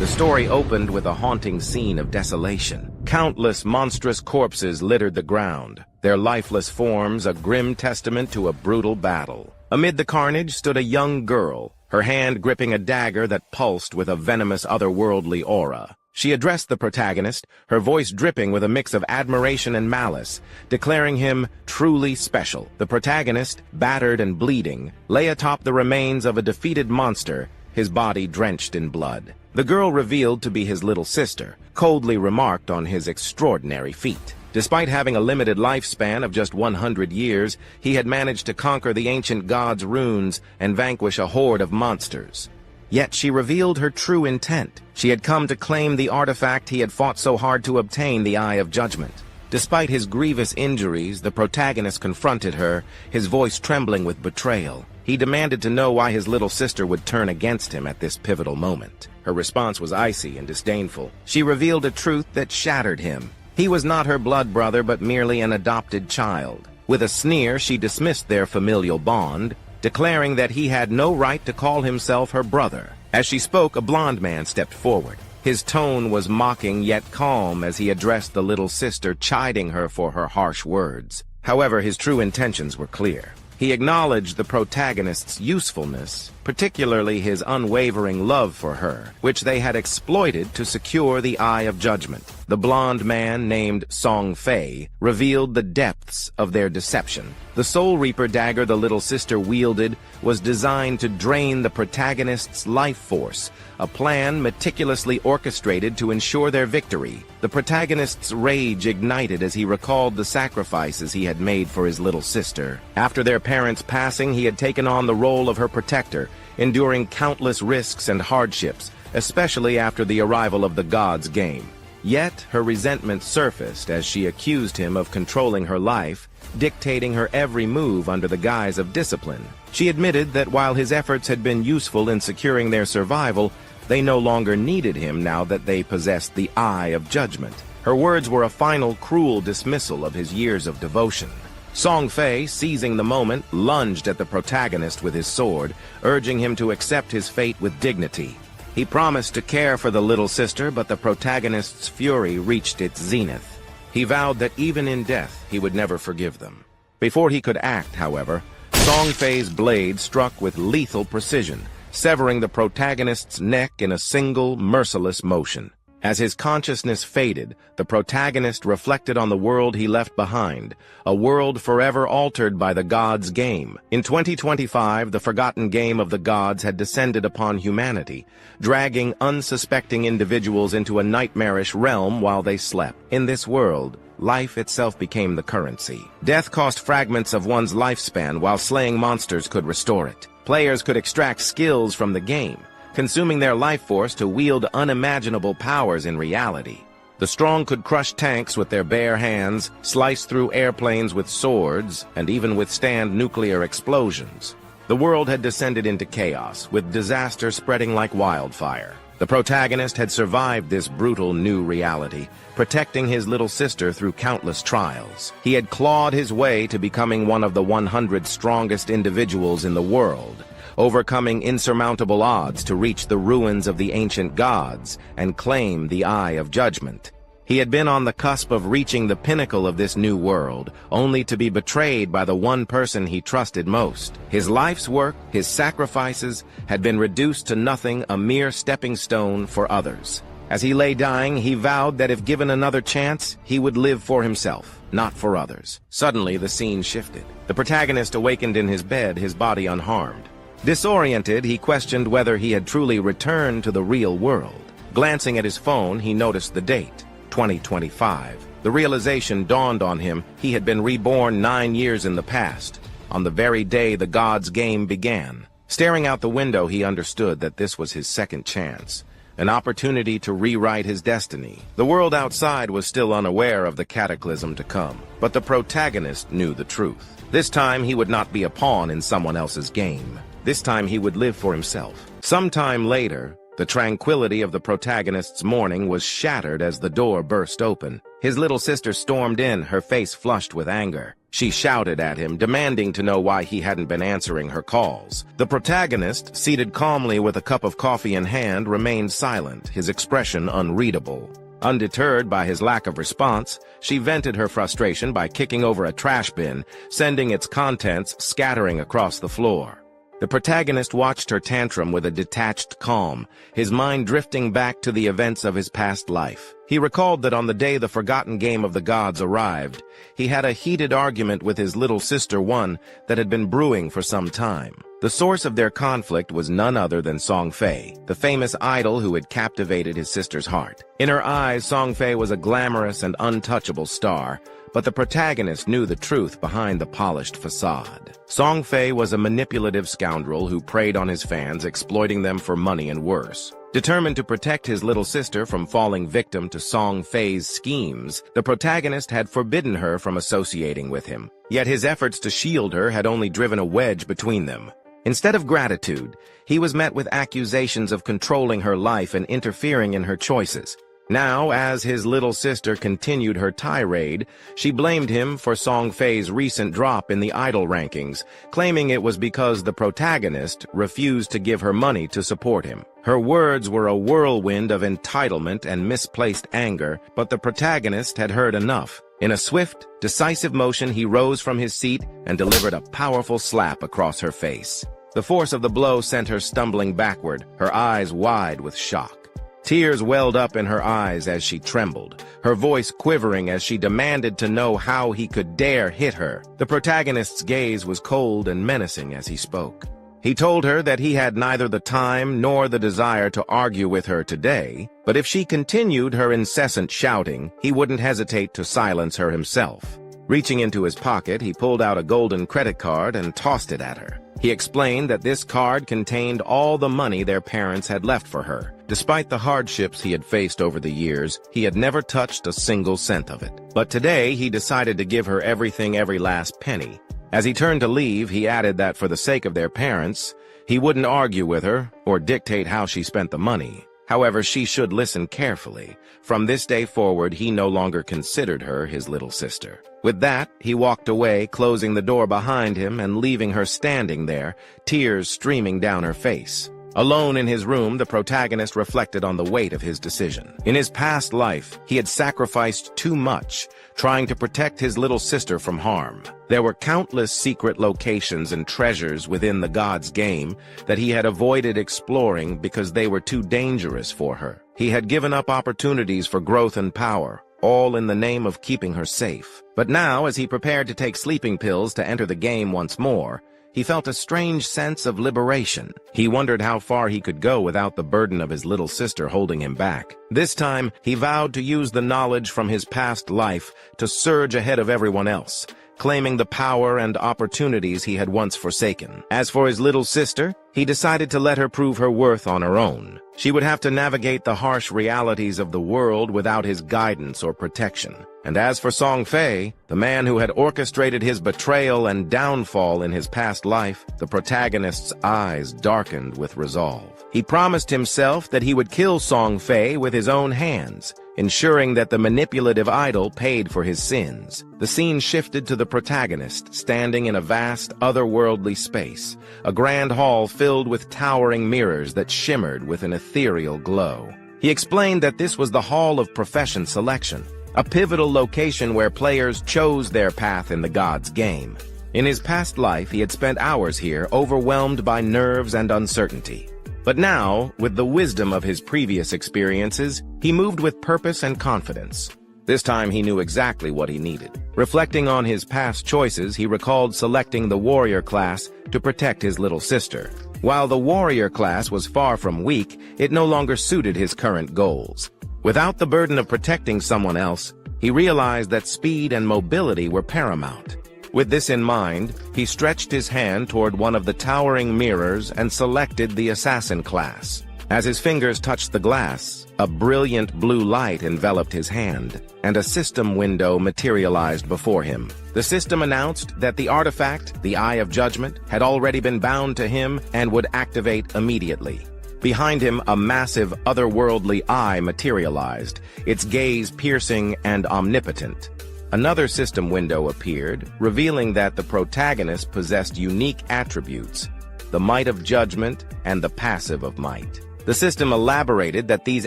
The story opened with a haunting scene of desolation. Countless monstrous corpses littered the ground, their lifeless forms a grim testament to a brutal battle. Amid the carnage stood a young girl, her hand gripping a dagger that pulsed with a venomous otherworldly aura. She addressed the protagonist, her voice dripping with a mix of admiration and malice, declaring him truly special. The protagonist, battered and bleeding, lay atop the remains of a defeated monster, his body drenched in blood. The girl, revealed to be his little sister, coldly remarked on his extraordinary feat. Despite having a limited lifespan of just 100 years, he had managed to conquer the ancient god's runes and vanquish a horde of monsters. Yet she revealed her true intent. She had come to claim the artifact he had fought so hard to obtain, the Eye of Judgment. Despite his grievous injuries, the protagonist confronted her, his voice trembling with betrayal. He demanded to know why his little sister would turn against him at this pivotal moment. Her response was icy and disdainful. She revealed a truth that shattered him. He was not her blood brother, but merely an adopted child. With a sneer, she dismissed their familial bond, declaring that he had no right to call himself her brother. As she spoke, a blond man stepped forward. His tone was mocking yet calm as he addressed the little sister, chiding her for her harsh words. However, his true intentions were clear. He acknowledged the protagonist's usefulness, particularly his unwavering love for her, which they had exploited to secure the Eye of Judgment. The blond man, named Song Fei, revealed the depths of their deception. The Soul Reaper dagger the little sister wielded was designed to drain the protagonist's life force, a plan meticulously orchestrated to ensure their victory. The protagonist's rage ignited as he recalled the sacrifices he had made for his little sister. After their parents' passing, he had taken on the role of her protector, enduring countless risks and hardships, especially after the arrival of the God's Game. Yet, her resentment surfaced as she accused him of controlling her life, dictating her every move under the guise of discipline. She admitted that while his efforts had been useful in securing their survival, they no longer needed him now that they possessed the Eye of Judgment. Her words were a final cruel dismissal of his years of devotion. Song Fei, seizing the moment, lunged at the protagonist with his sword, urging him to accept his fate with dignity. He promised to care for the little sister, but the protagonist's fury reached its zenith. He vowed that even in death, he would never forgive them. Before he could act, however, Song Fei's blade struck with lethal precision, severing the protagonist's neck in a single, merciless motion. As his consciousness faded, the protagonist reflected on the world he left behind, a world forever altered by the God's Game. In 2025, the forgotten game of the gods had descended upon humanity, dragging unsuspecting individuals into a nightmarish realm while they slept. In this world, life itself became the currency. Death cost fragments of one's lifespan, while slaying monsters could restore it. Players could extract skills from the game, consuming their life force to wield unimaginable powers in reality. The strong could crush tanks with their bare hands, slice through airplanes with swords, and even withstand nuclear explosions. The world had descended into chaos, with disaster spreading like wildfire. The protagonist had survived this brutal new reality, protecting his little sister through countless trials. He had clawed his way to becoming one of the 100 strongest individuals in the world, overcoming insurmountable odds to reach the ruins of the ancient gods and claim the Eye of Judgment. He had been on the cusp of reaching the pinnacle of this new world, only to be betrayed by the one person he trusted most. His life's work, his sacrifices, had been reduced to nothing, a mere stepping stone for others. As he lay dying, he vowed that if given another chance, he would live for himself, not for others. Suddenly, the scene shifted. The protagonist awakened in his bed, his body unharmed. Disoriented, he questioned whether he had truly returned to the real world. Glancing at his phone, he noticed the date, 2025. The realization dawned on him he had been reborn 9 years in the past, on the very day the God's Game began. Staring out the window, he understood that this was his second chance, an opportunity to rewrite his destiny. The world outside was still unaware of the cataclysm to come, but the protagonist knew the truth. This time, he would not be a pawn in someone else's game. This time he would live for himself. Sometime later, The tranquility of the protagonist's morning was shattered as the door burst open. His little sister stormed in, her face flushed with anger. She shouted at him, demanding to know why he hadn't been answering her calls. The protagonist, seated calmly with a cup of coffee in hand, remained silent, his expression unreadable. Undeterred by his lack of response, she vented her frustration by kicking over a trash bin, sending its contents scattering across the floor. The protagonist watched her tantrum with a detached calm, his mind drifting back to the events of his past life. He recalled that on the day the forgotten game of the gods arrived, he had a heated argument with his little sister, one that had been brewing for some time. The source of their conflict was none other than Song Fei, the famous idol who had captivated his sister's heart. In her eyes, Song Fei was a glamorous and untouchable star, but the protagonist knew the truth behind the polished facade. Song Fei was a manipulative scoundrel who preyed on his fans, exploiting them for money and worse. Determined to protect his little sister from falling victim to Song Fei's schemes, the protagonist had forbidden her from associating with him. Yet his efforts to shield her had only driven a wedge between them. Instead of gratitude, he was met with accusations of controlling her life and interfering in her choices. Now, as his little sister continued her tirade, she blamed him for Song Fei's recent drop in the idol rankings, claiming it was because the protagonist refused to give her money to support him. Her words were a whirlwind of entitlement and misplaced anger, but the protagonist had heard enough. In a swift, decisive motion, he rose from his seat and delivered a powerful slap across her face. The force of the blow sent her stumbling backward, her eyes wide with shock. Tears welled up in her eyes as she trembled, her voice quivering as she demanded to know how he could dare hit her. The protagonist's gaze was cold and menacing as he spoke. He told her that he had neither the time nor the desire to argue with her today, but if she continued her incessant shouting, he wouldn't hesitate to silence her himself. Reaching into his pocket, he pulled out a golden credit card and tossed it at her. He explained that this card contained all the money their parents had left for her. Despite the hardships he had faced over the years, he had never touched a single cent of it. But today, he decided to give her everything, every last penny. As he turned to leave, he added that for the sake of their parents, he wouldn't argue with her or dictate how she spent the money. However, she should listen carefully. From this day forward, he no longer considered her his little sister. With that, he walked away, closing the door behind him and leaving her standing there, tears streaming down her face. Alone in his room, the protagonist reflected on the weight of his decision. In his past life, he had sacrificed too much, trying to protect his little sister from harm. There were countless secret locations and treasures within the god's game that he had avoided exploring because they were too dangerous for her. He had given up opportunities for growth and power, all in the name of keeping her safe. But now, as he prepared to take sleeping pills to enter the game once more, he felt a strange sense of liberation. He wondered how far he could go without the burden of his little sister holding him back. This time, he vowed to use the knowledge from his past life to surge ahead of everyone else, claiming the power and opportunities he had once forsaken. As for his little sister, he decided to let her prove her worth on her own. She would have to navigate the harsh realities of the world without his guidance or protection. And as for Song Fei, the man who had orchestrated his betrayal and downfall in his past life, the protagonist's eyes darkened with resolve. He promised himself that he would kill Song Fei with his own hands, ensuring that the manipulative idol paid for his sins. The scene shifted to the protagonist, standing in a vast, otherworldly space, a grand hall filled with towering mirrors that shimmered with an ethereal glow. He explained that this was the Hall of Profession Selection, a pivotal location where players chose their path in the god's game. In his past life, he had spent hours here, overwhelmed by nerves and uncertainty. But now, with the wisdom of his previous experiences, he moved with purpose and confidence. This time he knew exactly what he needed. Reflecting on his past choices, he recalled selecting the warrior class to protect his little sister. While the warrior class was far from weak, it no longer suited his current goals. Without the burden of protecting someone else, he realized that speed and mobility were paramount. With this in mind, he stretched his hand toward one of the towering mirrors and selected the assassin class. As his fingers touched the glass, a brilliant blue light enveloped his hand, and a system window materialized before him. The system announced that the artifact, the Eye of Judgment, had already been bound to him and would activate immediately. Behind him, a massive, otherworldly eye materialized, its gaze piercing and omnipotent. Another system window appeared, revealing that the protagonist possessed unique attributes, the might of judgment and the passive of might. The system elaborated that these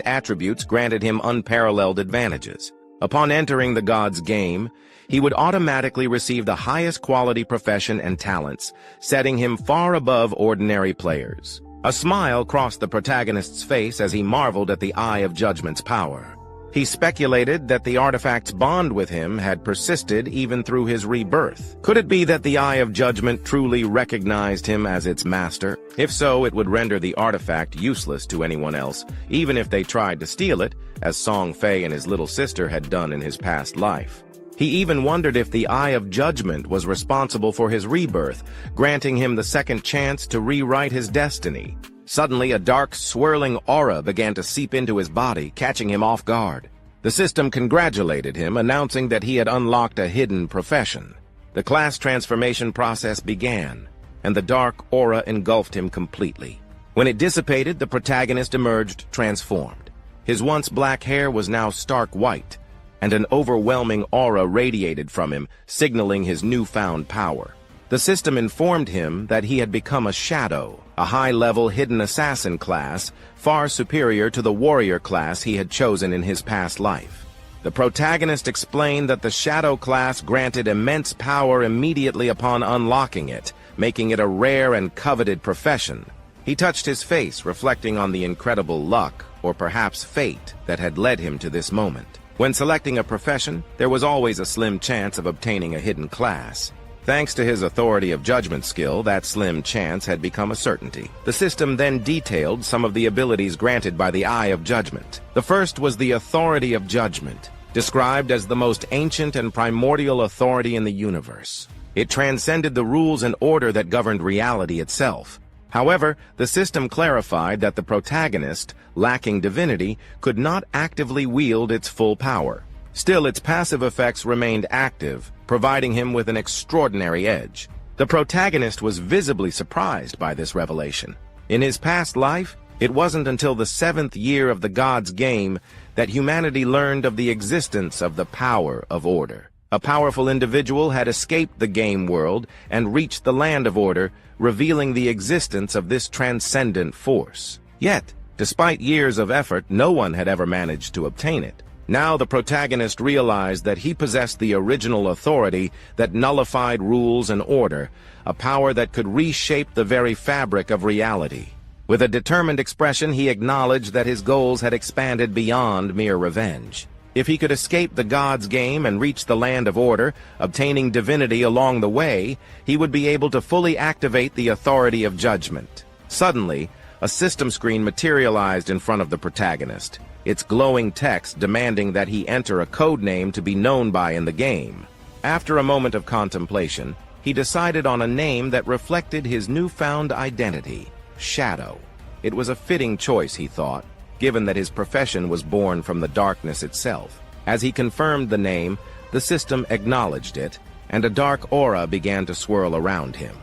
attributes granted him unparalleled advantages. Upon entering the god's game, he would automatically receive the highest quality profession and talents, setting him far above ordinary players. A smile crossed the protagonist's face as he marveled at the Eye of Judgment's power. He speculated that the artifact's bond with him had persisted even through his rebirth. Could it be that the Eye of Judgment truly recognized him as its master? If so, it would render the artifact useless to anyone else, even if they tried to steal it, as Song Fei and his little sister had done in his past life. He even wondered if the Eye of Judgment was responsible for his rebirth, granting him the second chance to rewrite his destiny. Suddenly, a dark, swirling aura began to seep into his body, catching him off guard. The system congratulated him, announcing that he had unlocked a hidden profession. The class transformation process began, and the dark aura engulfed him completely. When it dissipated, the protagonist emerged transformed. His once black hair was now stark white, and an overwhelming aura radiated from him, signaling his newfound power. The system informed him that he had become a shadow, a high-level hidden assassin class, far superior to the warrior class he had chosen in his past life. The protagonist explained that the shadow class granted immense power immediately upon unlocking it, making it a rare and coveted profession. He touched his face, reflecting on the incredible luck, or perhaps fate, that had led him to this moment. When selecting a profession, there was always a slim chance of obtaining a hidden class. Thanks to his authority of judgment skill, that slim chance had become a certainty. The system then detailed some of the abilities granted by the Eye of Judgment. The first was the Authority of Judgment, described as the most ancient and primordial authority in the universe. It transcended the rules and order that governed reality itself. However, the system clarified that the protagonist, lacking divinity, could not actively wield its full power. Still, its passive effects remained active, providing him with an extraordinary edge. The protagonist was visibly surprised by this revelation. In his past life, it wasn't until the 7th year of the god's game that humanity learned of the existence of the power of order. A powerful individual had escaped the game world and reached the land of order, revealing the existence of this transcendent force. Yet, despite years of effort, no one had ever managed to obtain it. Now the protagonist realized that he possessed the original authority that nullified rules and order, a power that could reshape the very fabric of reality. With a determined expression, he acknowledged that his goals had expanded beyond mere revenge. If he could escape the god's game and reach the land of order, obtaining divinity along the way, he would be able to fully activate the authority of judgment. Suddenly, a system screen materialized in front of the protagonist, its glowing text demanding that he enter a code name to be known by in the game. After a moment of contemplation, he decided on a name that reflected his newfound identity, Shadow. It was a fitting choice, he thought, given that his profession was born from the darkness itself. As he confirmed the name, the system acknowledged it, and a dark aura began to swirl around him.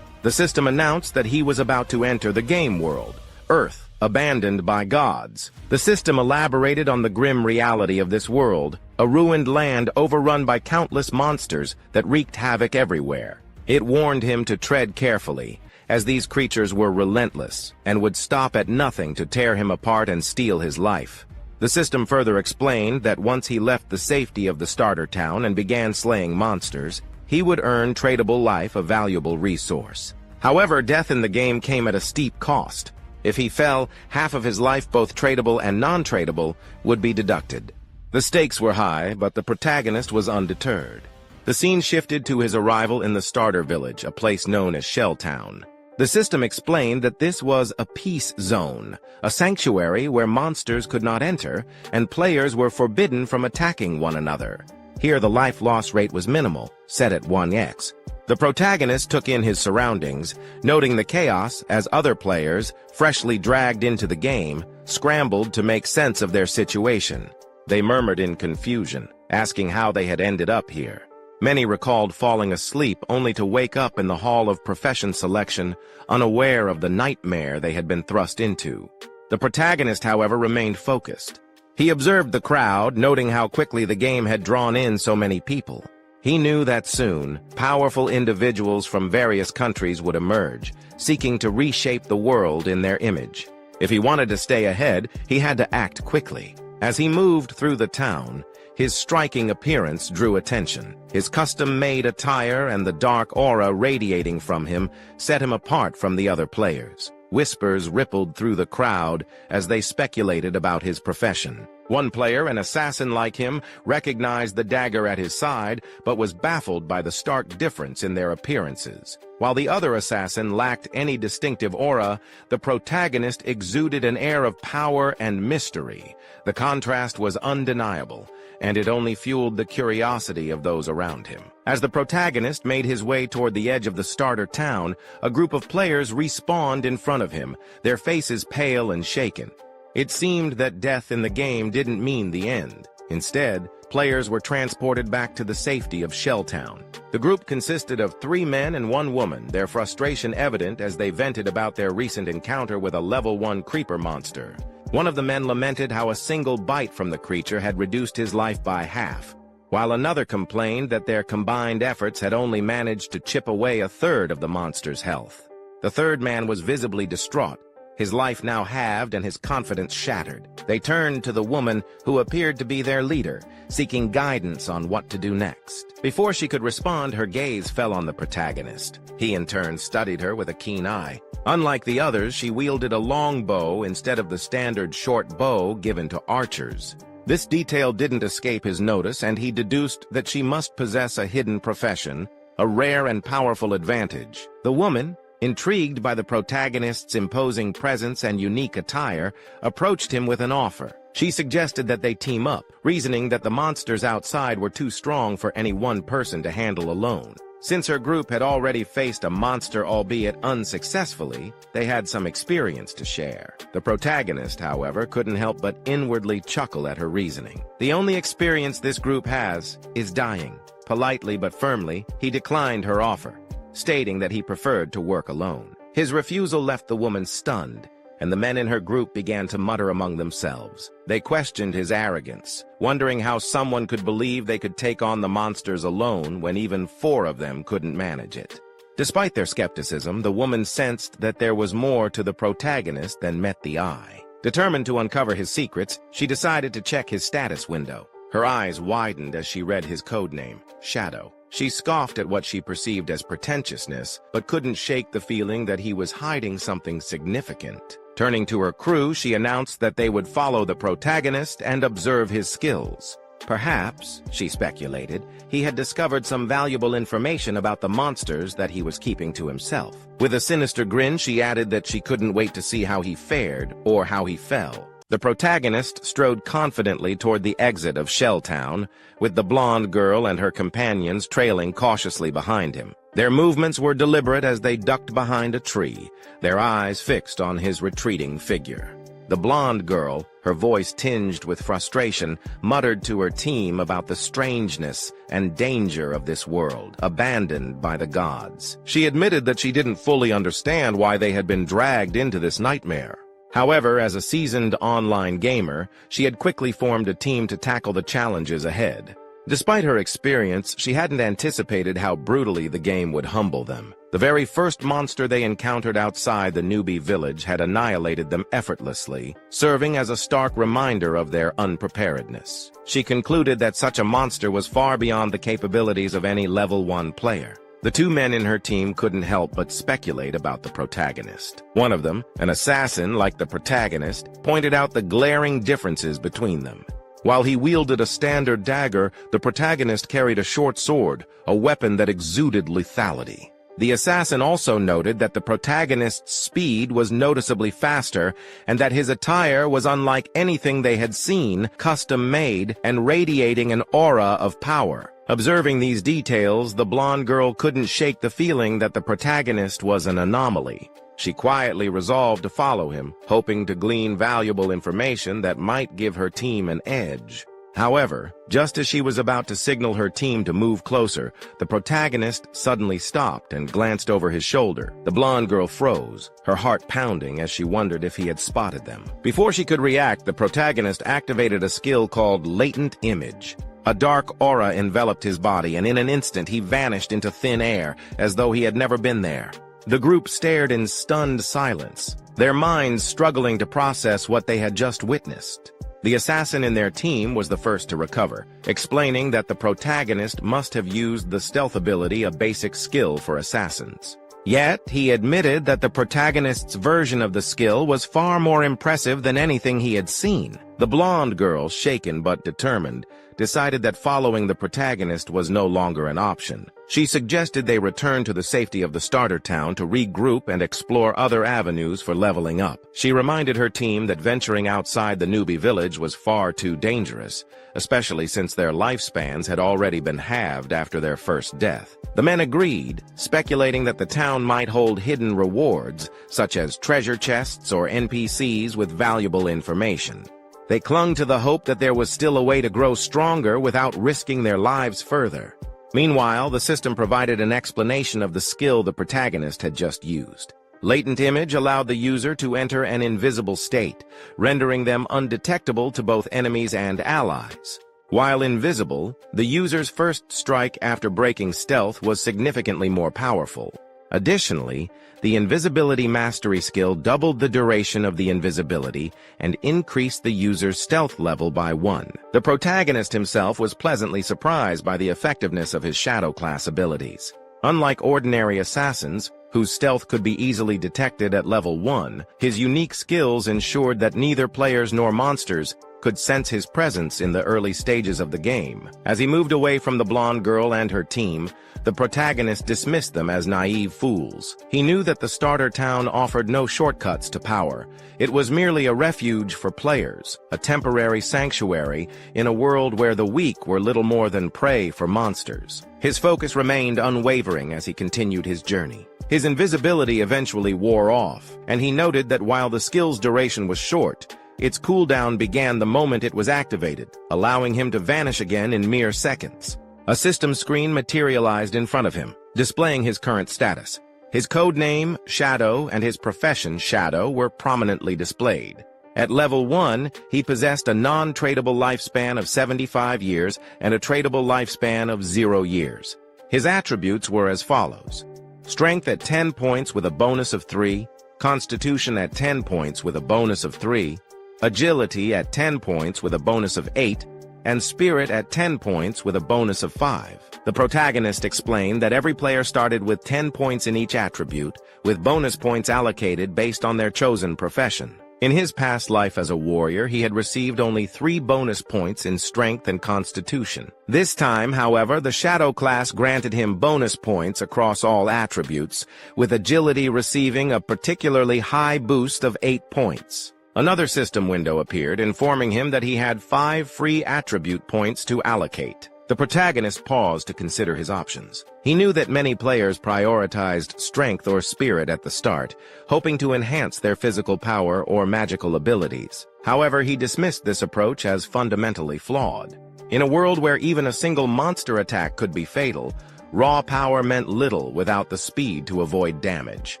The system announced that he was about to enter the game world, Earth, abandoned by gods. The system elaborated on the grim reality of this world, a ruined land overrun by countless monsters that wreaked havoc everywhere. It warned him to tread carefully, as these creatures were relentless and would stop at nothing to tear him apart and steal his life. The system further explained that once he left the safety of the starter town and began slaying monsters, he would earn tradable life, a valuable resource. However, death in the game came at a steep cost. If he fell, half of his life, both tradable and non-tradable, would be deducted. The stakes were high, but the protagonist was undeterred. The scene shifted to his arrival in the starter village, a place known as Shelltown. The system explained that this was a peace zone, a sanctuary where monsters could not enter, and players were forbidden from attacking one another. Here the life loss rate was minimal, set at 1x. The protagonist took in his surroundings, noting the chaos as other players, freshly dragged into the game, scrambled to make sense of their situation. They murmured in confusion, asking how they had ended up here. Many recalled falling asleep only to wake up in the hall of profession selection, unaware of the nightmare they had been thrust into. The protagonist, however, remained focused. He observed the crowd, noting how quickly the game had drawn in so many people. He knew that soon, powerful individuals from various countries would emerge, seeking to reshape the world in their image. If he wanted to stay ahead, he had to act quickly. As he moved through the town, his striking appearance drew attention. His custom-made attire and the dark aura radiating from him set him apart from the other players. Whispers rippled through the crowd as they speculated about his profession. One player, an assassin like him, recognized the dagger at his side, but was baffled by the stark difference in their appearances. While the other assassin lacked any distinctive aura, the protagonist exuded an air of power and mystery. The contrast was undeniable, and it only fueled the curiosity of those around him. As the protagonist made his way toward the edge of the starter town, a group of players respawned in front of him, their faces pale and shaken. It seemed that death in the game didn't mean the end. Instead, players were transported back to the safety of Shelltown. The group consisted of 3 men and 1 woman, their frustration evident as they vented about their recent encounter with a level 1 creeper monster. One of the men lamented how a single bite from the creature had reduced his life by half, while another complained that their combined efforts had only managed to chip away 1/3 of the monster's health. The third man was visibly distraught, his life now halved and his confidence shattered. They turned to the woman who appeared to be their leader, seeking guidance on what to do next. Before she could respond, her gaze fell on the protagonist. He in turn studied her with a keen eye. Unlike the others, she wielded a long bow instead of the standard short bow given to archers. This detail didn't escape his notice, and he deduced that she must possess a hidden profession, a rare and powerful advantage. The woman, intrigued by the protagonist's imposing presence and unique attire, approached him with an offer. She suggested that they team up, reasoning that the monsters outside were too strong for any one person to handle alone. Since her group had already faced a monster, albeit unsuccessfully, they had some experience to share. The protagonist, however, couldn't help but inwardly chuckle at her reasoning. The only experience this group has is dying. Politely but firmly, he declined her offer, stating that he preferred to work alone. His refusal left the woman stunned, and the men in her group began to mutter among themselves. They questioned his arrogance, wondering how someone could believe they could take on the monsters alone when even 4 of them couldn't manage it. Despite their skepticism, the woman sensed that there was more to the protagonist than met the eye. Determined to uncover his secrets, she decided to check his status window. Her eyes widened as she read his codename, Shadow. She scoffed at what she perceived as pretentiousness, but couldn't shake the feeling that he was hiding something significant. Turning to her crew, she announced that they would follow the protagonist and observe his skills. Perhaps, she speculated, he had discovered some valuable information about the monsters that he was keeping to himself. With a sinister grin, she added that she couldn't wait to see how he fared or how he fell. The protagonist strode confidently toward the exit of Shelltown, with the blonde girl and her companions trailing cautiously behind him. Their movements were deliberate as they ducked behind a tree, their eyes fixed on his retreating figure. The blonde girl, her voice tinged with frustration, muttered to her team about the strangeness and danger of this world, abandoned by the gods. She admitted that she didn't fully understand why they had been dragged into this nightmare. However, as a seasoned online gamer, she had quickly formed a team to tackle the challenges ahead. Despite her experience, she hadn't anticipated how brutally the game would humble them. The very first monster they encountered outside the newbie village had annihilated them effortlessly, serving as a stark reminder of their unpreparedness. She concluded that such a monster was far beyond the capabilities of any level 1 player. The 2 men in her team couldn't help but speculate about the protagonist. One of them, an assassin like the protagonist, pointed out the glaring differences between them. While he wielded a standard dagger, the protagonist carried a short sword, a weapon that exuded lethality. The assassin also noted that the protagonist's speed was noticeably faster and that his attire was unlike anything they had seen, custom-made and radiating an aura of power. Observing these details, the blonde girl couldn't shake the feeling that the protagonist was an anomaly. She quietly resolved to follow him, hoping to glean valuable information that might give her team an edge. However, just as she was about to signal her team to move closer, the protagonist suddenly stopped and glanced over his shoulder. The blonde girl froze, her heart pounding as she wondered if he had spotted them. Before she could react, the protagonist activated a skill called Latent Image. A dark aura enveloped his body, and in an instant he vanished into thin air, as though he had never been there. The group stared in stunned silence, their minds struggling to process what they had just witnessed. The assassin in their team was the first to recover, explaining that the protagonist must have used the stealth ability, a basic skill for assassins. Yet, he admitted that the protagonist's version of the skill was far more impressive than anything he had seen. The blonde girl, shaken but determined, decided that following the protagonist was no longer an option. She suggested they return to the safety of the starter town to regroup and explore other avenues for leveling up. She reminded her team that venturing outside the newbie village was far too dangerous, especially since their lifespans had already been halved after their first death. The men agreed, speculating that the town might hold hidden rewards, such as treasure chests or NPCs with valuable information. They clung to the hope that there was still a way to grow stronger without risking their lives further. Meanwhile, the system provided an explanation of the skill the protagonist had just used. Latent Image allowed the user to enter an invisible state, rendering them undetectable to both enemies and allies. While invisible, the user's first strike after breaking stealth was significantly more powerful. Additionally, the invisibility mastery skill doubled the duration of the invisibility and increased the user's stealth level by 1. The protagonist himself was pleasantly surprised by the effectiveness of his shadow class abilities. Unlike ordinary assassins, whose stealth could be easily detected at level 1, his unique skills ensured that neither players nor monsters could sense his presence in the early stages of the game. As he moved away from the blonde girl and her team, the protagonist dismissed them as naive fools. He knew that the starter town offered no shortcuts to power. It was merely a refuge for players, a temporary sanctuary in a world where the weak were little more than prey for monsters. His focus remained unwavering as he continued his journey. His invisibility eventually wore off, and he noted that while the skill's duration was short, its cooldown began the moment it was activated, allowing him to vanish again in mere seconds. A system screen materialized in front of him, displaying his current status. His code name, Shadow, and his profession, Shadow, were prominently displayed. At level 1, he possessed a non-tradable lifespan of 75 years and a tradable lifespan of 0 years. His attributes were as follows: Strength at 10 points with a bonus of 3, Constitution at 10 points with a bonus of 3, Agility at 10 points with a bonus of 8, and Spirit at 10 points with a bonus of 5. The protagonist explained that every player started with 10 points in each attribute, with bonus points allocated based on their chosen profession. In his past life as a warrior, he had received only 3 bonus points in Strength and Constitution. This time, however, the Shadow class granted him bonus points across all attributes, with Agility receiving a particularly high boost of 8 points. Another system window appeared, informing him that he had 5 free attribute points to allocate. The protagonist paused to consider his options. He knew that many players prioritized strength or spirit at the start, hoping to enhance their physical power or magical abilities. However, he dismissed this approach as fundamentally flawed. In a world where even a single monster attack could be fatal, raw power meant little without the speed to avoid damage.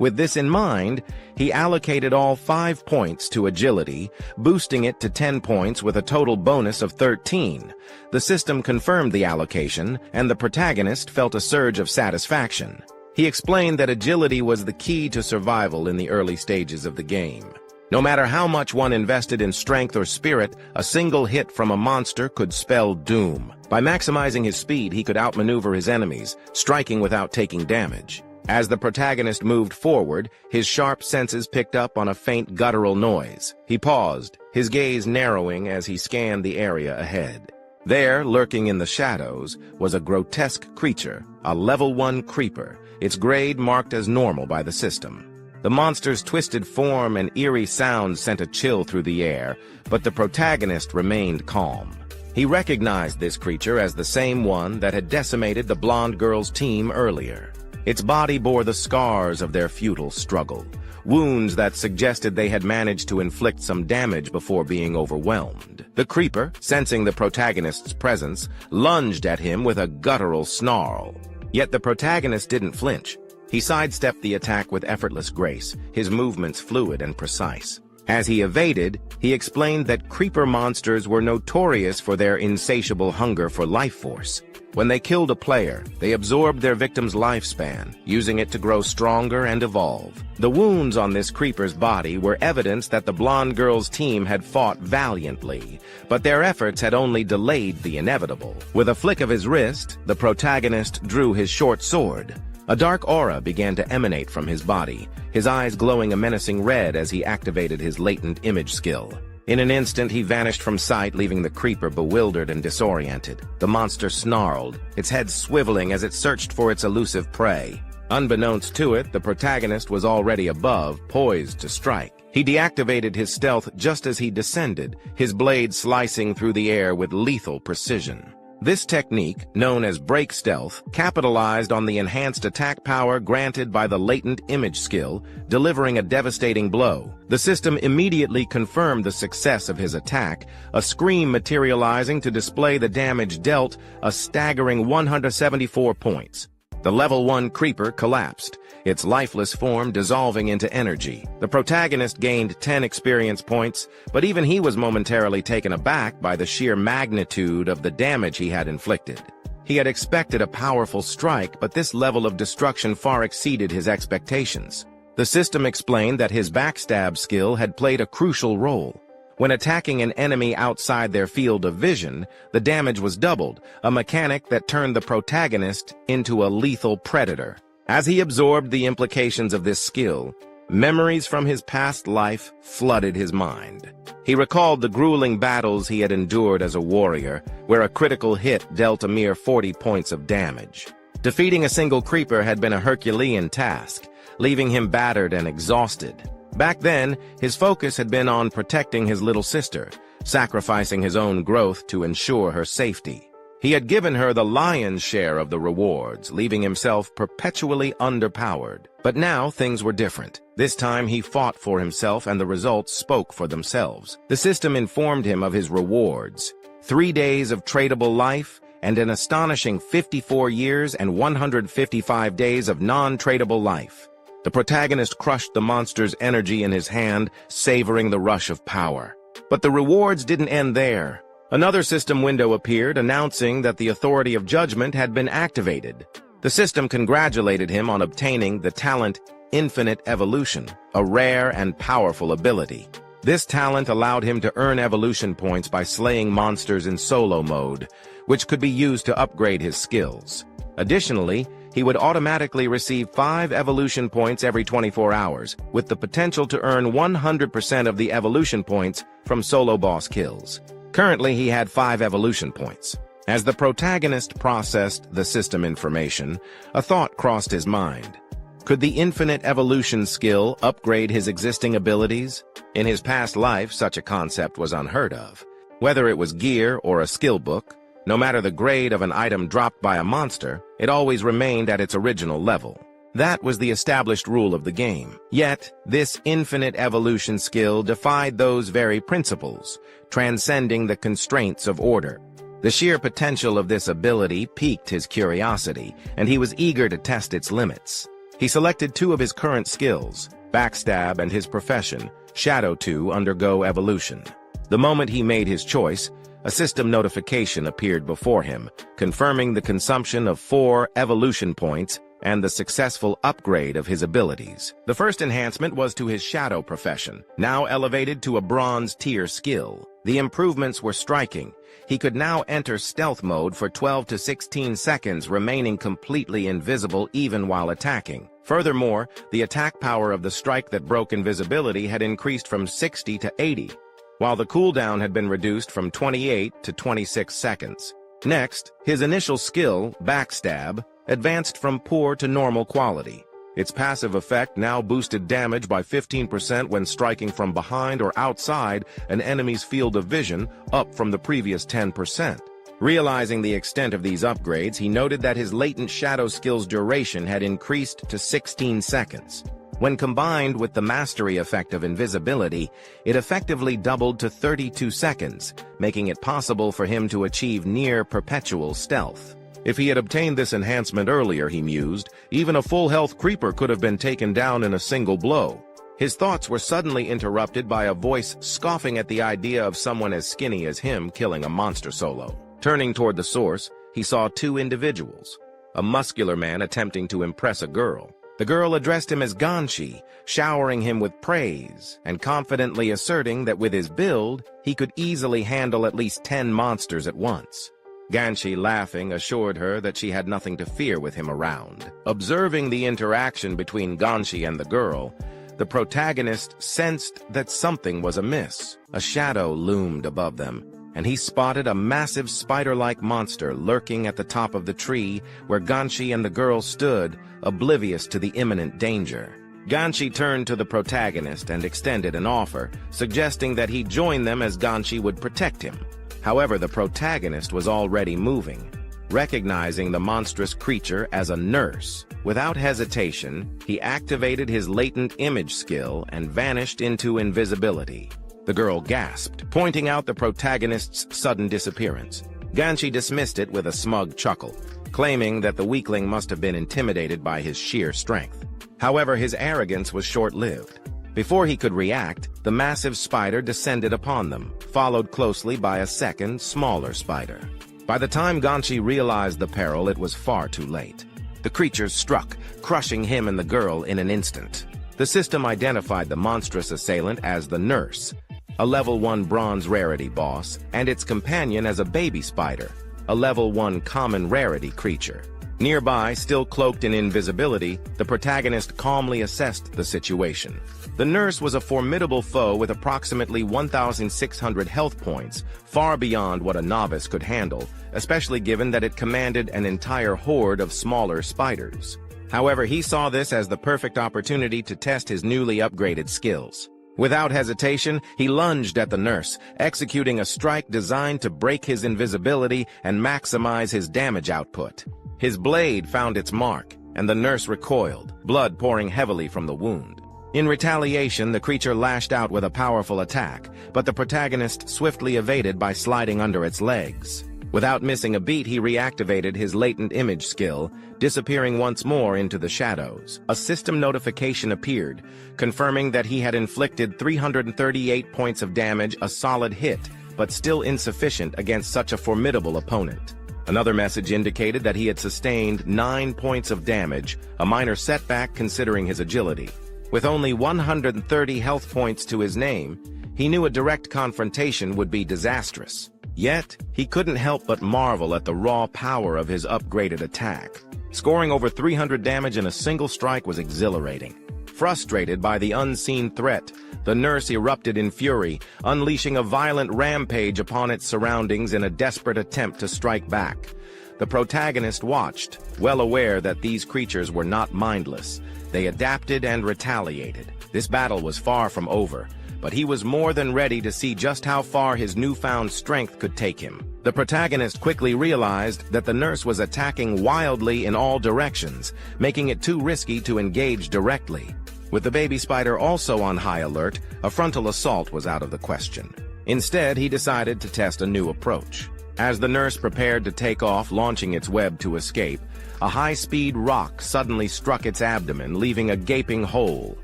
With this in mind, he allocated all 5 points to agility, boosting it to 10 points with a total bonus of 13. The system confirmed the allocation, and the protagonist felt a surge of satisfaction. He explained that agility was the key to survival in the early stages of the game. No matter how much one invested in strength or spirit, a single hit from a monster could spell doom. By maximizing his speed, he could outmaneuver his enemies, striking without taking damage. As the protagonist moved forward, his sharp senses picked up on a faint guttural noise. He paused, his gaze narrowing as he scanned the area ahead. There, lurking in the shadows, was a grotesque creature, a level 1 creeper, its grade marked as normal by the system. The monster's twisted form and eerie sounds sent a chill through the air, but the protagonist remained calm. He recognized this creature as the same one that had decimated the blonde girl's team earlier. Its body bore the scars of their futile struggle. wounds that suggested they had managed to inflict some damage before being overwhelmed. The creeper, sensing the protagonist's presence, lunged at him with a guttural snarl. Yet the protagonist didn't flinch. He sidestepped the attack with effortless grace, his movements fluid and precise. As he evaded, he explained that creeper monsters were notorious for their insatiable hunger for life force. When they killed a player, they absorbed their victim's lifespan, using it to grow stronger and evolve. The wounds on this creeper's body were evidence that the blonde girl's team had fought valiantly, but their efforts had only delayed the inevitable. With a flick of his wrist, the protagonist drew his short sword. A dark aura began to emanate from his body, his eyes glowing a menacing red as he activated his latent image skill. In an instant, he vanished from sight, leaving the creeper bewildered and disoriented. The monster snarled, its head swiveling as it searched for its elusive prey. Unbeknownst to it, the protagonist was already above, poised to strike. He deactivated his stealth just as he descended, his blade slicing through the air with lethal precision. This technique, known as break stealth, capitalized on the enhanced attack power granted by the latent image skill, delivering a devastating blow. The system immediately confirmed the success of his attack, a scream materializing to display the damage dealt, a staggering 174 points. The level 1 creeper collapsed, its lifeless form dissolving into energy. The protagonist gained 10 experience points, but even he was momentarily taken aback by the sheer magnitude of the damage he had inflicted. He had expected a powerful strike, but this level of destruction far exceeded his expectations. The system explained that his backstab skill had played a crucial role. When attacking an enemy outside their field of vision, the damage was doubled, a mechanic that turned the protagonist into a lethal predator. As he absorbed the implications of this skill, memories from his past life flooded his mind. He recalled the grueling battles he had endured as a warrior, where a critical hit dealt a mere 40 points of damage. Defeating a single creeper had been a Herculean task, leaving him battered and exhausted. Back then, his focus had been on protecting his little sister, sacrificing his own growth to ensure her safety. He had given her the lion's share of the rewards, leaving himself perpetually underpowered. But now things were different. This time he fought for himself and the results spoke for themselves. The system informed him of his rewards: 3 days of tradable life and an astonishing 54 years and 155 days of non-tradable life. The protagonist crushed the monster's energy in his hand, savoring the rush of power. But the rewards didn't end there. Another system window appeared, announcing that the authority of judgment had been activated. The system congratulated him on obtaining the talent Infinite Evolution, a rare and powerful ability. This talent allowed him to earn evolution points by slaying monsters in solo mode, which could be used to upgrade his skills. Additionally, he would automatically receive 5 evolution points every 24 hours, with the potential to earn 100% of the evolution points from solo boss kills. Currently, he had 5 evolution points. As the protagonist processed the system information, a thought crossed his mind. Could the infinite evolution skill upgrade his existing abilities? In his past life, such a concept was unheard of. Whether it was gear or a skill book, no matter the grade of an item dropped by a monster, it always remained at its original level. That was the established rule of the game. Yet, this infinite evolution skill defied those very principles, transcending the constraints of order. The sheer potential of this ability piqued his curiosity, and he was eager to test its limits. He selected 2 of his current skills, Backstab and his profession, Shadow to undergo evolution. The moment he made his choice, a system notification appeared before him, confirming the consumption of 4 evolution points and the successful upgrade of his abilities. The first enhancement was to his Shadow profession, now elevated to a bronze tier skill. The improvements were striking. He could now enter stealth mode for 12 to 16 seconds, remaining completely invisible even while attacking. Furthermore, the attack power of the strike that broke invisibility had increased from 60 to 80. While the cooldown had been reduced from 28 to 26 seconds. Next, his initial skill, Backstab, advanced from poor to normal quality. Its passive effect now boosted damage by 15% when striking from behind or outside an enemy's field of vision, up from the previous 10%. Realizing the extent of these upgrades, he noted that his latent shadow skill's duration had increased to 16 seconds. When combined with the mastery effect of invisibility, it effectively doubled to 32 seconds, making it possible for him to achieve near perpetual stealth. If he had obtained this enhancement earlier, he mused, even a full-health creeper could have been taken down in a single blow. His thoughts were suddenly interrupted by a voice scoffing at the idea of someone as skinny as him killing a monster solo. Turning toward the source, he saw two individuals. A muscular man attempting to impress a girl. The girl addressed him as Ganshi, showering him with praise, and confidently asserting that with his build, he could easily handle at least 10 monsters at once. Ganshi, laughing, assured her that she had nothing to fear with him around. Observing the interaction between Ganshi and the girl, the protagonist sensed that something was amiss. A shadow loomed above them, and he spotted a massive spider-like monster lurking at the top of the tree where Ganshi and the girl stood, oblivious to the imminent danger. Ganshi turned to the protagonist and extended an offer, suggesting that he join them as Ganshi would protect him. However, the protagonist was already moving. Recognizing the monstrous creature as a nurse, without hesitation, he activated his latent image skill and vanished into invisibility. The girl gasped, pointing out the protagonist's sudden disappearance. Ganshi dismissed it with a smug chuckle, claiming that the weakling must have been intimidated by his sheer strength. However, his arrogance was short-lived. Before he could react, the massive spider descended upon them, followed closely by a second, smaller spider. By the time Ganshi realized the peril, it was far too late. The creatures struck, crushing him and the girl in an instant. The system identified the monstrous assailant as the Nurse, a level 1 bronze rarity boss, and its companion as a baby spider, a level 1 common rarity creature. Nearby, still cloaked in invisibility, the protagonist calmly assessed the situation. The Nurse was a formidable foe with approximately 1,600 health points, far beyond what a novice could handle, especially given that it commanded an entire horde of smaller spiders. However, he saw this as the perfect opportunity to test his newly upgraded skills. Without hesitation, he lunged at the Nurse, executing a strike designed to break his invisibility and maximize his damage output. His blade found its mark, and the Nurse recoiled, blood pouring heavily from the wound. In retaliation, the creature lashed out with a powerful attack, but the protagonist swiftly evaded by sliding under its legs. Without missing a beat, he reactivated his latent image skill, disappearing once more into the shadows. A system notification appeared, confirming that he had inflicted 338 points of damage, a solid hit, but still insufficient against such a formidable opponent. Another message indicated that he had sustained 9 points of damage, a minor setback considering his agility. With only 130 health points to his name, he knew a direct confrontation would be disastrous. Yet, he couldn't help but marvel at the raw power of his upgraded attack. Scoring over 300 damage in a single strike was exhilarating. Frustrated by the unseen threat, the Nurse erupted in fury, unleashing a violent rampage upon its surroundings in a desperate attempt to strike back. The protagonist watched, well aware that these creatures were not mindless. They adapted and retaliated. This battle was far from over, but he was more than ready to see just how far his newfound strength could take him. The protagonist quickly realized that the Nurse was attacking wildly in all directions, making it too risky to engage directly. With the baby spider also on high alert, a frontal assault was out of the question. Instead, he decided to test a new approach. As the Nurse prepared to take off, launching its web to escape, a high-speed rock suddenly struck its abdomen, leaving a gaping hole.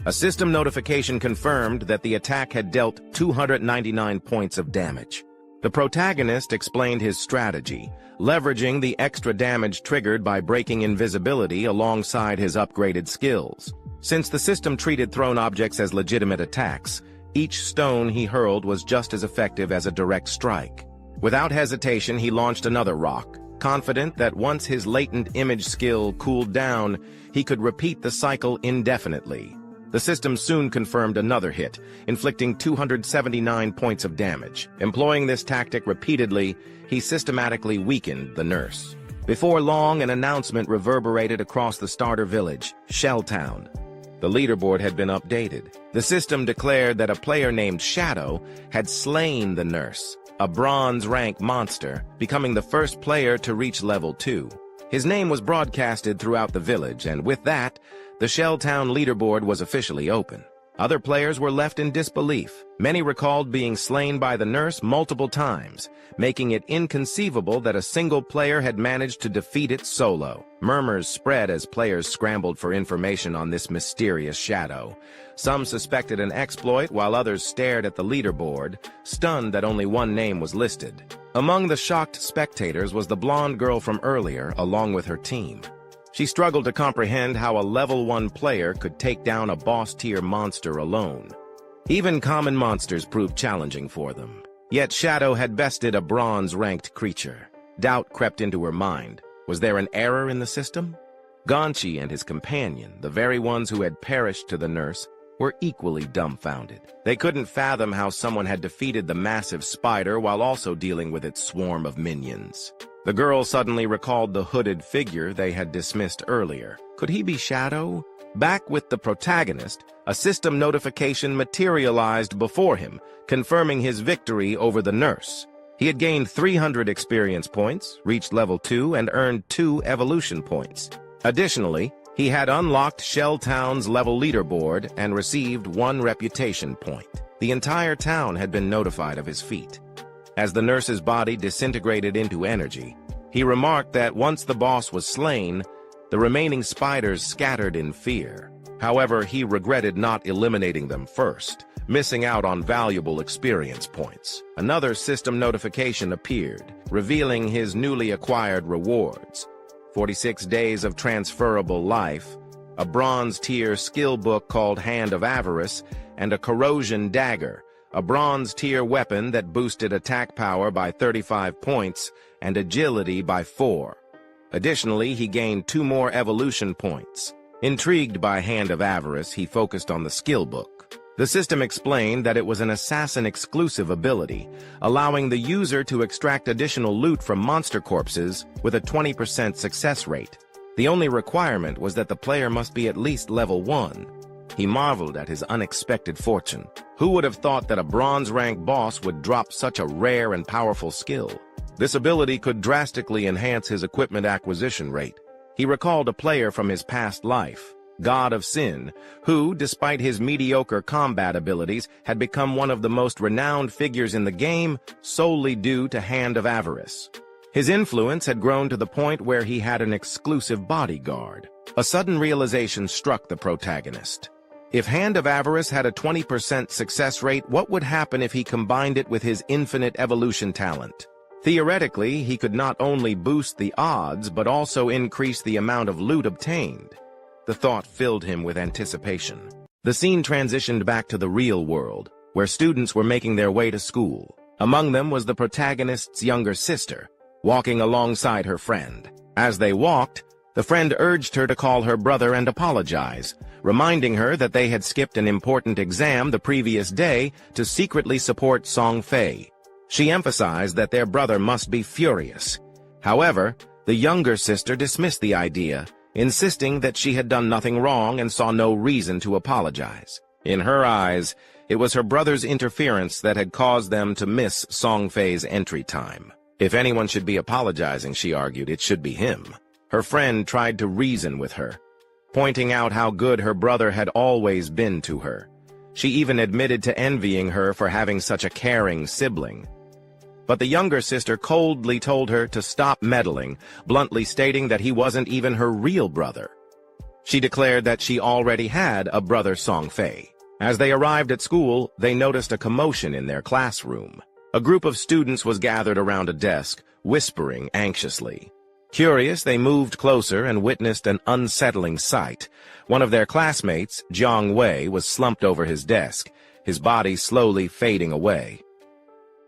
A system notification confirmed that the attack had dealt 299 points of damage. The protagonist explained his strategy, leveraging the extra damage triggered by breaking invisibility alongside his upgraded skills. Since the system treated thrown objects as legitimate attacks, each stone he hurled was just as effective as a direct strike. Without hesitation, he launched another rock, confident that once his latent image skill cooled down, he could repeat the cycle indefinitely. The system soon confirmed another hit, inflicting 279 points of damage. Employing this tactic repeatedly, he systematically weakened the Nurse. Before long, an announcement reverberated across the starter village, Shelltown. The leaderboard had been updated. The system declared that a player named Shadow had slain the Nurse, a bronze rank monster, becoming the first player to reach level 2. His name was broadcasted throughout the village, and with that, the Shelltown leaderboard was officially open. Other players were left in disbelief. Many recalled being slain by the nurse multiple times, making it inconceivable that a single player had managed to defeat it solo. Murmurs spread as players scrambled for information on this mysterious shadow. Some suspected an exploit, while others stared at the leaderboard, stunned that only one name was listed. Among the shocked spectators was the blonde girl from earlier, along with her team. She struggled to comprehend how a level 1 player could take down a boss-tier monster alone. Even common monsters proved challenging for them. Yet Shadow had bested a bronze-ranked creature. Doubt crept into her mind. Was there an error in the system? Gonchi and his companion, the very ones who had perished to the nurse, were equally dumbfounded. They couldn't fathom how someone had defeated the massive spider while also dealing with its swarm of minions. The girl suddenly recalled the hooded figure they had dismissed earlier. Could he be Shadow? Back with the protagonist, a system notification materialized before him, confirming his victory over the nurse. He had gained 300 experience points, reached level 2, and earned 2 evolution points. Additionally, he had unlocked Shelltown's level leaderboard and received 1 reputation point. The entire town had been notified of his feat. As the nurse's body disintegrated into energy, he remarked that once the boss was slain, the remaining spiders scattered in fear. However, he regretted not eliminating them first, missing out on valuable experience points. Another system notification appeared, revealing his newly acquired rewards: 46 days of transferable life, a bronze-tier skill book called Hand of Avarice, and a corrosion dagger, a bronze-tier weapon that boosted attack power by 35 points and agility by 4. Additionally, he gained 2 more evolution points. Intrigued by Hand of Avarice, he focused on the skill book. The system explained that it was an assassin-exclusive ability, allowing the user to extract additional loot from monster corpses with a 20% success rate. The only requirement was that the player must be at least level 1. He marveled at his unexpected fortune. Who would have thought that a bronze-rank boss would drop such a rare and powerful skill? This ability could drastically enhance his equipment acquisition rate. He recalled a player from his past life, God of Sin, who, despite his mediocre combat abilities, had become one of the most renowned figures in the game solely due to Hand of Avarice. His influence had grown to the point where he had an exclusive bodyguard. A sudden realization struck the protagonist. If Hand of Avarice had a 20% success rate, what would happen if he combined it with his infinite evolution talent? Theoretically, he could not only boost the odds, but also increase the amount of loot obtained. The thought filled him with anticipation. The scene transitioned back to the real world, where students were making their way to school. Among them was the protagonist's younger sister, walking alongside her friend. As they walked, the friend urged her to call her brother and apologize, reminding her that they had skipped an important exam the previous day to secretly support Song Fei. She emphasized that their brother must be furious. However, the younger sister dismissed the idea, insisting that she had done nothing wrong and saw no reason to apologize. In her eyes, it was her brother's interference that had caused them to miss Song Fei's entry time. If anyone should be apologizing, she argued, it should be him. Her friend tried to reason with her, pointing out how good her brother had always been to her. She even admitted to envying her for having such a caring sibling. But the younger sister coldly told her to stop meddling, bluntly stating that he wasn't even her real brother. She declared that she already had a brother, Song Fei. As they arrived at school, they noticed a commotion in their classroom. A group of students was gathered around a desk, whispering anxiously. Curious, they moved closer and witnessed an unsettling sight. One of their classmates, Jiang Wei, was slumped over his desk, his body slowly fading away.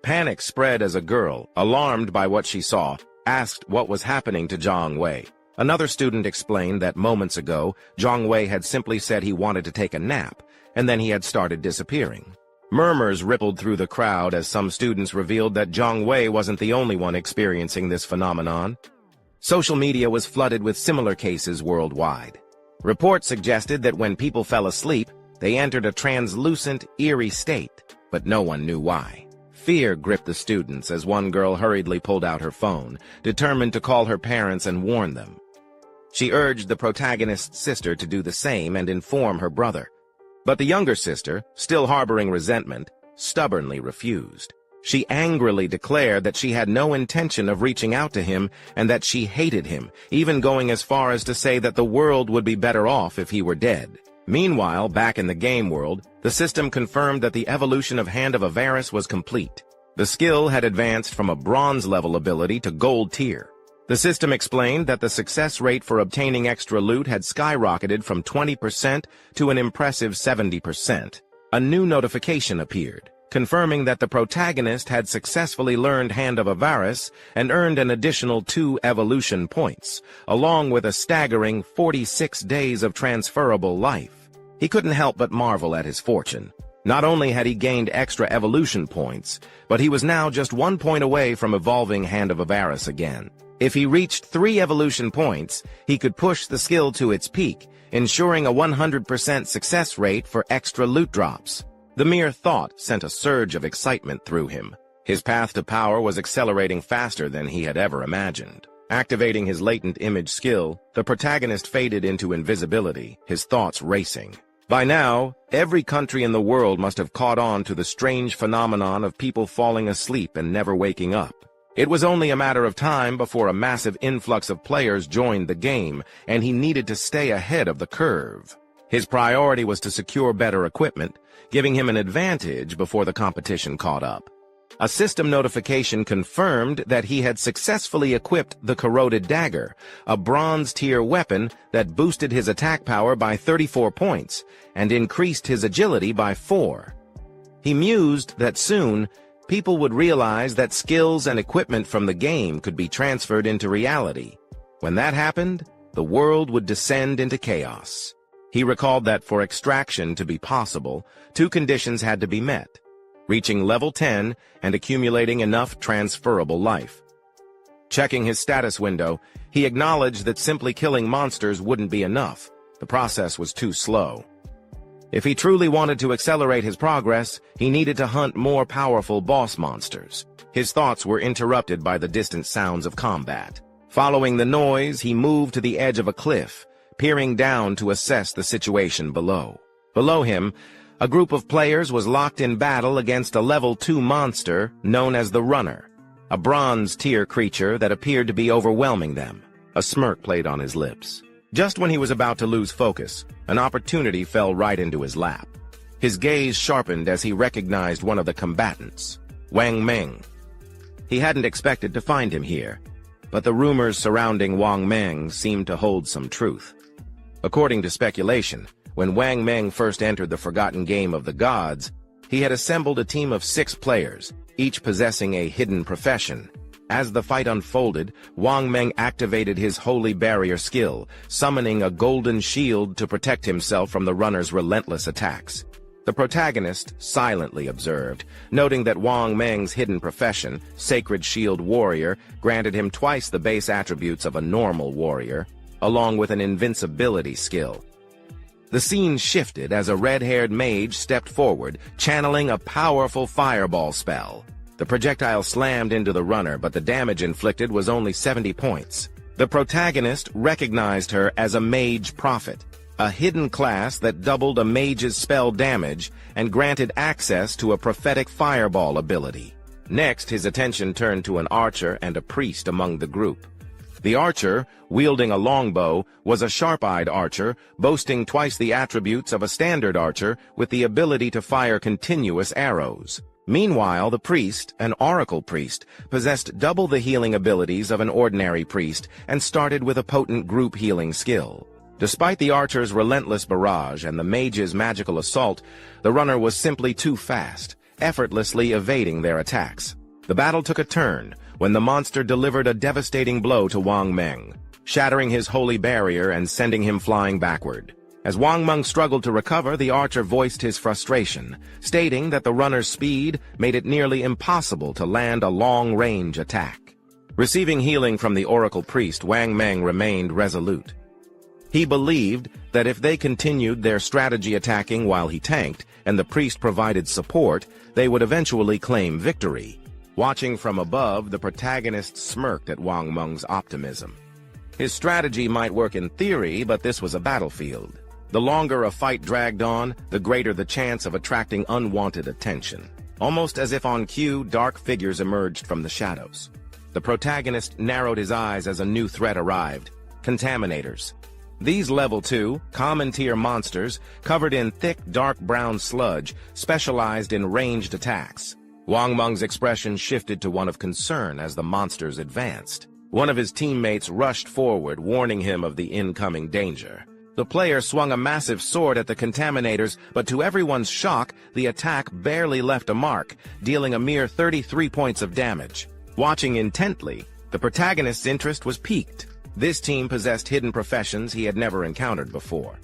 Panic spread as a girl, alarmed by what she saw, asked what was happening to Jiang Wei. Another student explained that moments ago, Jiang Wei had simply said he wanted to take a nap, and then he had started disappearing. Murmurs rippled through the crowd as some students revealed that Jiang Wei wasn't the only one experiencing this phenomenon. Social media was flooded with similar cases worldwide. Reports suggested that when people fell asleep, they entered a translucent, eerie state, but no one knew why. Fear gripped the students as one girl hurriedly pulled out her phone, determined to call her parents and warn them. She urged the protagonist's sister to do the same and inform her brother. But the younger sister, still harboring resentment, stubbornly refused. She angrily declared that she had no intention of reaching out to him and that she hated him, even going as far as to say that the world would be better off if he were dead. Meanwhile, back in the game world, the system confirmed that the evolution of Hand of Avarice was complete. The skill had advanced from a bronze-level ability to gold tier. The system explained that the success rate for obtaining extra loot had skyrocketed from 20% to an impressive 70%. A new notification appeared, confirming that the protagonist had successfully learned Hand of Avarice and earned an additional 2 evolution points, along with a staggering 46 days of transferable life. He couldn't help but marvel at his fortune. Not only had he gained extra evolution points, but he was now just 1 point away from evolving Hand of Avarice again. If he reached 3 evolution points, he could push the skill to its peak, ensuring a 100% success rate for extra loot drops. The mere thought sent a surge of excitement through him. His path to power was accelerating faster than he had ever imagined. Activating his latent image skill, the protagonist faded into invisibility, his thoughts racing. By now, every country in the world must have caught on to the strange phenomenon of people falling asleep and never waking up. It was only a matter of time before a massive influx of players joined the game, and he needed to stay ahead of the curve. His priority was to secure better equipment, giving him an advantage before the competition caught up. A system notification confirmed that he had successfully equipped the Corroded Dagger, a bronze-tier weapon that boosted his attack power by 34 points and increased his agility by 4. He mused that soon, people would realize that skills and equipment from the game could be transferred into reality. When that happened, the world would descend into chaos. He recalled that for extraction to be possible, 2 conditions had to be met: reaching level 10 and accumulating enough transferable life. Checking his status window, he acknowledged that simply killing monsters wouldn't be enough. The process was too slow. If he truly wanted to accelerate his progress, he needed to hunt more powerful boss monsters. His thoughts were interrupted by the distant sounds of combat. Following the noise, he moved to the edge of a cliff, peering down to assess the situation below. Below him, a group of players was locked in battle against a level 2 monster known as the Runner, a bronze-tier creature that appeared to be overwhelming them. A smirk played on his lips. Just when he was about to lose focus, an opportunity fell right into his lap. His gaze sharpened as he recognized one of the combatants, Wang Meng. He hadn't expected to find him here, but the rumors surrounding Wang Meng seemed to hold some truth. According to speculation, when Wang Meng first entered the forgotten game of the gods, he had assembled a team of 6 players, each possessing a hidden profession. As the fight unfolded, Wang Meng activated his Holy Barrier skill, summoning a golden shield to protect himself from the runner's relentless attacks. The protagonist silently observed, noting that Wang Meng's hidden profession, Sacred Shield Warrior, granted him twice the base attributes of a normal warrior, along with an invincibility skill. The scene shifted as a red-haired mage stepped forward, channeling a powerful fireball spell. The projectile slammed into the runner, but the damage inflicted was only 70 points. The protagonist recognized her as a Mage Prophet, a hidden class that doubled a mage's spell damage and granted access to a prophetic fireball ability. Next, his attention turned to an archer and a priest among the group. The archer, wielding a longbow, was a sharp-eyed archer, boasting twice the attributes of a standard archer with the ability to fire continuous arrows. Meanwhile, the priest, an oracle priest, possessed double the healing abilities of an ordinary priest and started with a potent group healing skill. Despite the archer's relentless barrage and the mage's magical assault, the runner was simply too fast, effortlessly evading their attacks. The battle took a turn when the monster delivered a devastating blow to Wang Meng, shattering his holy barrier and sending him flying backward. As Wang Meng struggled to recover, the archer voiced his frustration, stating that the runner's speed made it nearly impossible to land a long-range attack. Receiving healing from the oracle priest, Wang Meng remained resolute. He believed that if they continued their strategy attacking while he tanked, and the priest provided support, they would eventually claim victory. Watching from above, the protagonist smirked at Wang Meng's optimism. His strategy might work in theory, but this was a battlefield. The longer a fight dragged on, the greater the chance of attracting unwanted attention. Almost as if on cue, dark figures emerged from the shadows. The protagonist narrowed his eyes as a new threat arrived: contaminators. These level 2, common-tier monsters, covered in thick, dark brown sludge, specialized in ranged attacks. Wang Meng's expression shifted to one of concern as the monsters advanced. One of his teammates rushed forward, warning him of the incoming danger. The player swung a massive sword at the contaminators, but to everyone's shock, the attack barely left a mark, dealing a mere 33 points of damage. Watching intently, the protagonist's interest was piqued. This team possessed hidden professions he had never encountered before.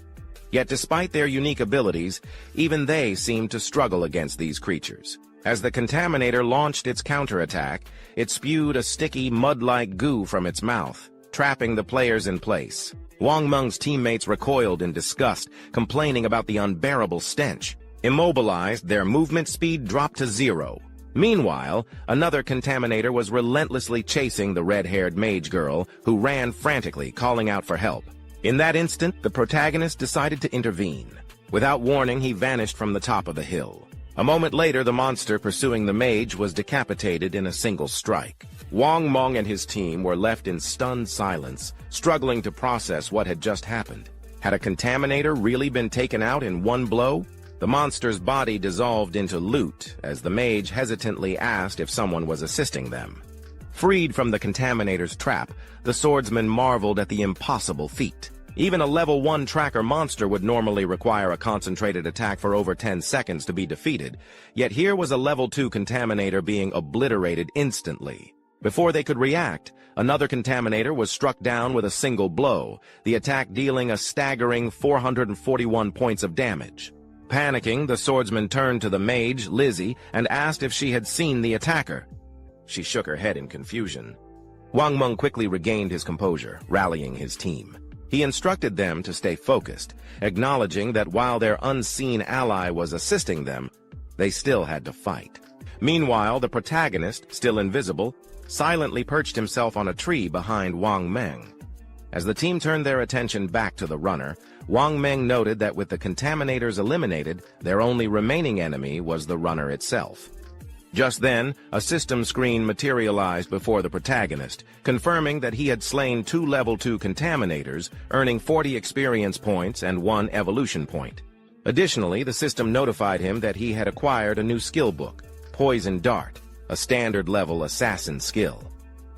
Yet despite their unique abilities, even they seemed to struggle against these creatures. As the contaminator launched its counterattack, it spewed a sticky, mud-like goo from its mouth, trapping the players in place. Wang Meng's teammates recoiled in disgust, complaining about the unbearable stench. Immobilized, their movement speed dropped to 0. Meanwhile, another contaminator was relentlessly chasing the red-haired mage girl, who ran frantically, calling out for help. In that instant, the protagonist decided to intervene. Without warning, he vanished from the top of the hill. A moment later, the monster pursuing the mage was decapitated in a single strike. Wang Meng and his team were left in stunned silence, struggling to process what had just happened. Had a contaminator really been taken out in one blow? The monster's body dissolved into loot as the mage hesitantly asked if someone was assisting them. Freed from the contaminator's trap, the swordsman marveled at the impossible feat. Even a level 1 tracker monster would normally require a concentrated attack for over 10 seconds to be defeated, yet here was a level 2 contaminator being obliterated instantly. Before they could react, another contaminator was struck down with a single blow, the attack dealing a staggering 441 points of damage. Panicking, the swordsman turned to the mage, Lizzie, and asked if she had seen the attacker. She shook her head in confusion. Wang Meng quickly regained his composure, rallying his team. He instructed them to stay focused, acknowledging that while their unseen ally was assisting them, they still had to fight. Meanwhile, the protagonist, still invisible, silently perched himself on a tree behind Wang Meng. As the team turned their attention back to the runner, Wang Meng noted that with the contaminators eliminated, their only remaining enemy was the runner itself. Just then, a system screen materialized before the protagonist, confirming that he had slain 2 level 2 contaminators, earning 40 experience points and 1 evolution point. Additionally, the system notified him that he had acquired a new skill book, Poison Dart, a standard-level assassin skill.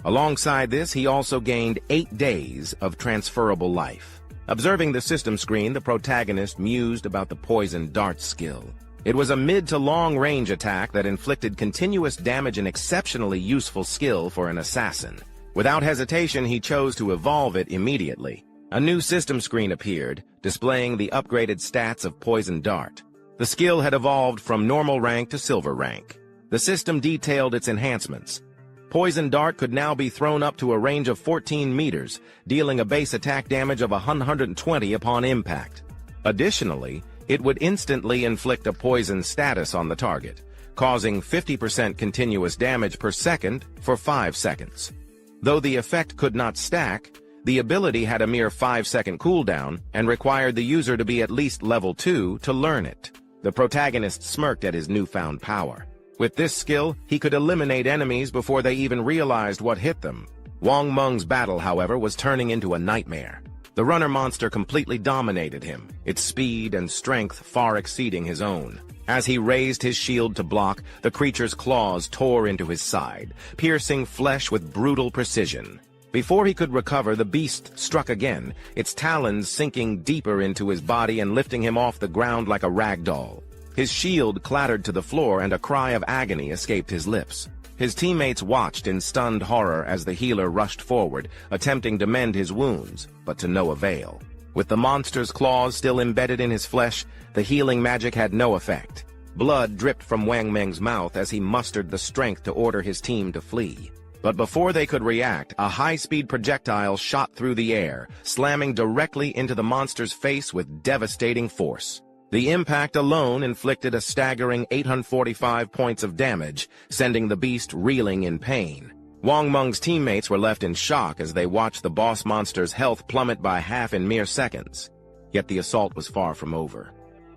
Alongside this, he also gained 8 days of transferable life. Observing the system screen, the protagonist mused about the Poison Dart skill. It was a mid to long-range attack that inflicted continuous damage, an exceptionally useful skill for an assassin. Without hesitation, he chose to evolve it immediately. A new system screen appeared, displaying the upgraded stats of Poison Dart. The skill had evolved from normal rank to silver rank. The system detailed its enhancements. Poison Dart could now be thrown up to a range of 14 meters, dealing a base attack damage of 120 upon impact. Additionally, it would instantly inflict a poison status on the target, causing 50% continuous damage per second for 5 seconds. Though the effect could not stack, the ability had a mere 5-second cooldown and required the user to be at least level 2 to learn it. The protagonist smirked at his newfound power. With this skill, he could eliminate enemies before they even realized what hit them. Wang Meng's battle, however, was turning into a nightmare. The runner monster completely dominated him, its speed and strength far exceeding his own. As he raised his shield to block, the creature's claws tore into his side, piercing flesh with brutal precision. Before he could recover, the beast struck again, its talons sinking deeper into his body and lifting him off the ground like a rag doll. His shield clattered to the floor and a cry of agony escaped his lips. His teammates watched in stunned horror as the healer rushed forward, attempting to mend his wounds, but to no avail. With the monster's claws still embedded in his flesh, the healing magic had no effect. Blood dripped from Wang Meng's mouth as he mustered the strength to order his team to flee. But before they could react, a high-speed projectile shot through the air, slamming directly into the monster's face with devastating force. The impact alone inflicted a staggering 845 points of damage, sending the beast reeling in pain. Wang Meng's teammates were left in shock as they watched the boss monster's health plummet by half in mere seconds. Yet the assault was far from over.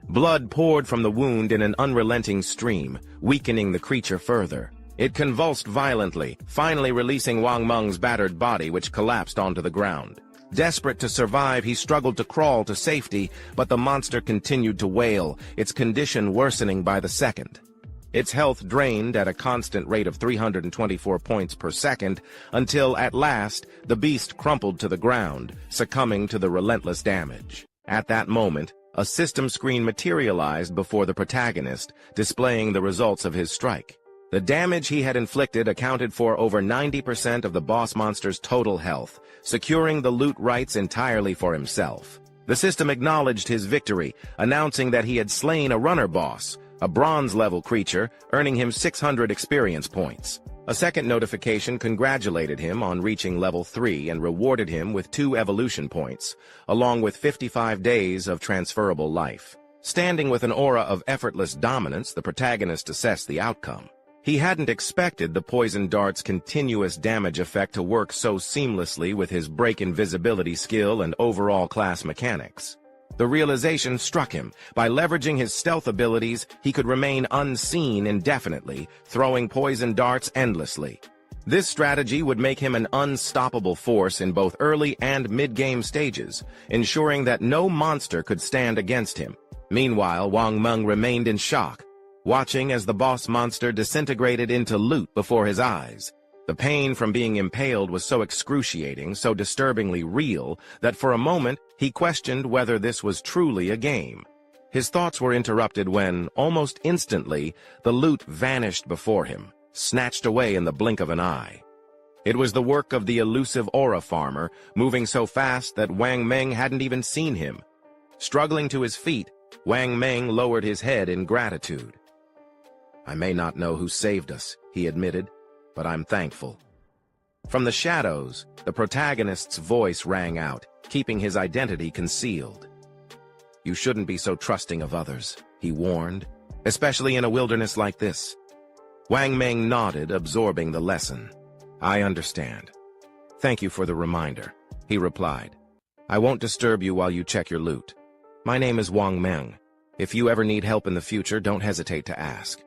Blood poured from the wound in an unrelenting stream, weakening the creature further. It convulsed violently, finally releasing Wang Meng's battered body, which collapsed onto the ground. Desperate to survive, he struggled to crawl to safety, but the monster continued to wail, its condition worsening by the second. Its health drained at a constant rate of 324 points per second, until, at last, the beast crumpled to the ground, succumbing to the relentless damage. At that moment, a system screen materialized before the protagonist, displaying the results of his strike. The damage he had inflicted accounted for over 90% of the boss monster's total health, securing the loot rights entirely for himself. The system acknowledged his victory, announcing that he had slain a runner boss, a bronze-level creature, earning him 600 experience points. A second notification congratulated him on reaching level 3 and rewarded him with 2 evolution points, along with 55 days of transferable life. Standing with an aura of effortless dominance, the protagonist assessed the outcome. He hadn't expected the poison dart's continuous damage effect to work so seamlessly with his break invisibility skill and overall class mechanics. The realization struck him. By leveraging his stealth abilities, he could remain unseen indefinitely, throwing poison darts endlessly. This strategy would make him an unstoppable force in both early and mid-game stages, ensuring that no monster could stand against him. Meanwhile, Wang Meng remained in shock, watching as the boss monster disintegrated into loot before his eyes. The pain from being impaled was so excruciating, so disturbingly real, that for a moment he questioned whether this was truly a game. His thoughts were interrupted when, almost instantly, the loot vanished before him, snatched away in the blink of an eye. It was the work of the elusive aura farmer, moving so fast that Wang Meng hadn't even seen him. Struggling to his feet, Wang Meng lowered his head in gratitude. "I may not know who saved us," he admitted, "but I'm thankful." From the shadows, the protagonist's voice rang out, keeping his identity concealed. "You shouldn't be so trusting of others," he warned, "especially in a wilderness like this." Wang Meng nodded, absorbing the lesson. "I understand. Thank you for the reminder," he replied. "I won't disturb you while you check your loot. My name is Wang Meng. If you ever need help in the future, don't hesitate to ask."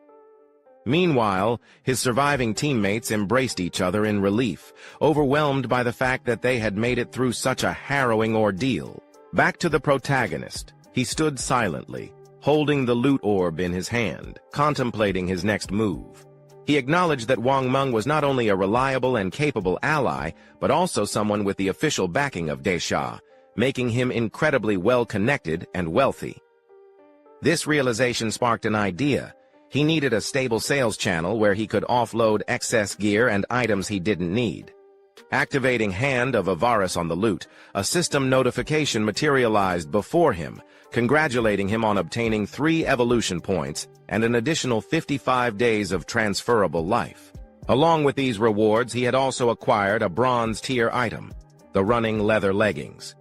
Meanwhile, his surviving teammates embraced each other in relief, overwhelmed by the fact that they had made it through such a harrowing ordeal. Back to the protagonist, he stood silently, holding the loot orb in his hand, contemplating his next move. He acknowledged that Wang Meng was not only a reliable and capable ally, but also someone with the official backing of Daisha, making him incredibly well-connected and wealthy. This realization sparked an idea. He needed a stable sales channel where he could offload excess gear and items he didn't need. Activating Hand of Avarice on the loot, a system notification materialized before him, congratulating him on obtaining 3 evolution points and an additional 55 days of transferable life. Along with these rewards, he had also acquired a bronze-tier item, the running leather leggings.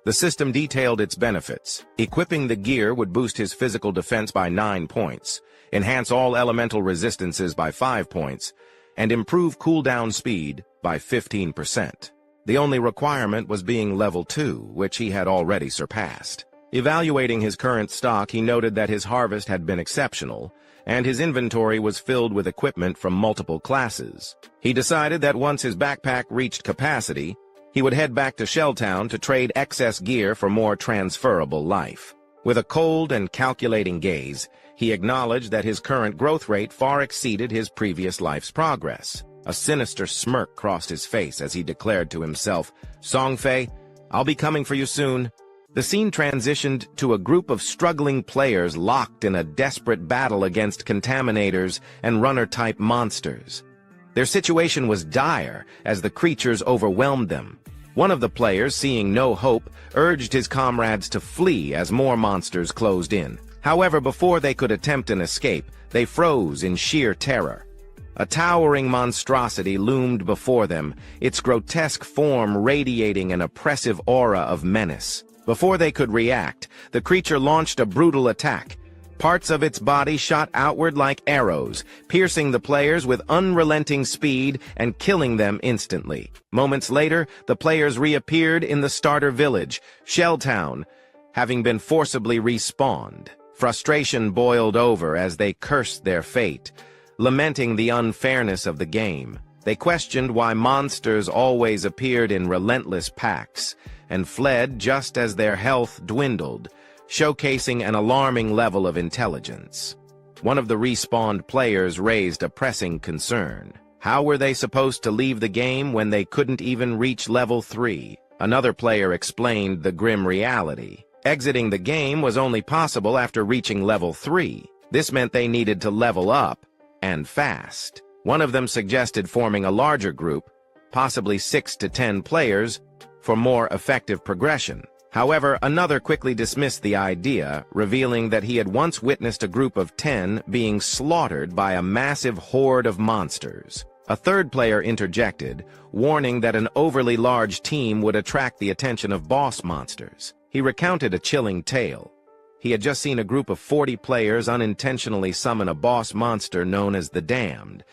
The system detailed its benefits. Equipping the gear would boost his physical defense by 9 points, enhance all elemental resistances by 5 points, and improve cooldown speed by 15%. The only requirement was being level 2, which he had already surpassed. Evaluating his current stock, he noted that his harvest had been exceptional, and his inventory was filled with equipment from multiple classes. He decided that once his backpack reached capacity, he would head back to Shelltown to trade excess gear for more transferable life. With a cold and calculating gaze, he acknowledged that his current growth rate far exceeded his previous life's progress. A sinister smirk crossed his face as he declared to himself, "Songfei, I'll be coming for you soon." The scene transitioned to a group of struggling players locked in a desperate battle against contaminators and runner-type monsters. Their situation was dire as the creatures overwhelmed them. One of the players, seeing no hope, urged his comrades to flee as more monsters closed in. However, before they could attempt an escape, they froze in sheer terror. A towering monstrosity loomed before them, its grotesque form radiating an oppressive aura of menace. Before they could react, the creature launched a brutal attack. Parts of its body shot outward like arrows, piercing the players with unrelenting speed and killing them instantly. Moments later, the players reappeared in the starter village, Shelltown, having been forcibly respawned. Frustration boiled over as they cursed their fate, lamenting the unfairness of the game. They questioned why monsters always appeared in relentless packs, and fled just as their health dwindled, showcasing an alarming level of intelligence. One of the respawned players raised a pressing concern. How were they supposed to leave the game when they couldn't even reach level 3? Another player explained the grim reality. Exiting the game was only possible after reaching level 3. This meant they needed to level up, and fast. One of them suggested forming a larger group, possibly 6 to 10 players, for more effective progression. However, another quickly dismissed the idea, revealing that he had once witnessed a group of 10 being slaughtered by a massive horde of monsters. A third player interjected, warning that an overly large team would attract the attention of boss monsters. He recounted a chilling tale. He had just seen a group of 40 players unintentionally summon a boss monster known as the Damned,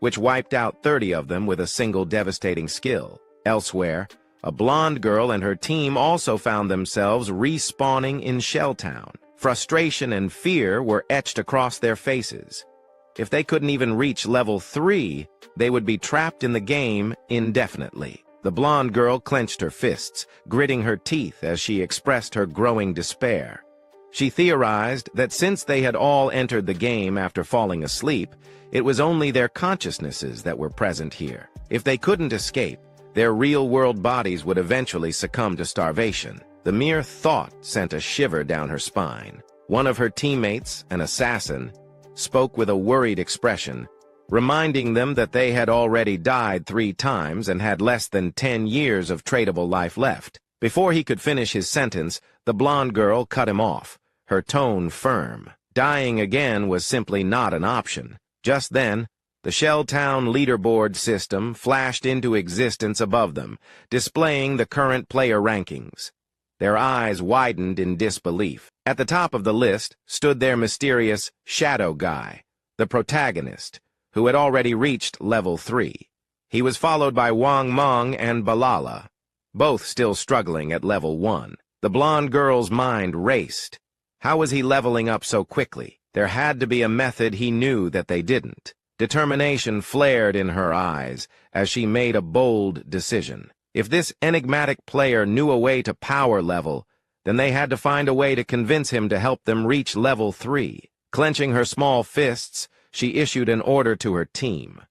which wiped out 30 of them with a single devastating skill. Elsewhere, a blonde girl and her team also found themselves respawning in Shelltown. Frustration and fear were etched across their faces. If they couldn't even reach level 3, they would be trapped in the game indefinitely. The blonde girl clenched her fists, gritting her teeth as she expressed her growing despair. She theorized that since they had all entered the game after falling asleep, it was only their consciousnesses that were present here. If they couldn't escape, their real-world bodies would eventually succumb to starvation. The mere thought sent a shiver down her spine. One of her teammates, an assassin, spoke with a worried expression, reminding them that they had already died 3 times and had less than 10 years of tradable life left. Before he could finish his sentence, the blonde girl cut him off, her tone firm. Dying again was simply not an option. Just then, the Shelltown leaderboard system flashed into existence above them, displaying the current player rankings. Their eyes widened in disbelief. At the top of the list stood their mysterious Shadow Guy, the protagonist, who had already reached level 3. He was followed by Wang Meng and Balala, both still struggling at level 1. The blonde girl's mind raced. How was he leveling up so quickly? There had to be a method he knew that they didn't. Determination flared in her eyes as she made a bold decision. If this enigmatic player knew a way to power level, then they had to find a way to convince him to help them reach level 3. Clenching her small fists, she issued an order to her team.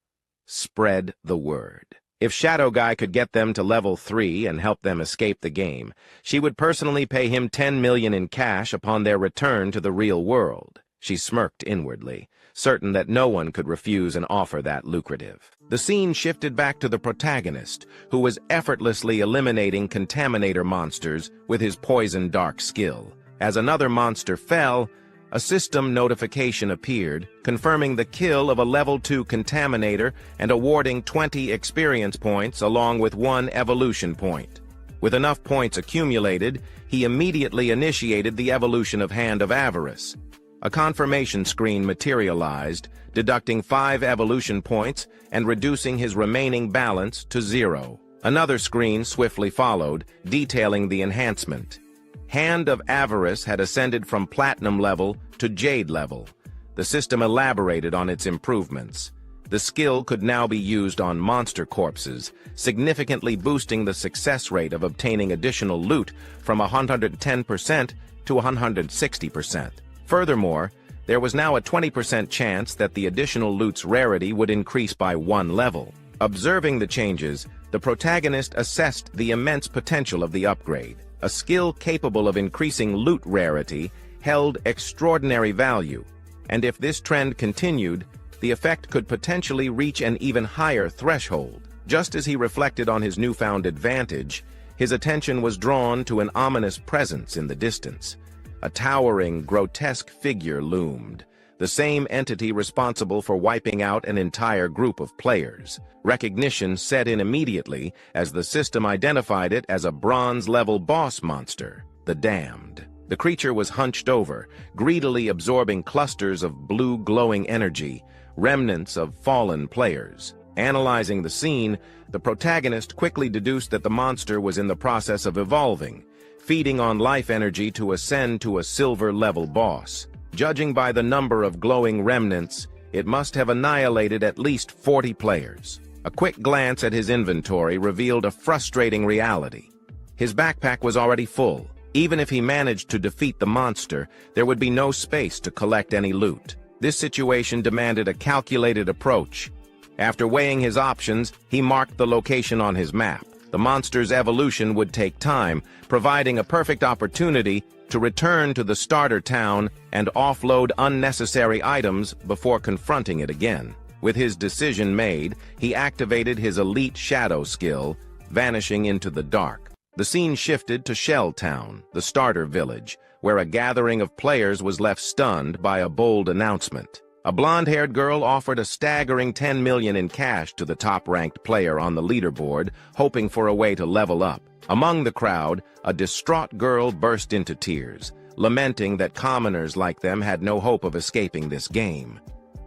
Spread the word. If Shadow Guy could get them to level 3 and help them escape the game, she would personally pay him 10 million in cash upon their return to the real world. She smirked inwardly, certain that no one could refuse an offer that lucrative. The scene shifted back to the protagonist, who was effortlessly eliminating contaminator monsters with his poison dark skill. As another monster fell, a system notification appeared, confirming the kill of a level 2 contaminator and awarding 20 experience points along with 1 evolution point. With enough points accumulated, he immediately initiated the evolution of Hand of Avarice. A confirmation screen materialized, deducting 5 evolution points and reducing his remaining balance to 0. Another screen swiftly followed, detailing the enhancement. Hand of Avarice had ascended from Platinum level to Jade level. The system elaborated on its improvements. The skill could now be used on monster corpses, significantly boosting the success rate of obtaining additional loot from 110% to 160%. Furthermore, there was now a 20% chance that the additional loot's rarity would increase by 1 level. Observing the changes, the protagonist assessed the immense potential of the upgrade. A skill capable of increasing loot rarity held extraordinary value, and if this trend continued, the effect could potentially reach an even higher threshold. Just as he reflected on his newfound advantage, his attention was drawn to an ominous presence in the distance. A towering, grotesque figure loomed, the same entity responsible for wiping out an entire group of players. Recognition set in immediately as the system identified it as a bronze-level boss monster, the Damned. The creature was hunched over, greedily absorbing clusters of blue glowing energy, remnants of fallen players. Analyzing the scene, the protagonist quickly deduced that the monster was in the process of evolving, feeding on life energy to ascend to a silver-level boss. Judging by the number of glowing remnants, it must have annihilated at least 40 players. A quick glance at his inventory revealed a frustrating reality. His backpack was already full. Even if he managed to defeat the monster, there would be no space to collect any loot. This situation demanded a calculated approach. After weighing his options, he marked the location on his map. The monster's evolution would take time, providing a perfect opportunity to return to the starter town and offload unnecessary items before confronting it again. With his decision made, he activated his elite shadow skill, vanishing into the dark. The scene shifted to Shell Town, the starter village, where a gathering of players was left stunned by a bold announcement. A blonde-haired girl offered a staggering 10 million in cash to the top-ranked player on the leaderboard, hoping for a way to level up. Among the crowd, a distraught girl burst into tears, lamenting that commoners like them had no hope of escaping this game.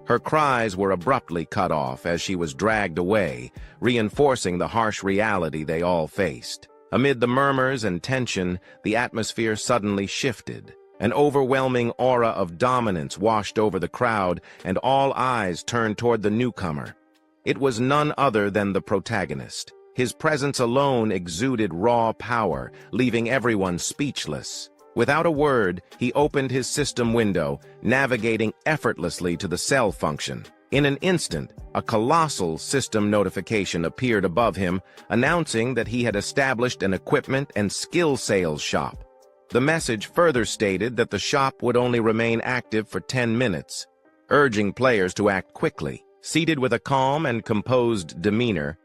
Her cries were abruptly cut off as she was dragged away, reinforcing the harsh reality they all faced. Amid the murmurs and tension, the atmosphere suddenly shifted. An overwhelming aura of dominance washed over the crowd, and all eyes turned toward the newcomer. It was none other than the protagonist. His presence alone exuded raw power, leaving everyone speechless. Without a word, he opened his system window, navigating effortlessly to the cell function. In an instant, a colossal system notification appeared above him, announcing that he had established an equipment and skill sales shop. The message further stated that the shop would only remain active for 10 minutes, urging players to act quickly. Seated with a calm and composed demeanor,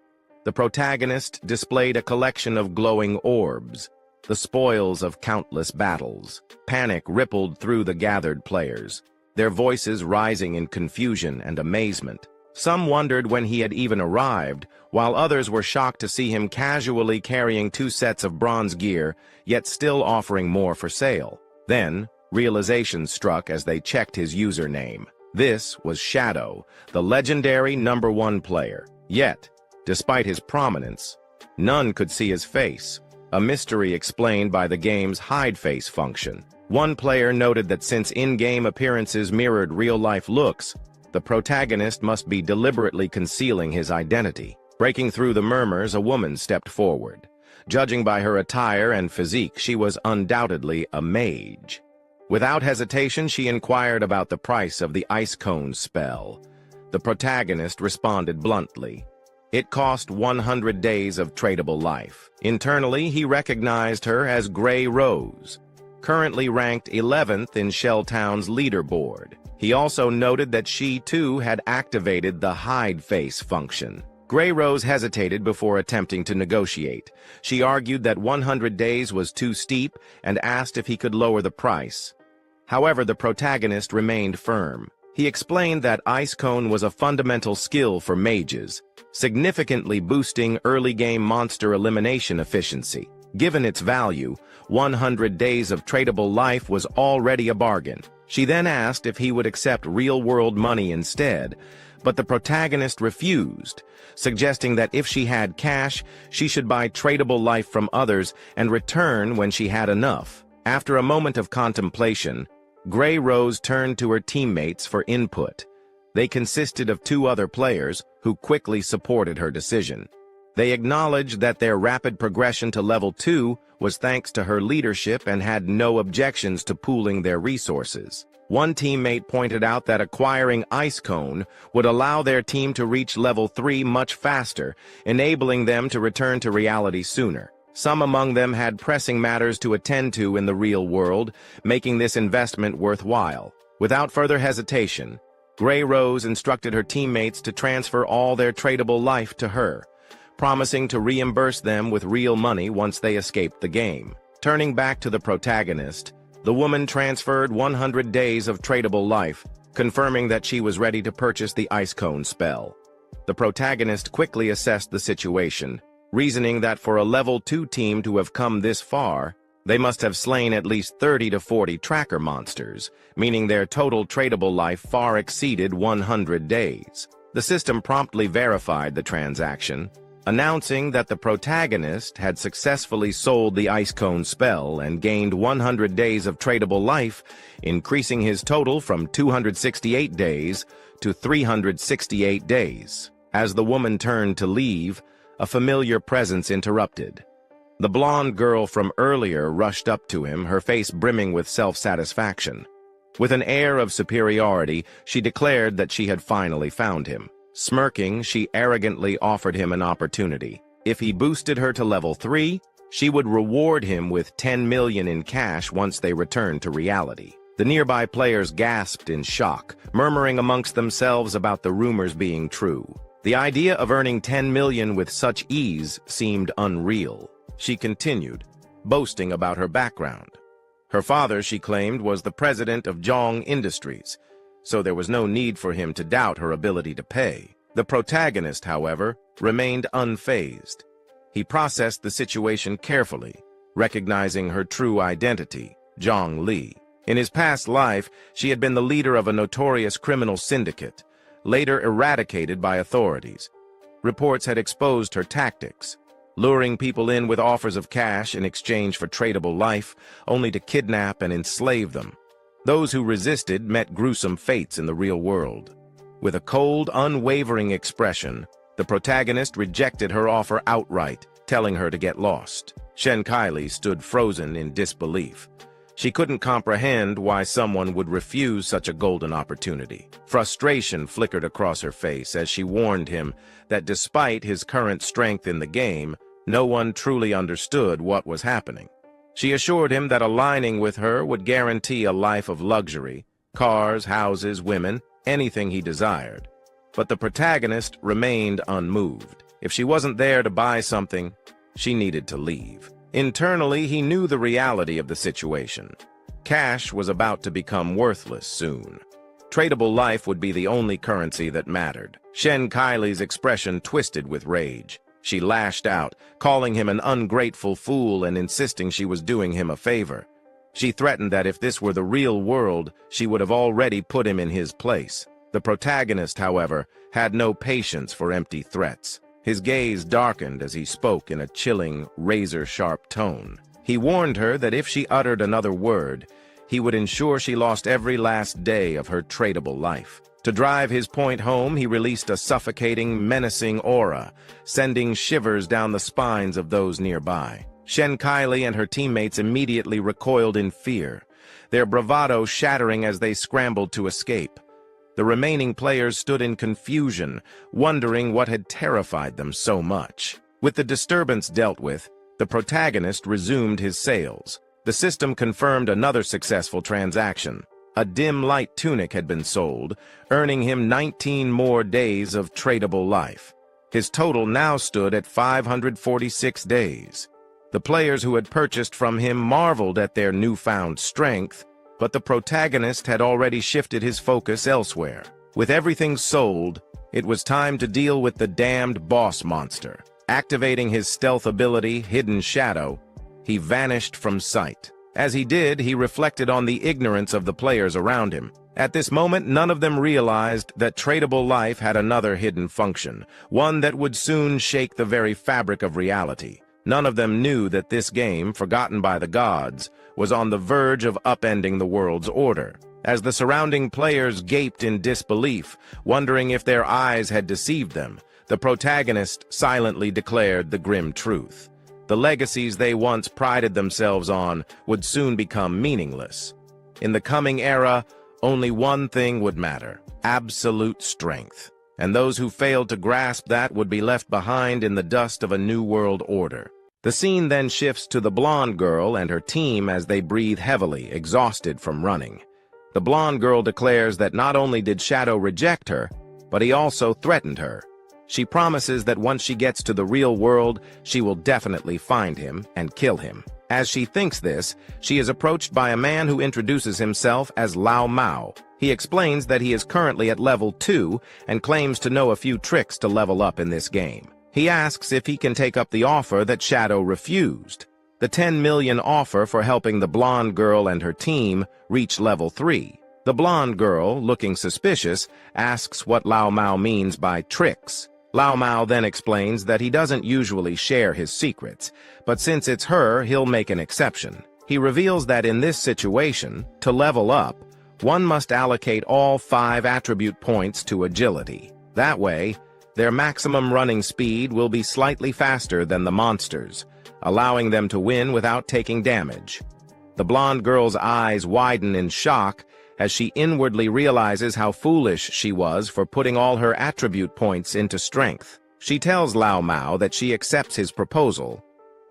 the protagonist displayed a collection of glowing orbs, the spoils of countless battles. Panic rippled through the gathered players, their voices rising in confusion and amazement. Some wondered when he had even arrived, while others were shocked to see him casually carrying 2 sets of bronze gear, yet still offering more for sale. Then, realization struck as they checked his username. This was Shadow, the legendary #1 player. Yet, despite his prominence, none could see his face, a mystery explained by the game's hide face function. One player noted that since in-game appearances mirrored real-life looks, the protagonist must be deliberately concealing his identity. Breaking through the murmurs, a woman stepped forward. Judging by her attire and physique, she was undoubtedly a mage. Without hesitation, she inquired about the price of the ice cone spell. The protagonist responded bluntly. It cost 100 days of tradable life. Internally, he recognized her as Grey Rose, currently ranked 11th in Shelltown's leaderboard. He also noted that she, too, had activated the hide face function. Grey Rose hesitated before attempting to negotiate. She argued that 100 days was too steep and asked if he could lower the price. However, the protagonist remained firm. He explained that Ice Cone was a fundamental skill for mages, significantly boosting early-game monster elimination efficiency. Given its value, 100 days of tradable life was already a bargain. She then asked if he would accept real-world money instead, but the protagonist refused, suggesting that if she had cash, she should buy tradable life from others and return when she had enough. After a moment of contemplation, Grey Rose turned to her teammates for input. They consisted of 2 other players who quickly supported her decision. They acknowledged that their rapid progression to level 2 was thanks to her leadership and had no objections to pooling their resources. One teammate pointed out that acquiring Ice Cone would allow their team to reach level 3 much faster, enabling them to return to reality sooner. Some among them had pressing matters to attend to in the real world, making this investment worthwhile. Without further hesitation, Grey Rose instructed her teammates to transfer all their tradable life to her, promising to reimburse them with real money once they escaped the game. Turning back to the protagonist, the woman transferred 100 days of tradable life, confirming that she was ready to purchase the Ice Cone spell. The protagonist quickly assessed the situation, reasoning that for a level 2 team to have come this far, They must have slain at least 30 to 40 tracker monsters, meaning their total tradable life far exceeded 100 days. The system promptly verified the transaction, announcing that the protagonist had successfully sold the ice cone spell and gained 100 days of tradable life, increasing his total from 268 days to 368 days. As the woman turned to leave, a familiar presence interrupted. The blonde girl from earlier rushed up to him, her face brimming with self-satisfaction. With an air of superiority, she declared that she had finally found him. Smirking, she arrogantly offered him an opportunity. If he boosted her to level 3, she would reward him with 10 million in cash once they returned to reality. The nearby players gasped in shock, murmuring amongst themselves about the rumors being true. The idea of earning 10 million with such ease seemed unreal. She continued, boasting about her background. Her father, she claimed, was the president of Jong Industries, so there was no need for him to doubt her ability to pay. The protagonist, however, remained unfazed. He processed the situation carefully, recognizing her true identity, Zhang Li. In his past life, she had been the leader of a notorious criminal syndicate, later eradicated by authorities. Reports had exposed her tactics, luring people in with offers of cash in exchange for tradable life, only to kidnap and enslave them. Those who resisted met gruesome fates in the real world. With a cold, unwavering expression, the protagonist rejected her offer outright, telling her to get lost. Shen Kaili stood frozen in disbelief. She couldn't comprehend why someone would refuse such a golden opportunity. Frustration flickered across her face as she warned him that despite his current strength in the game, no one truly understood what was happening. She assured him that aligning with her would guarantee a life of luxury, cars, houses, women, anything he desired. But the protagonist remained unmoved. If she wasn't there to buy something, she needed to leave. Internally, he knew the reality of the situation. Cash was about to become worthless soon. Tradable life would be the only currency that mattered. Shen Kaili's expression twisted with rage. She lashed out, calling him an ungrateful fool and insisting she was doing him a favor. She threatened that if this were the real world, she would have already put him in his place. The protagonist, however, had no patience for empty threats. His gaze darkened as he spoke in a chilling, razor-sharp tone. He warned her that if she uttered another word, he would ensure she lost every last day of her tradable life. To drive his point home, he released a suffocating, menacing aura, sending shivers down the spines of those nearby. Shen Kaili and her teammates immediately recoiled in fear, their bravado shattering as they scrambled to escape. The remaining players stood in confusion, wondering what had terrified them so much. With the disturbance dealt with, the protagonist resumed his sales. The system confirmed another successful transaction. A dim light tunic had been sold, earning him 19 more days of tradable life. His total now stood at 546 days. The players who had purchased from him marveled at their newfound strength, but the protagonist had already shifted his focus elsewhere. With everything sold, it was time to deal with the damned boss monster. Activating his stealth ability, Hidden Shadow, he vanished from sight. As he did, he reflected on the ignorance of the players around him. At this moment, none of them realized that tradable life had another hidden function, one that would soon shake the very fabric of reality. None of them knew that this game, forgotten by the gods, was on the verge of upending the world's order. As the surrounding players gaped in disbelief, wondering if their eyes had deceived them, the protagonist silently declared the grim truth. The legacies they once prided themselves on would soon become meaningless. In the coming era, only one thing would matter: absolute strength. And those who failed to grasp that would be left behind in the dust of a new world order. The scene then shifts to the blonde girl and her team as they breathe heavily, exhausted from running. The blonde girl declares that not only did Shadow reject her, but he also threatened her. She promises that once she gets to the real world, she will definitely find him and kill him. As she thinks this, she is approached by a man who introduces himself as Lao Mao. He explains that he is currently at level 2 and claims to know a few tricks to level up in this game. He asks if he can take up the offer that Shadow refused. The 10 million offer for helping the blonde girl and her team reach level 3. The blonde girl, looking suspicious, asks what Lao Mao means by tricks. Lao Mao then explains that he doesn't usually share his secrets, but since it's her, he'll make an exception. He reveals that in this situation, to level up, one must allocate all 5 attribute points to agility. That way, their maximum running speed will be slightly faster than the monsters, allowing them to win without taking damage. The blonde girl's eyes widen in shock as she inwardly realizes how foolish she was for putting all her attribute points into strength. She tells Lao Mao that she accepts his proposal,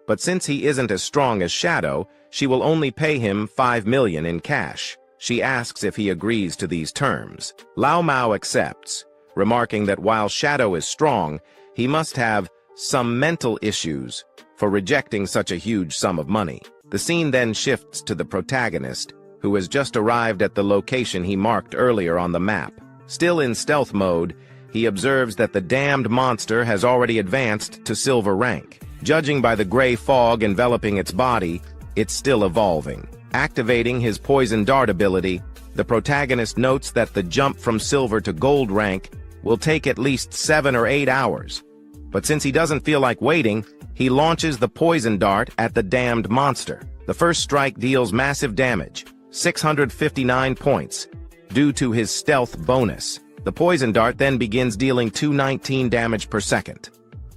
but since he isn't as strong as Shadow, she will only pay him 5 million in cash. She asks if he agrees to these terms. Lao Mao accepts, remarking that while Shadow is strong, he must have some mental issues for rejecting such a huge sum of money. The scene then shifts to the protagonist, who has just arrived at the location he marked earlier on the map. Still in stealth mode, he observes that the damned monster has already advanced to silver rank. Judging by the gray fog enveloping its body, it's still evolving. Activating his poison dart ability, the protagonist notes that the jump from silver to gold rank will take at least 7 or 8 hours. But since he doesn't feel like waiting, he launches the poison dart at the damned monster. The first strike deals massive damage, 659 points, due to his stealth bonus. The poison dart then begins dealing 219 damage per second.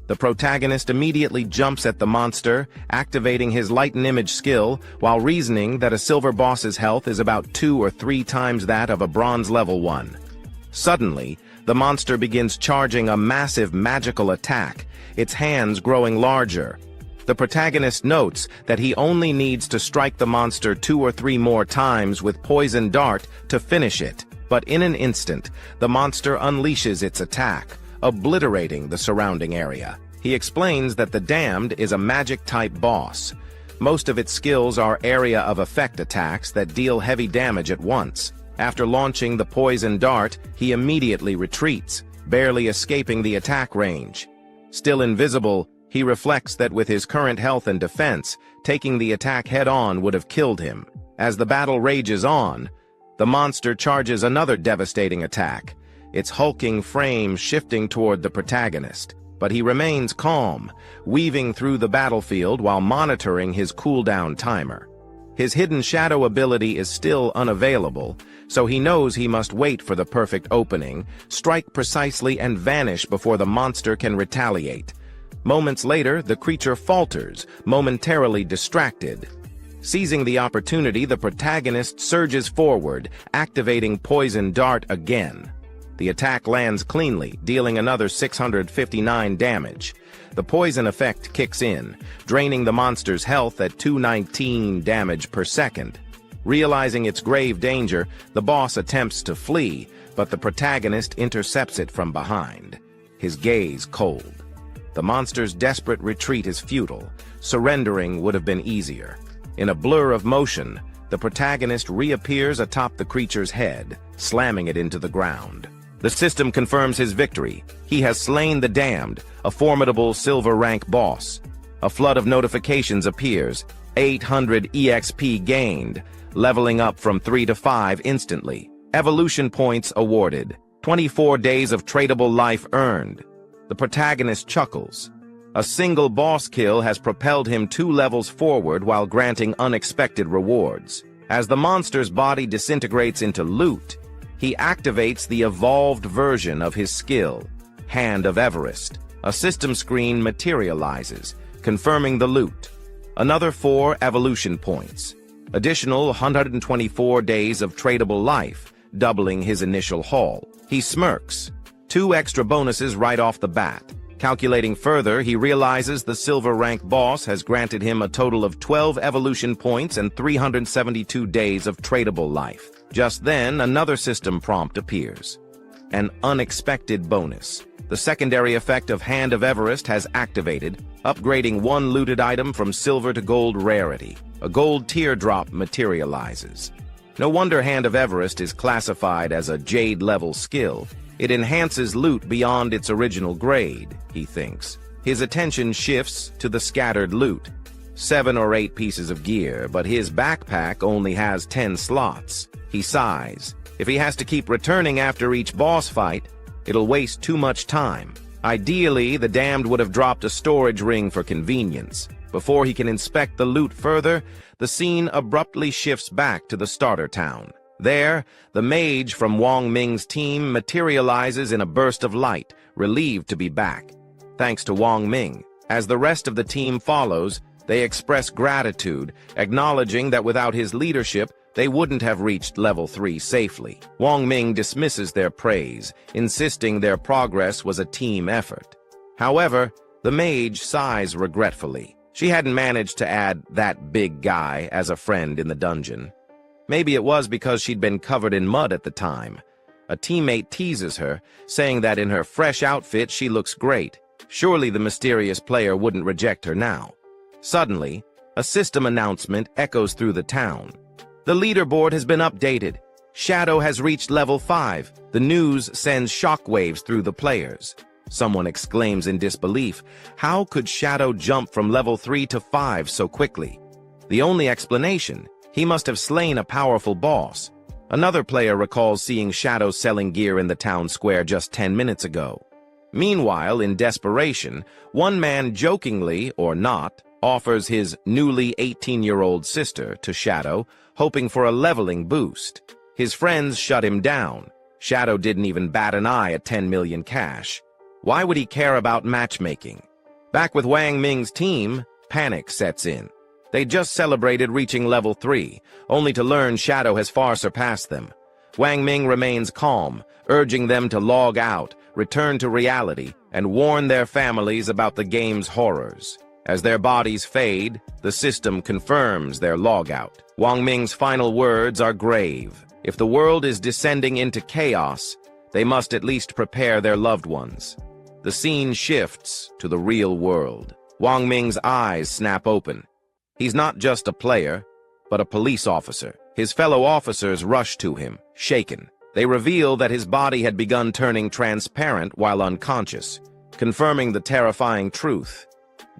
The protagonist immediately jumps at the monster, activating his lighten image skill, while reasoning that a silver boss's health is about 2 or 3 times that of a bronze level 1. Suddenly, the monster begins charging a massive magical attack, its hands growing larger. The protagonist notes that he only needs to strike the monster 2 or 3 more times with poison dart to finish it, but in an instant, the monster unleashes its attack, obliterating the surrounding area. He explains that the Damned is a magic-type boss. Most of its skills are area of effect attacks that deal heavy damage at once. After launching the poison dart, he immediately retreats, barely escaping the attack range. Still invisible, he reflects that with his current health and defense, taking the attack head-on would have killed him. As the battle rages on, the monster charges another devastating attack, its hulking frame shifting toward the protagonist. But he remains calm, weaving through the battlefield while monitoring his cooldown timer. His hidden shadow ability is still unavailable, so he knows he must wait for the perfect opening, strike precisely and vanish before the monster can retaliate. Moments later, the creature falters, momentarily distracted. Seizing the opportunity, the protagonist surges forward, activating Poison Dart again. The attack lands cleanly, dealing another 659 damage. The poison effect kicks in, draining the monster's health at 219 damage per second. Realizing its grave danger, the boss attempts to flee, but the protagonist intercepts it from behind, his gaze cold. The monster's desperate retreat is futile. Surrendering would have been easier. In a blur of motion, the protagonist reappears atop the creature's head, slamming it into the ground. The system confirms his victory. He has slain the Damned, a formidable silver rank boss. A flood of notifications appears. 800 EXP gained, leveling up from 3 to 5 instantly. Evolution points awarded. 24 days of tradable life earned. The protagonist chuckles. A single boss kill has propelled him 2 levels forward while granting unexpected rewards. As the monster's body disintegrates into loot, he activates the evolved version of his skill, Hand of Everest. A system screen materializes, confirming the loot. Another 4 evolution points. Additional 124 days of tradable life, doubling his initial haul. He smirks. 2 extra bonuses right off the bat. Calculating further, he realizes the silver rank boss has granted him a total of 12 evolution points and 372 days of tradable life. Just then, another system prompt appears. An unexpected bonus. The secondary effect of Hand of Everest has activated, upgrading 1 looted item from silver to gold rarity. A gold teardrop materializes. No wonder Hand of Everest is classified as a Jade-level skill. It enhances loot beyond its original grade, he thinks. His attention shifts to the scattered loot. 7 or 8 pieces of gear, but his backpack only has 10 slots. He sighs. If he has to keep returning after each boss fight, it'll waste too much time. Ideally, the damned would have dropped a storage ring for convenience. Before he can inspect the loot further, the scene abruptly shifts back to the starter town. There, the mage from Wang Ming's team materializes in a burst of light, relieved to be back. Thanks to Wang Ming. As the rest of the team follows, they express gratitude, acknowledging that without his leadership, they wouldn't have reached level 3 safely. Wang Ming dismisses their praise, insisting their progress was a team effort. However, the mage sighs regretfully. She hadn't managed to add that big guy as a friend in the dungeon. Maybe it was because she'd been covered in mud at the time. A teammate teases her, saying that in her fresh outfit she looks great. Surely the mysterious player wouldn't reject her now. Suddenly, a system announcement echoes through the town. The leaderboard has been updated. Shadow has reached level 5. The news sends shockwaves through the players. Someone exclaims in disbelief. How could Shadow jump from level 3 to 5 so quickly? The only explanation, he must have slain a powerful boss. Another player recalls seeing Shadow selling gear in the town square just 10 minutes ago. Meanwhile, in desperation, one man jokingly, or not, offers his newly 18-year-old sister to Shadow, hoping for a leveling boost. His friends shut him down. Shadow didn't even bat an eye at 10 million cash. Why would he care about matchmaking? Back with Wang Ming's team, panic sets in. They just celebrated reaching level 3, only to learn Shadow has far surpassed them. Wang Ming remains calm, urging them to log out, return to reality, and warn their families about the game's horrors. As their bodies fade, the system confirms their logout. Wang Ming's final words are grave. If the world is descending into chaos, they must at least prepare their loved ones. The scene shifts to the real world. Wang Ming's eyes snap open. He's not just a player, but a police officer. His fellow officers rush to him, shaken. They reveal that his body had begun turning transparent while unconscious, confirming the terrifying truth.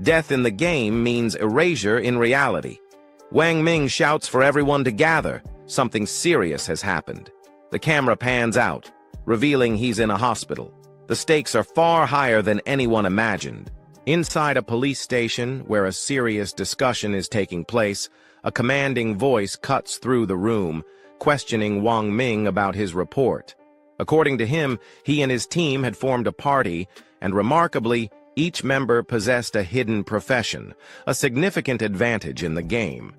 Death in the game means erasure in reality. Wang Ming shouts for everyone to gather. Something serious has happened. The camera pans out, revealing he's in a hospital. The stakes are far higher than anyone imagined. Inside a police station, where a serious discussion is taking place, a commanding voice cuts through the room, questioning Wang Ming about his report. According to him, he and his team had formed a party, and remarkably, each member possessed a hidden profession, a significant advantage in the game.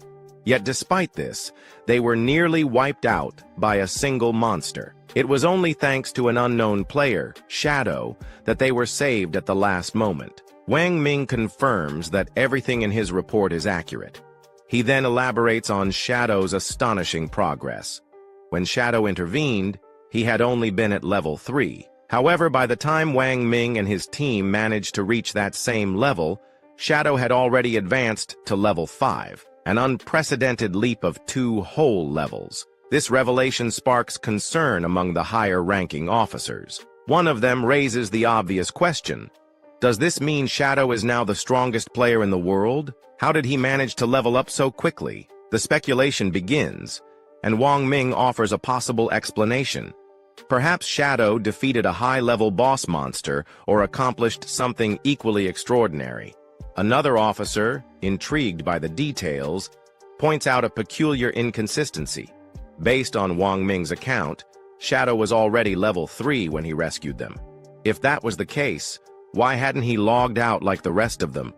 Yet despite this, they were nearly wiped out by a single monster. It was only thanks to an unknown player, Shadow, that they were saved at the last moment. Wang Ming confirms that everything in his report is accurate. He then elaborates on Shadow's astonishing progress. When Shadow intervened, he had only been at level 3. However, by the time Wang Ming and his team managed to reach that same level, Shadow had already advanced to level 5, an unprecedented leap of 2 whole levels. This revelation sparks concern among the higher-ranking officers. One of them raises the obvious question. Does this mean Shadow is now the strongest player in the world? How did he manage to level up so quickly? The speculation begins, and Wang Ming offers a possible explanation. Perhaps Shadow defeated a high-level boss monster or accomplished something equally extraordinary. Another officer, intrigued by the details, points out a peculiar inconsistency. Based on Wang Ming's account, Shadow was already level 3 when he rescued them. If that was the case, why hadn't he logged out like the rest of them?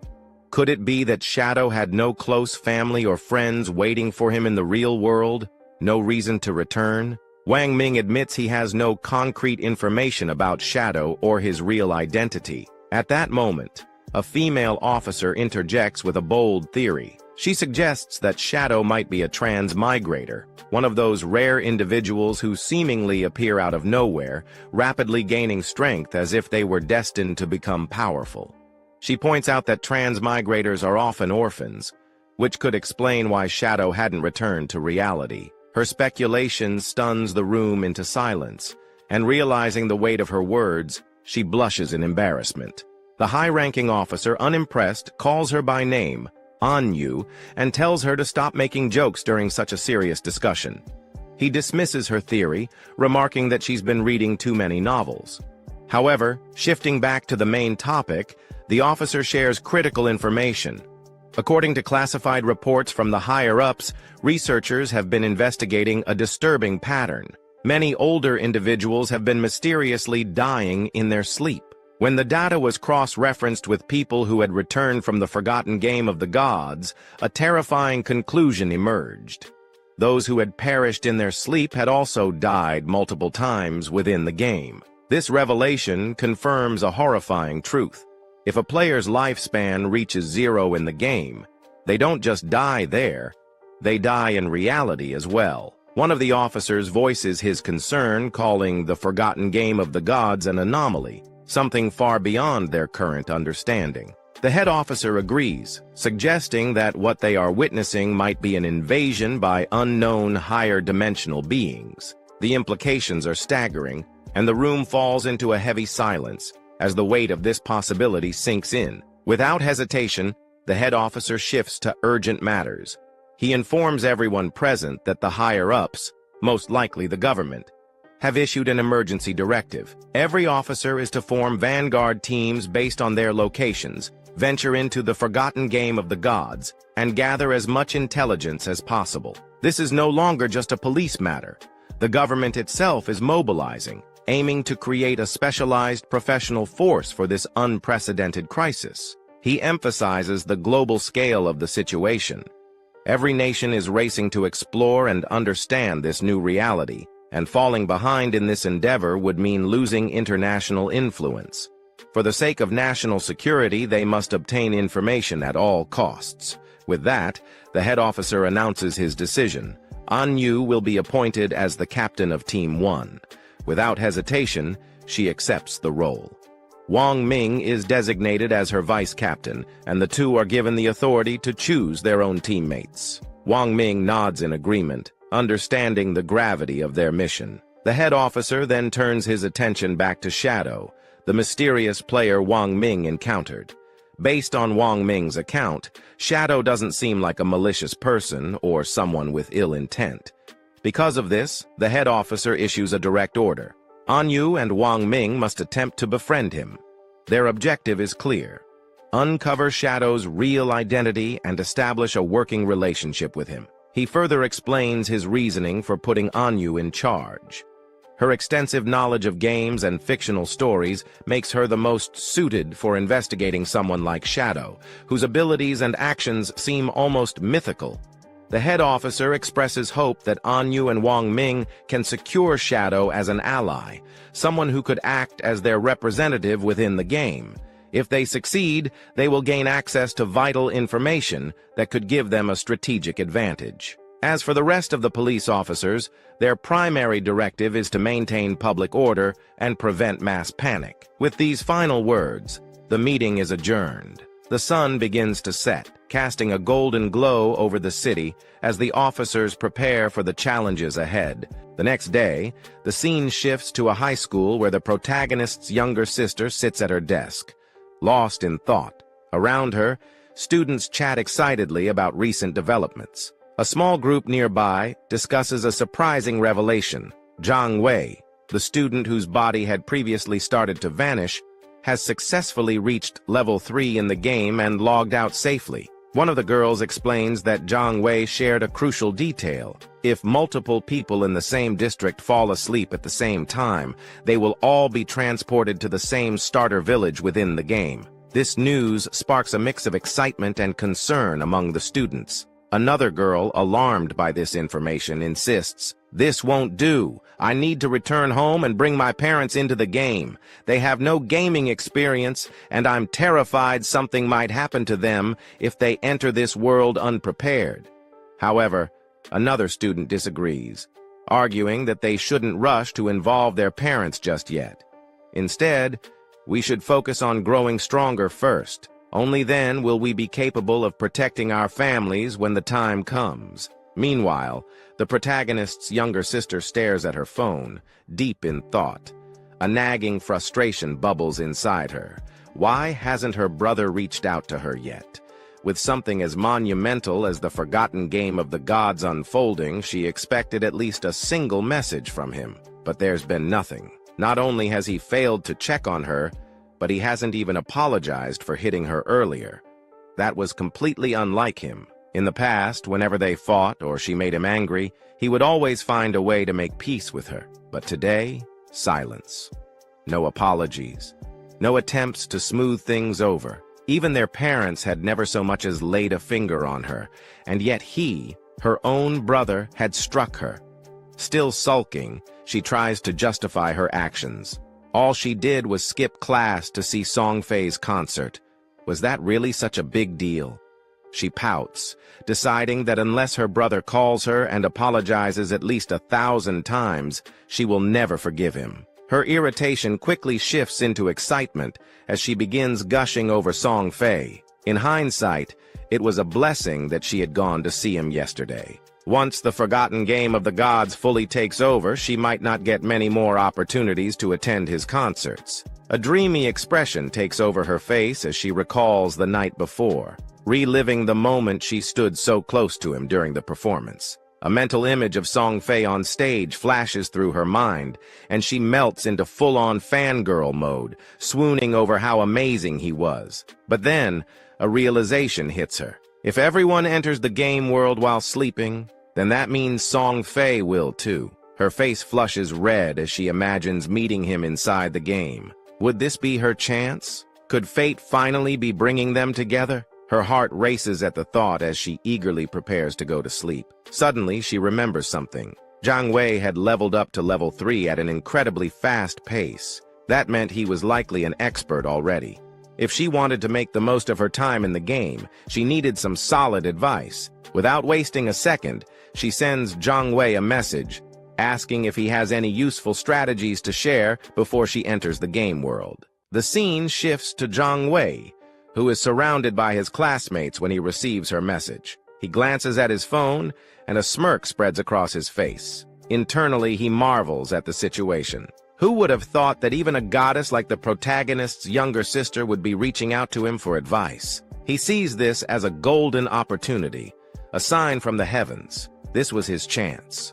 Could it be that Shadow had no close family or friends waiting for him in the real world? No reason to return? Wang Ming admits he has no concrete information about Shadow or his real identity. At that moment, a female officer interjects with a bold theory. She suggests that Shadow might be a transmigrator, one of those rare individuals who seemingly appear out of nowhere, rapidly gaining strength as if they were destined to become powerful. She points out that transmigrators are often orphans, which could explain why Shadow hadn't returned to reality. Her speculation stuns the room into silence, and realizing the weight of her words, she blushes in embarrassment. The high-ranking officer, unimpressed, calls her by name, Anyu, and tells her to stop making jokes during such a serious discussion. He dismisses her theory, remarking that she's been reading too many novels. However, shifting back to the main topic, the officer shares critical information. According to classified reports from the higher-ups, researchers have been investigating a disturbing pattern. Many older individuals have been mysteriously dying in their sleep. When the data was cross-referenced with people who had returned from the forgotten game of the gods, a terrifying conclusion emerged. Those who had perished in their sleep had also died multiple times within the game. This revelation confirms a horrifying truth. If a player's lifespan reaches 0 in the game, they don't just die there, they die in reality as well. One of the officers voices his concern, calling the forgotten game of the gods an anomaly, something far beyond their current understanding. The head officer agrees, suggesting that what they are witnessing might be an invasion by unknown higher-dimensional beings. The implications are staggering, and the room falls into a heavy silence as the weight of this possibility sinks in. Without hesitation, the head officer shifts to urgent matters. He informs everyone present that the higher-ups, most likely the government, have issued an emergency directive. Every officer is to form vanguard teams based on their locations, venture into the forgotten game of the gods, and gather as much intelligence as possible. This is no longer just a police matter. The government itself is mobilizing, aiming to create a specialized professional force for this unprecedented crisis. He emphasizes the global scale of the situation. Every nation is racing to explore and understand this new reality, and falling behind in this endeavor would mean losing international influence. For the sake of national security, they must obtain information at all costs. With that, the head officer announces his decision. Anyu will be appointed as the captain of Team 1. Without hesitation, she accepts the role. Wang Ming is designated as her vice captain, and the two are given the authority to choose their own teammates. Wang Ming nods in agreement, understanding the gravity of their mission. The head officer then turns his attention back to Shadow, the mysterious player Wang Ming encountered. Based on Wang Ming's account, Shadow doesn't seem like a malicious person or someone with ill intent. Because of this, the head officer issues a direct order. Anyu and Wang Ming must attempt to befriend him. Their objective is clear: uncover Shadow's real identity and establish a working relationship with him. He further explains his reasoning for putting Anyu in charge. Her extensive knowledge of games and fictional stories makes her the most suited for investigating someone like Shadow, whose abilities and actions seem almost mythical. The head officer expresses hope that Anyu and Wang Ming can secure Shadow as an ally, someone who could act as their representative within the game. If they succeed, they will gain access to vital information that could give them a strategic advantage. As for the rest of the police officers, their primary directive is to maintain public order and prevent mass panic. With these final words, the meeting is adjourned. The sun begins to set, casting a golden glow over the city as the officers prepare for the challenges ahead. The next day, the scene shifts to a high school where the protagonist's younger sister sits at her desk, lost in thought. Around her, students chat excitedly about recent developments. A small group nearby discusses a surprising revelation. Zhang Wei, the student whose body had previously started to vanish, has successfully reached level 3 in the game and logged out safely. One of the girls explains that Zhang Wei shared a crucial detail. If multiple people in the same district fall asleep at the same time, they will all be transported to the same starter village within the game. This news sparks a mix of excitement and concern among the students. Another girl, alarmed by this information, insists, "This won't do. I need to return home and bring my parents into the game. They have no gaming experience, and I'm terrified something might happen to them if they enter this world unprepared." However, another student disagrees, arguing that they shouldn't rush to involve their parents just yet. Instead, we should focus on growing stronger first. Only then will we be capable of protecting our families when the time comes. Meanwhile, the protagonist's younger sister stares at her phone, deep in thought. A nagging frustration bubbles inside her. Why hasn't her brother reached out to her yet? With something as monumental as the forgotten game of the gods unfolding, she expected at least a single message from him. But there's been nothing. Not only has he failed to check on her, but he hasn't even apologized for hitting her earlier. That was completely unlike him. In the past, whenever they fought or she made him angry, he would always find a way to make peace with her. But today, silence. No apologies. No attempts to smooth things over. Even their parents had never so much as laid a finger on her, and yet he, her own brother, had struck her. Still sulking, she tries to justify her actions. All she did was skip class to see Songfei's concert. Was that really such a big deal? She pouts, deciding that unless her brother calls her and apologizes at least 1,000 times, she will never forgive him. Her irritation quickly shifts into excitement as she begins gushing over Songfei. In hindsight, it was a blessing that she had gone to see him yesterday. Once the forgotten game of the gods fully takes over, she might not get many more opportunities to attend his concerts. A dreamy expression takes over her face as she recalls the night before, reliving the moment she stood so close to him during the performance. A mental image of Songfei on stage flashes through her mind, and she melts into full-on fangirl mode, swooning over how amazing he was. But then, a realization hits her. If everyone enters the game world while sleeping, then that means Songfei will too. Her face flushes red as she imagines meeting him inside the game. Would this be her chance? Could fate finally be bringing them together? Her heart races at the thought as she eagerly prepares to go to sleep. Suddenly, she remembers something. Jiang Wei had leveled up to level 3 at an incredibly fast pace. That meant he was likely an expert already. If she wanted to make the most of her time in the game, she needed some solid advice. Without wasting a second, she sends Jiang Wei a message, asking if he has any useful strategies to share before she enters the game world. The scene shifts to Jiang Wei, who is surrounded by his classmates when he receives her message. He glances at his phone, and a smirk spreads across his face. Internally, he marvels at the situation. Who would have thought that even a goddess like the protagonist's younger sister would be reaching out to him for advice? He sees this as a golden opportunity, a sign from the heavens. This was his chance,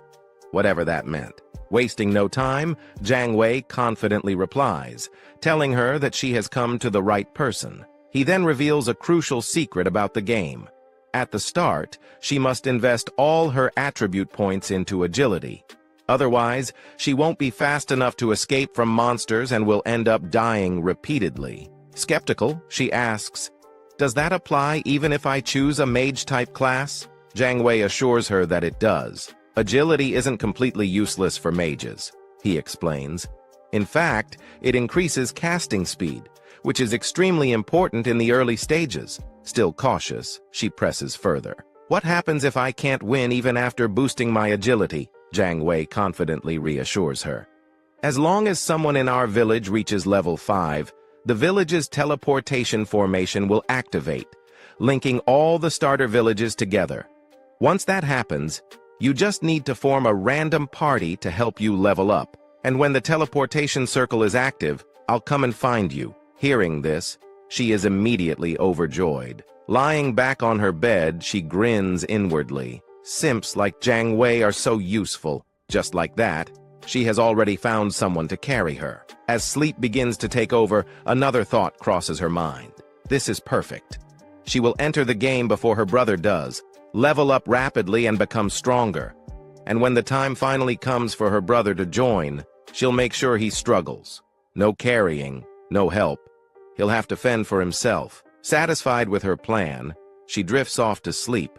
whatever that meant. Wasting no time, Jiang Wei confidently replies, telling her that she has come to the right person. He then reveals a crucial secret about the game. At the start, she must invest all her attribute points into agility. Otherwise, she won't be fast enough to escape from monsters and will end up dying repeatedly. Skeptical, she asks, "Does that apply even if I choose a mage-type class?" Jiang Wei assures her that it does. Agility isn't completely useless for mages, he explains. In fact, it increases casting speed, which is extremely important in the early stages. Still cautious, she presses further. "What happens if I can't win even after boosting my agility?" Jiang Wei confidently reassures her. "As long as someone in our village reaches level 5, the village's teleportation formation will activate, linking all the starter villages together. Once that happens, you just need to form a random party to help you level up. And when the teleportation circle is active, I'll come and find you." Hearing this, she is immediately overjoyed. Lying back on her bed, she grins inwardly. Simps like Jiang Wei are so useful. Just like that, she has already found someone to carry her. As sleep begins to take over, another thought crosses her mind. This is perfect. She will enter the game before her brother does, level up rapidly and become stronger. And when the time finally comes for her brother to join, she'll make sure he struggles. No carrying, no help. He'll have to fend for himself. Satisfied with her plan, she drifts off to sleep,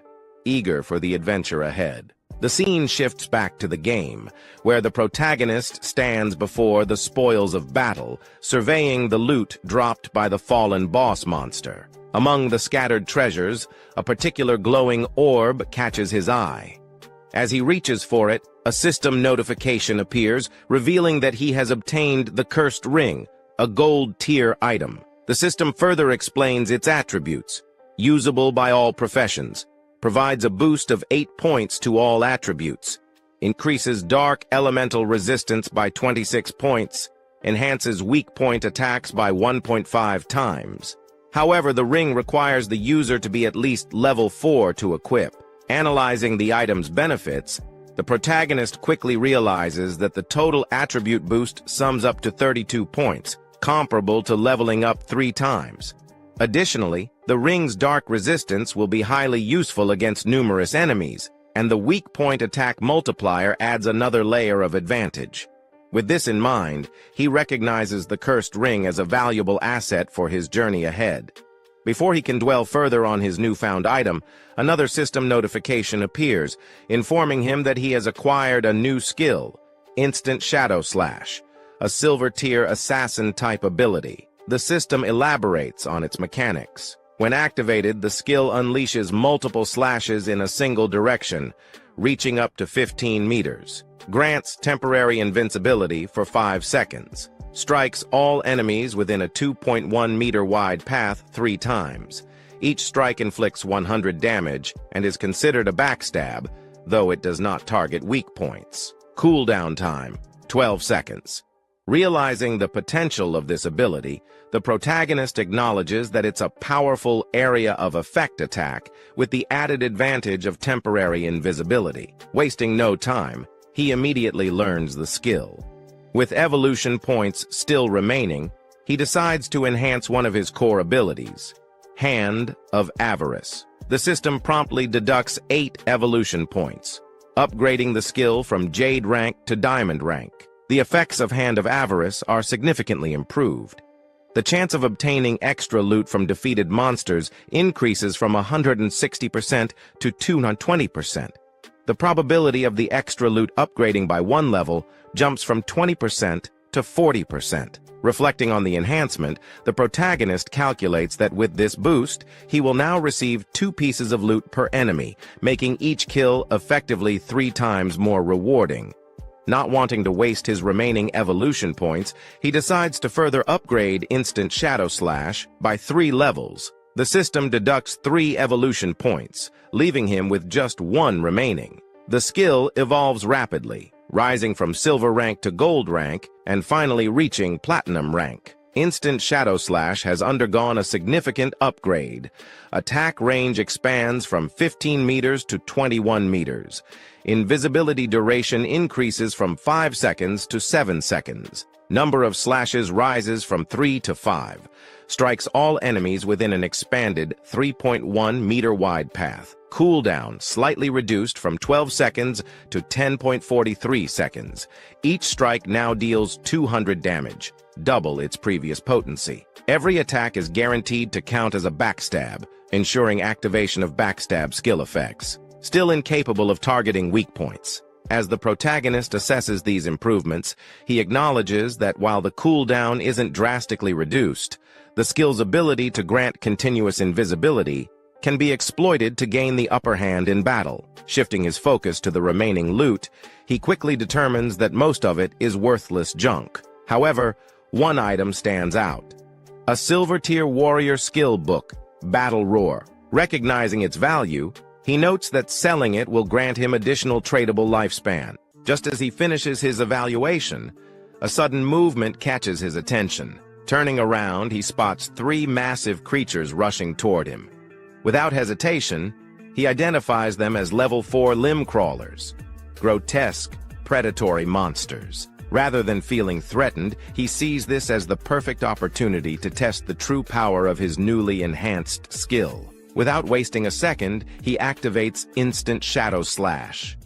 eager for the adventure ahead. The scene shifts back to the game, where the protagonist stands before the spoils of battle, surveying the loot dropped by the fallen boss monster. Among the scattered treasures, a particular glowing orb catches his eye. As he reaches for it, a system notification appears, revealing that he has obtained the cursed ring, a gold-tier item. The system further explains its attributes. Usable by all professions. Provides a boost of 8 points to all attributes. Increases dark elemental resistance by 26 points. Enhances weak point attacks by 1.5 times. However, the ring requires the user to be at least level 4 to equip. Analyzing the item's benefits, the protagonist quickly realizes that the total attribute boost sums up to 32 points, comparable to leveling up 3 times. Additionally, the ring's dark resistance will be highly useful against numerous enemies, and the weak point attack multiplier adds another layer of advantage. With this in mind, he recognizes the cursed ring as a valuable asset for his journey ahead. Before he can dwell further on his newfound item, another system notification appears, informing him that he has acquired a new skill, Instant Shadow Slash, a silver-tier assassin-type ability. The system elaborates on its mechanics. When activated, the skill unleashes multiple slashes in a single direction, reaching up to 15 meters. Grants temporary invincibility for 5 seconds. Strikes all enemies within a 2.1-meter wide path 3 times. Each strike inflicts 100 damage and is considered a backstab, though it does not target weak points. Cooldown time, 12 seconds. Realizing the potential of this ability, the protagonist acknowledges that it's a powerful area of effect attack with the added advantage of temporary invisibility. Wasting no time, he immediately learns the skill. With evolution points still remaining, he decides to enhance one of his core abilities, Hand of Avarice. The system promptly deducts 8 evolution points, upgrading the skill from Jade rank to Diamond rank. The effects of Hand of Avarice are significantly improved. The chance of obtaining extra loot from defeated monsters increases from 160% to 220%. The probability of the extra loot upgrading by 1 level jumps from 20% to 40%. Reflecting on the enhancement, the protagonist calculates that with this boost, he will now receive 2 pieces of loot per enemy, making each kill effectively 3 times more rewarding. Not wanting to waste his remaining evolution points, he decides to further upgrade Instant Shadow Slash by 3 levels. The system deducts 3 evolution points, leaving him with just 1 remaining. The skill evolves rapidly, rising from silver rank to gold rank, and finally reaching platinum rank. Instant Shadow Slash has undergone a significant upgrade. Attack range expands from 15 meters to 21 meters. Invisibility duration increases from 5 seconds to 7 seconds. Number of slashes rises from 3 to 5. Strikes all enemies within an expanded 3.1-meter wide path. Cooldown slightly reduced from 12 seconds to 10.43 seconds. Each strike now deals 200 damage, double its previous potency. Every attack is guaranteed to count as a backstab, ensuring activation of backstab skill effects. Still incapable of targeting weak points. As the protagonist assesses these improvements, he acknowledges that while the cooldown isn't drastically reduced, the skill's ability to grant continuous invisibility can be exploited to gain the upper hand in battle. Shifting his focus to the remaining loot, he quickly determines that most of it is worthless junk. However, one item stands out. A silver-tier warrior skill book, Battle Roar. Recognizing its value, he notes that selling it will grant him additional tradable lifespan. Just as he finishes his evaluation, a sudden movement catches his attention. Turning around, he spots 3 massive creatures rushing toward him. Without hesitation, he identifies them as level 4 limb crawlers, grotesque, predatory monsters. Rather than feeling threatened, he sees this as the perfect opportunity to test the true power of his newly enhanced skill. Without wasting a second, he activates Instant Shadow Slash.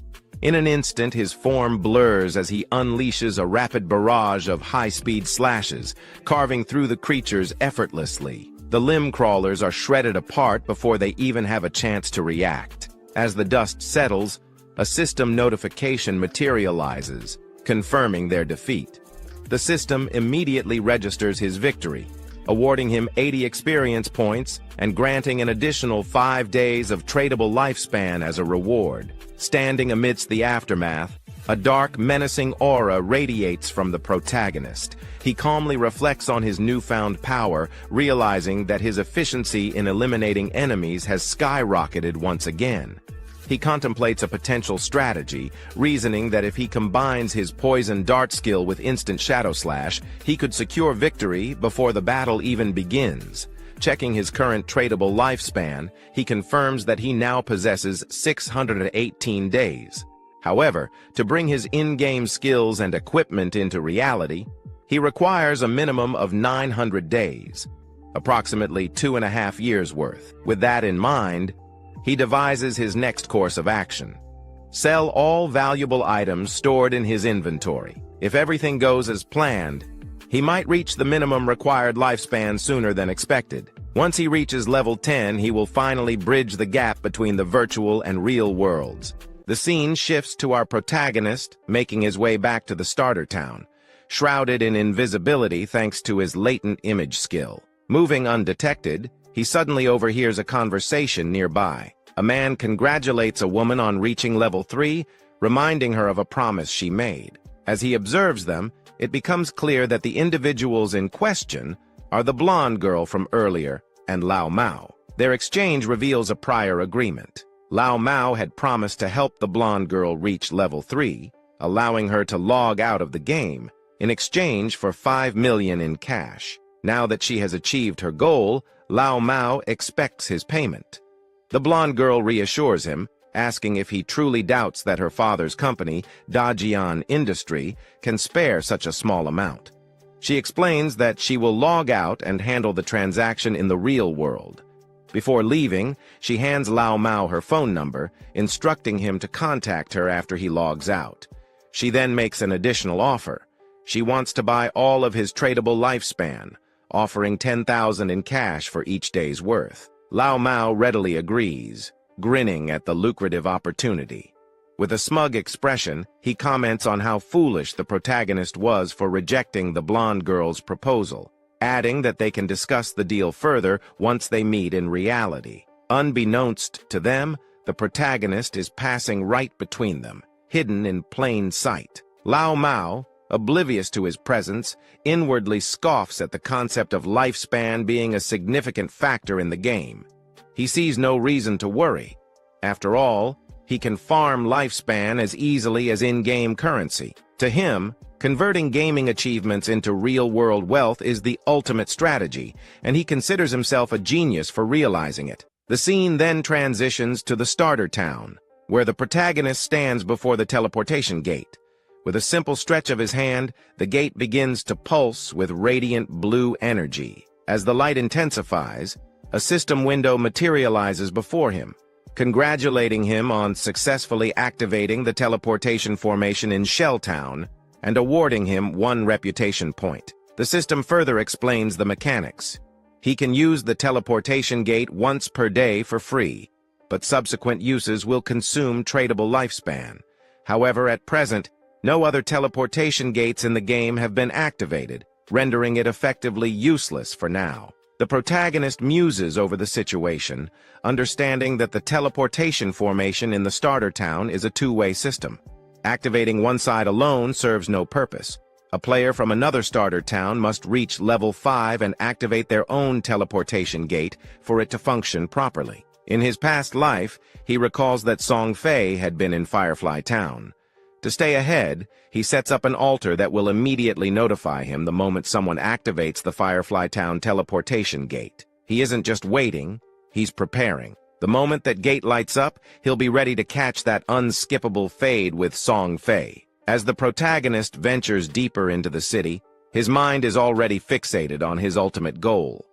In an instant, his form blurs as he unleashes a rapid barrage of high-speed slashes, carving through the creatures effortlessly. The limb crawlers are shredded apart before they even have a chance to react. As the dust settles, a system notification materializes, confirming their defeat. The system immediately registers his victory, awarding him 80 experience points and granting an additional 5 days of tradable lifespan as a reward. Standing amidst the aftermath, a dark, menacing aura radiates from the protagonist. He calmly reflects on his newfound power, realizing that his efficiency in eliminating enemies has skyrocketed once again. He contemplates a potential strategy, reasoning that if he combines his poison dart skill with Instant Shadow Slash, he could secure victory before the battle even begins. Checking his current tradable lifespan, he confirms that he now possesses 618 days. However, to bring his in-game skills and equipment into reality, he requires a minimum of 900 days, approximately 2.5 years worth. With that in mind, he devises his next course of action. Sell all valuable items stored in his inventory. If everything goes as planned, he might reach the minimum required lifespan sooner than expected. Once he reaches level 10, he will finally bridge the gap between the virtual and real worlds. The scene shifts to our protagonist making his way back to the starter town, shrouded in invisibility thanks to his latent image skill. Moving undetected, he suddenly overhears a conversation nearby. A man congratulates a woman on reaching level 3, reminding her of a promise she made. As he observes them, it becomes clear that the individuals in question are the blonde girl from earlier and Lao Mao. Their exchange reveals a prior agreement. Lao Mao had promised to help the blonde girl reach level 3, allowing her to log out of the game, in exchange for 5 million in cash. Now that she has achieved her goal, Lao Mao expects his payment. The blonde girl reassures him, asking if he truly doubts that her father's company, Dajian Industry, can spare such a small amount. She explains that she will log out and handle the transaction in the real world. Before leaving, she hands Lao Mao her phone number, instructing him to contact her after he logs out. She then makes an additional offer. She wants to buy all of his tradable lifespan, offering 10,000 in cash for each day's worth. Lao Mao readily agrees, grinning at the lucrative opportunity. With a smug expression, he comments on how foolish the protagonist was for rejecting the blonde girl's proposal, adding that they can discuss the deal further once they meet in reality. Unbeknownst to them, the protagonist is passing right between them, hidden in plain sight. Lao Mao, oblivious to his presence, inwardly scoffs at the concept of lifespan being a significant factor in the game. He sees no reason to worry. After all, he can farm lifespan as easily as in-game currency. To him, converting gaming achievements into real-world wealth is the ultimate strategy, and he considers himself a genius for realizing it. The scene then transitions to the starter town, where the protagonist stands before the teleportation gate. With a simple stretch of his hand, the gate begins to pulse with radiant blue energy. As the light intensifies, a system window materializes before him, congratulating him on successfully activating the teleportation formation in Shelltown and awarding him 1 reputation point. The system further explains the mechanics. He can use the teleportation gate once per day for free, but subsequent uses will consume tradable lifespan. However, at present, no other teleportation gates in the game have been activated, rendering it effectively useless for now. The protagonist muses over the situation, understanding that the teleportation formation in the starter town is a two-way system. Activating one side alone serves no purpose. A player from another starter town must reach level 5 and activate their own teleportation gate for it to function properly. In his past life, he recalls that Song Fei had been in Firefly Town. To stay ahead, he sets up an altar that will immediately notify him the moment someone activates the Firefly Town teleportation gate. He isn't just waiting, he's preparing. The moment that gate lights up, he'll be ready to catch that unskippable fade with Song Fei. As the protagonist ventures deeper into the city, his mind is already fixated on his ultimate goal.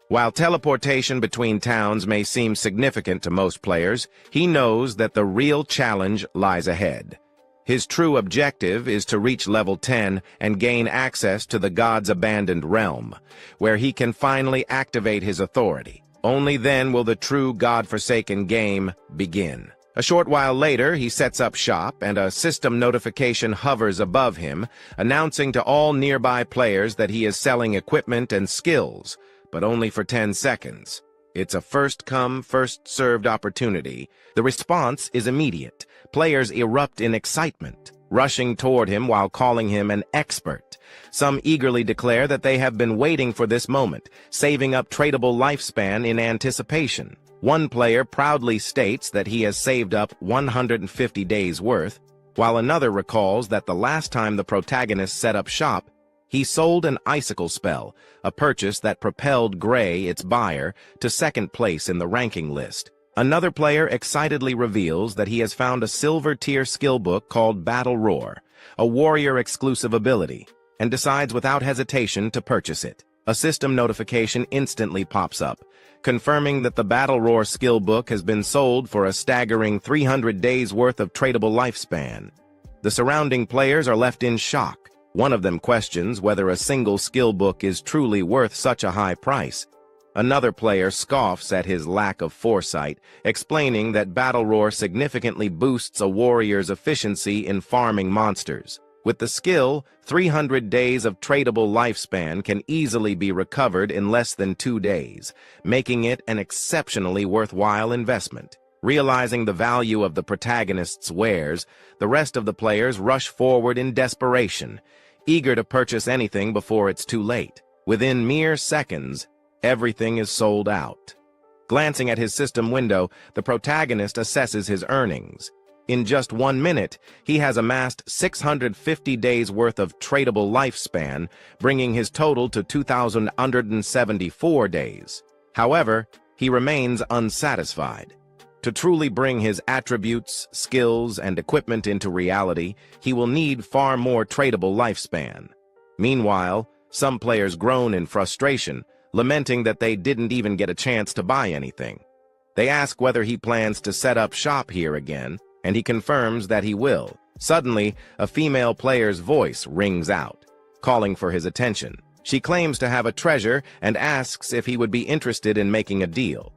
While teleportation between towns may seem significant to most players, he knows that the real challenge lies ahead. His true objective is to reach level 10 and gain access to the God's abandoned realm, where he can finally activate his authority. Only then will the true God-forsaken game begin. A short while later, he sets up shop, and a system notification hovers above him, announcing to all nearby players that he is selling equipment and skills, but only for 10 seconds. It's a first-come, first-served opportunity. The response is immediate. Players erupt in excitement, rushing toward him while calling him an expert. Some eagerly declare that they have been waiting for this moment, saving up tradable lifespan in anticipation. One player proudly states that he has saved up 150 days' worth, while another recalls that the last time the protagonist set up shop, He sold an icicle spell, a purchase that propelled Gray, its buyer, to second place in the ranking list. Another player excitedly reveals that he has found a silver-tier skill book called Battle Roar, a warrior-exclusive ability, and decides without hesitation to purchase it. A system notification instantly pops up, confirming that the Battle Roar skill book has been sold for a staggering 300 days worth of tradable lifespan. The surrounding players are left in shock. One of them questions whether a single skill book is truly worth such a high price. Another player scoffs at his lack of foresight, explaining that Battle Roar significantly boosts a warrior's efficiency in farming monsters. With the skill, 300 days of tradable lifespan can easily be recovered in less than 2 days, making it an exceptionally worthwhile investment. Realizing the value of the protagonist's wares, the rest of the players rush forward in desperation, eager to purchase anything before it's too late. Within mere seconds, everything is sold out. Glancing at his system window, the protagonist assesses his earnings. In just 1 minute, he has amassed 650 days worth of tradable lifespan, bringing his total to 2,174 days. However, he remains unsatisfied. To truly bring his attributes, skills, and equipment into reality, he will need far more tradable lifespan. Meanwhile, some players groan in frustration, lamenting that they didn't even get a chance to buy anything. They ask whether he plans to set up shop here again, and he confirms that he will. Suddenly, a female player's voice rings out, calling for his attention. She claims to have a treasure and asks if he would be interested in making a deal.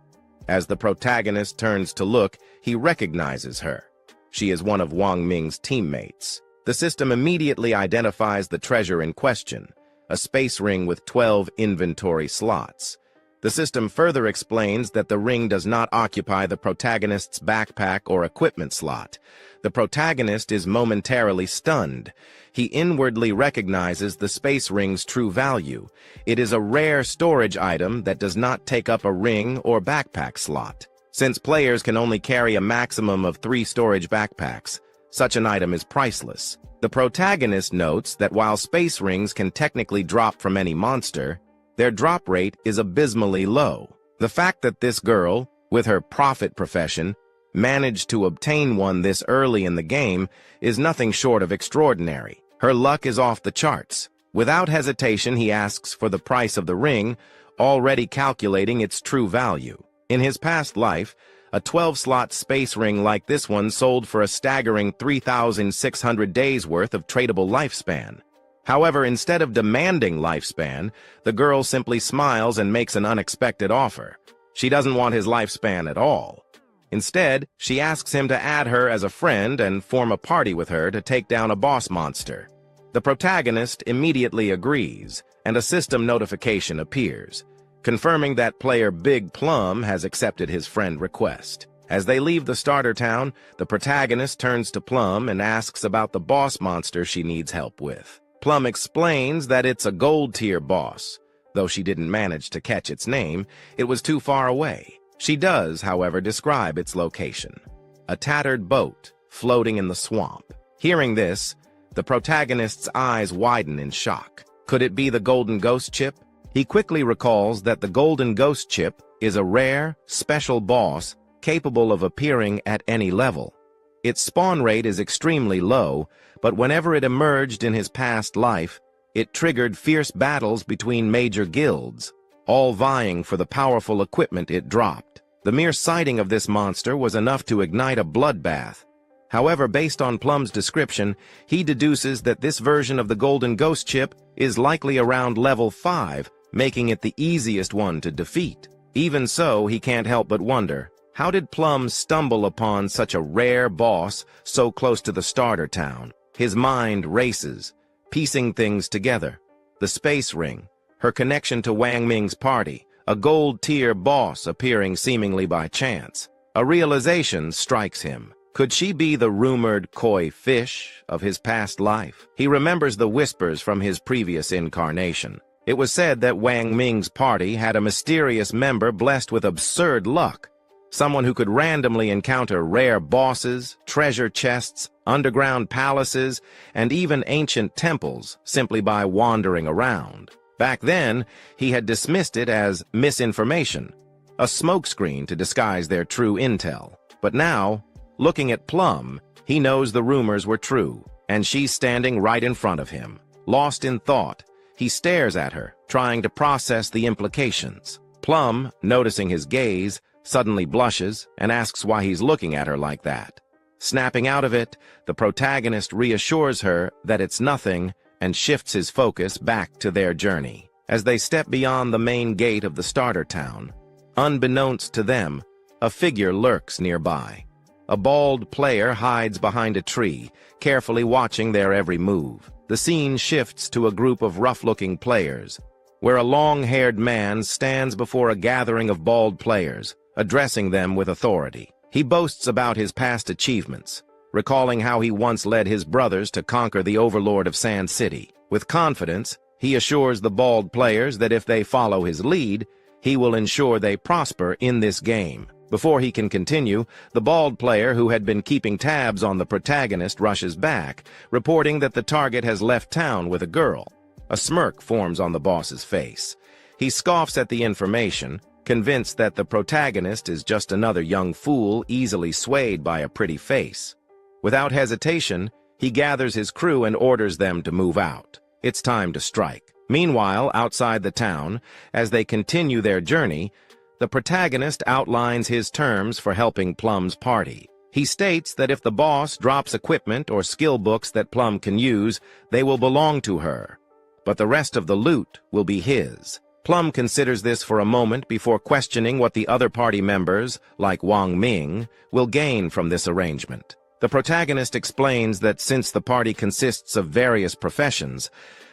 As the protagonist turns to look, he recognizes her. She is one of Wang Ming's teammates. The system immediately identifies the treasure in question, a space ring with 12 inventory slots. The system further explains that the ring does not occupy the protagonist's backpack or equipment slot. The protagonist is momentarily stunned. He inwardly recognizes the space ring's true value. It is a rare storage item that does not take up a ring or backpack slot. Since players can only carry a maximum of 3 storage backpacks, such an item is priceless. The protagonist notes that while space rings can technically drop from any monster, their drop rate is abysmally low. The fact that this girl, with her prophet profession, managed to obtain one this early in the game is nothing short of extraordinary. Her luck is off the charts. Without hesitation, he asks for the price of the ring, already calculating its true value. In his past life, a 12-slot space ring like this one sold for a staggering 3,600 days worth of tradable lifespan. However, instead of demanding lifespan, the girl simply smiles and makes an unexpected offer. She doesn't want his lifespan at all. Instead, she asks him to add her as a friend and form a party with her to take down a boss monster. The protagonist immediately agrees, and a system notification appears, confirming that player Big Plum has accepted his friend request. As they leave the starter town, the protagonist turns to Plum and asks about the boss monster she needs help with. Plum explains that it's a gold-tier boss. Though she didn't manage to catch its name, it was too far away. She does, however, describe its location: a tattered boat floating in the swamp. Hearing this, the protagonist's eyes widen in shock. Could it be the Golden Ghost Chip? He quickly recalls that the Golden Ghost Chip is a rare, special boss capable of appearing at any level. Its spawn rate is extremely low, but whenever it emerged in his past life, it triggered fierce battles between major guilds, all vying for the powerful equipment it dropped. The mere sighting of this monster was enough to ignite a bloodbath. However, based on Plum's description, he deduces that this version of the Golden Ghost Chip is likely around level 5, making it the easiest one to defeat. Even so, he can't help but wonder, how did Plum stumble upon such a rare boss so close to the starter town? His mind races, piecing things together. The space ring, her connection to Wang Ming's party, a gold-tier boss appearing seemingly by chance. A realization strikes him. Could she be the rumored koi fish of his past life? He remembers the whispers from his previous incarnation. It was said that Wang Ming's party had a mysterious member blessed with absurd luck, someone who could randomly encounter rare bosses, treasure chests, underground palaces, and even ancient temples simply by wandering around. Back then, he had dismissed it as misinformation, a smokescreen to disguise their true intel. But now, looking at Plum, he knows the rumors were true, and she's standing right in front of him. Lost in thought, he stares at her, trying to process the implications. Plum, noticing his gaze, suddenly blushes and asks why he's looking at her like that. Snapping out of it, the protagonist reassures her that it's nothing and shifts his focus back to their journey. As they step beyond the main gate of the starter town, unbeknownst to them, a figure lurks nearby. A bald player hides behind a tree, carefully watching their every move. The scene shifts to a group of rough-looking players, where a long-haired man stands before a gathering of bald players, addressing them with authority. He boasts about his past achievements, recalling how he once led his brothers to conquer the overlord of Sand City. With confidence, he assures the bald players that if they follow his lead, he will ensure they prosper in this game. Before he can continue, the bald player who had been keeping tabs on the protagonist rushes back, reporting that the target has left town with a girl. A smirk forms on the boss's face. He scoffs at the information, convinced that the protagonist is just another young fool easily swayed by a pretty face. Without hesitation, he gathers his crew and orders them to move out. It's time to strike. Meanwhile, outside the town, as they continue their journey, the protagonist outlines his terms for helping Plum's party. He states that if the boss drops equipment or skill books that Plum can use, they will belong to her, but the rest of the loot will be his. Plum considers this for a moment before questioning what the other party members, like Wang Ming, will gain from this arrangement. The protagonist explains that since the party consists of various professions,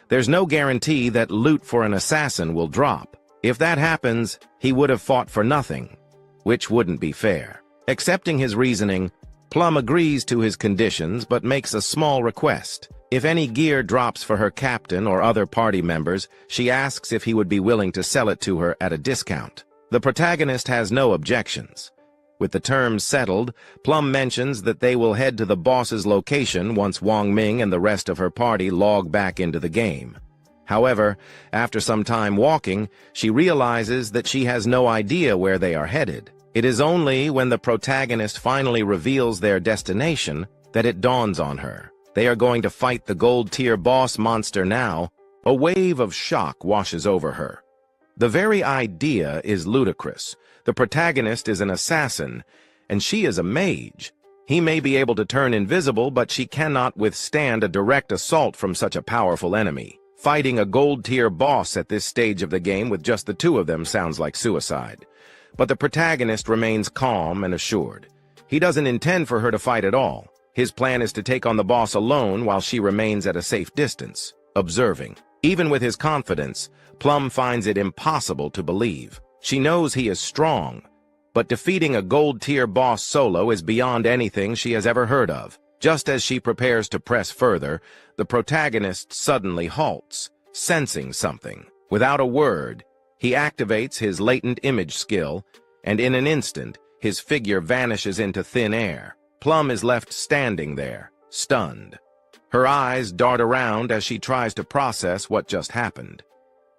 there's no guarantee that loot for an assassin will drop. If that happens, he would have fought for nothing, which wouldn't be fair. Accepting his reasoning, Plum agrees to his conditions but makes a small request. If any gear drops for her captain or other party members, she asks if he would be willing to sell it to her at a discount. The protagonist has no objections. With the terms settled, Plum mentions that they will head to the boss's location once Wang Ming and the rest of her party log back into the game. However, after some time walking, she realizes that she has no idea where they are headed. It is only when the protagonist finally reveals their destination that it dawns on her. They are going to fight the gold-tier boss monster now. A wave of shock washes over her. The very idea is ludicrous. The protagonist is an assassin, and she is a mage. He may be able to turn invisible, but she cannot withstand a direct assault from such a powerful enemy. Fighting a gold-tier boss at this stage of the game with just the two of them sounds like suicide. But the protagonist remains calm and assured. He doesn't intend for her to fight at all. His plan is to take on the boss alone while she remains at a safe distance, observing. Even with his confidence, Plum finds it impossible to believe. She knows he is strong, but defeating a gold-tier boss solo is beyond anything she has ever heard of. Just as she prepares to press further, the protagonist suddenly halts, sensing something. Without a word, he activates his latent image skill, and in an instant, his figure vanishes into thin air. Plum is left standing there, stunned. Her eyes dart around as she tries to process what just happened.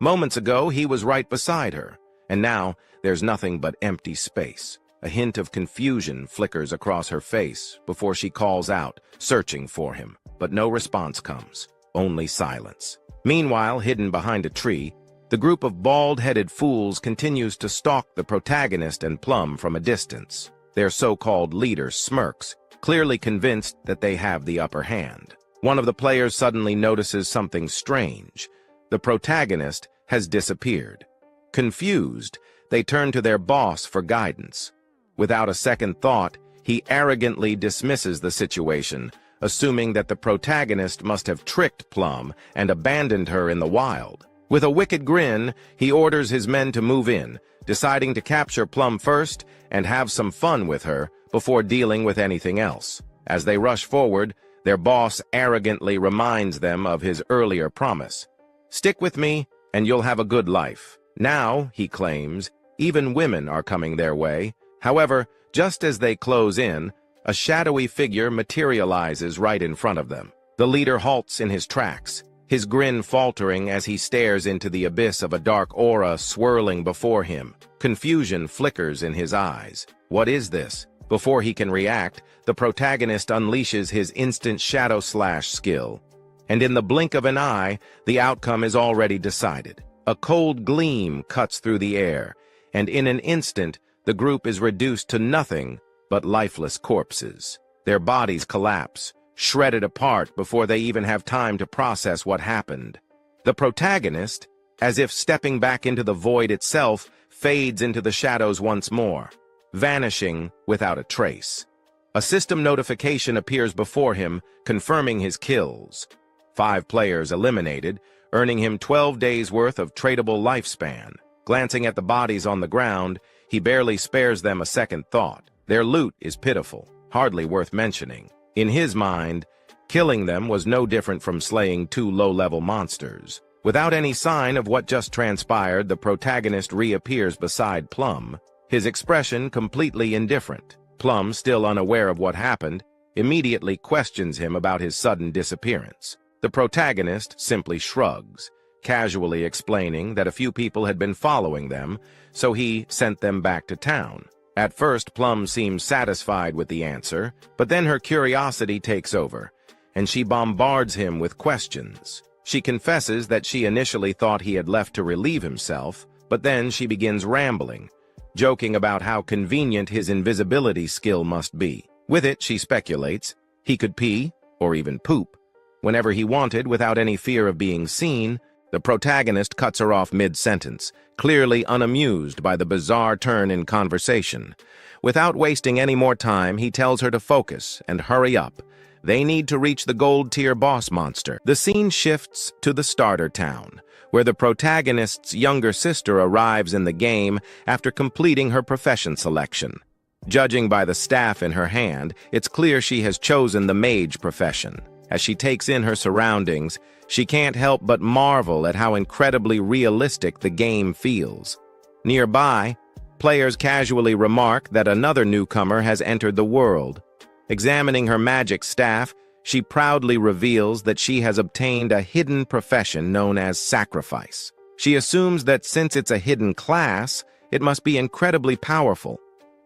Moments ago, he was right beside her, and now there's nothing but empty space. A hint of confusion flickers across her face before she calls out, searching for him, but no response comes, only silence. Meanwhile, hidden behind a tree, the group of bald-headed fools continues to stalk the protagonist and Plum from a distance. Their so-called leader smirks, clearly convinced that they have the upper hand. One of the players suddenly notices something strange. The protagonist has disappeared. Confused, they turn to their boss for guidance. Without a second thought, he arrogantly dismisses the situation, assuming that the protagonist must have tricked Plum and abandoned her in the wild. With a wicked grin, he orders his men to move in, deciding to capture Plum first and have some fun with her before dealing with anything else. As they rush forward, their boss arrogantly reminds them of his earlier promise. "Stick with me, and you'll have a good life." Now, he claims, even women are coming their way. However, just as they close in, a shadowy figure materializes right in front of them. The leader halts in his tracks, his grin faltering as he stares into the abyss of a dark aura swirling before him. Confusion flickers in his eyes. What is this? Before he can react, the protagonist unleashes his instant shadow slash skill. And in the blink of an eye, the outcome is already decided. A cold gleam cuts through the air, and in an instant, the group is reduced to nothing but lifeless corpses. Their bodies collapse, shredded apart before they even have time to process what happened. The protagonist, as if stepping back into the void itself, fades into the shadows once more, vanishing without a trace. A system notification appears before him, confirming his kills. 5 players eliminated, earning him 12 days' worth of tradable lifespan. Glancing at the bodies on the ground, he barely spares them a second thought. Their loot is pitiful, hardly worth mentioning. In his mind, killing them was no different from slaying 2 low-level monsters. Without any sign of what just transpired, the protagonist reappears beside Plum, his expression completely indifferent. Plum, still unaware of what happened, immediately questions him about his sudden disappearance. The protagonist simply shrugs, casually explaining that a few people had been following them, so he sent them back to town. At first, Plum seems satisfied with the answer, but then her curiosity takes over, and she bombards him with questions. She confesses that she initially thought he had left to relieve himself, but then she begins rambling, joking about how convenient his invisibility skill must be. With it, she speculates, he could pee, or even poop, whenever he wanted without any fear of being seen. The protagonist cuts her off mid-sentence, clearly unamused by the bizarre turn in conversation. Without wasting any more time, he tells her to focus and hurry up. They need to reach the gold-tier boss monster. The scene shifts to the starter town, where the protagonist's younger sister arrives in the game after completing her profession selection. Judging by the staff in her hand, it's clear she has chosen the mage profession. As she takes in her surroundings, she can't help but marvel at how incredibly realistic the game feels. Nearby, players casually remark that another newcomer has entered the world. Examining her magic staff, she proudly reveals that she has obtained a hidden profession known as sacrifice. She assumes that since it's a hidden class, it must be incredibly powerful,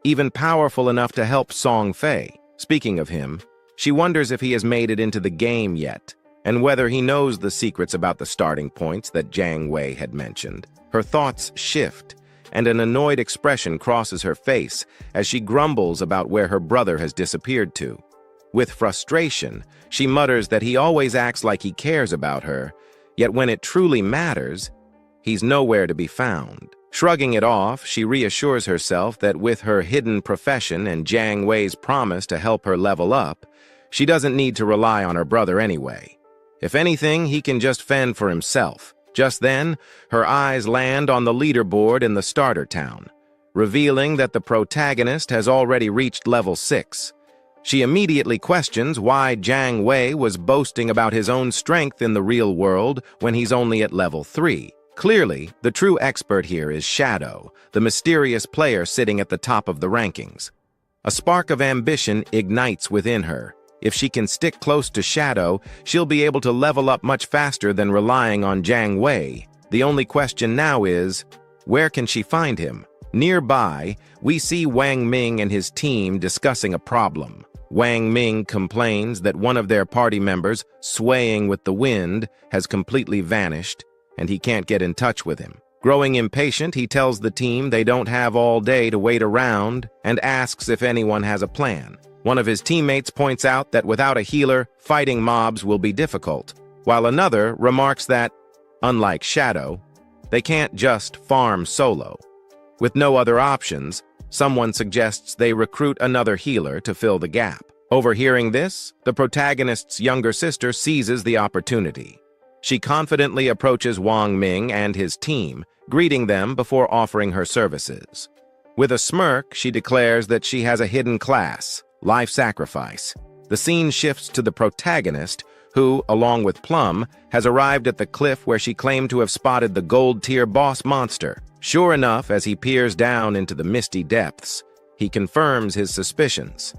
even powerful enough to help Song Fei. Speaking of him, she wonders if he has made it into the game yet, and whether he knows the secrets about the starting points that Jiang Wei had mentioned. Her thoughts shift, and an annoyed expression crosses her face as she grumbles about where her brother has disappeared to. With frustration, she mutters that he always acts like he cares about her, yet when it truly matters, he's nowhere to be found. Shrugging it off, she reassures herself that with her hidden profession and Jiang Wei's promise to help her level up, she doesn't need to rely on her brother anyway. If anything, he can just fend for himself. Just then, her eyes land on the leaderboard in the starter town, revealing that the protagonist has already reached level 6. She immediately questions why Jiang Wei was boasting about his own strength in the real world when he's only at level 3. Clearly, the true expert here is Shadow, the mysterious player sitting at the top of the rankings. A spark of ambition ignites within her. If she can stick close to Shadow, she'll be able to level up much faster than relying on Jiang Wei. The only question now is, where can she find him? Nearby, we see Wang Ming and his team discussing a problem. Wang Ming complains that one of their party members, swaying with the wind, has completely vanished, and he can't get in touch with him. Growing impatient, he tells the team they don't have all day to wait around and asks if anyone has a plan. One of his teammates points out that without a healer, fighting mobs will be difficult, while another remarks that, unlike Shadow, they can't just farm solo. With no other options, someone suggests they recruit another healer to fill the gap. Overhearing this, the protagonist's younger sister seizes the opportunity. She confidently approaches Wang Ming and his team, greeting them before offering her services. With a smirk, she declares that she has a hidden class, life sacrifice. The scene shifts to the protagonist, who, along with Plum, has arrived at the cliff where she claimed to have spotted the gold-tier boss monster. Sure enough, as he peers down into the misty depths, he confirms his suspicions.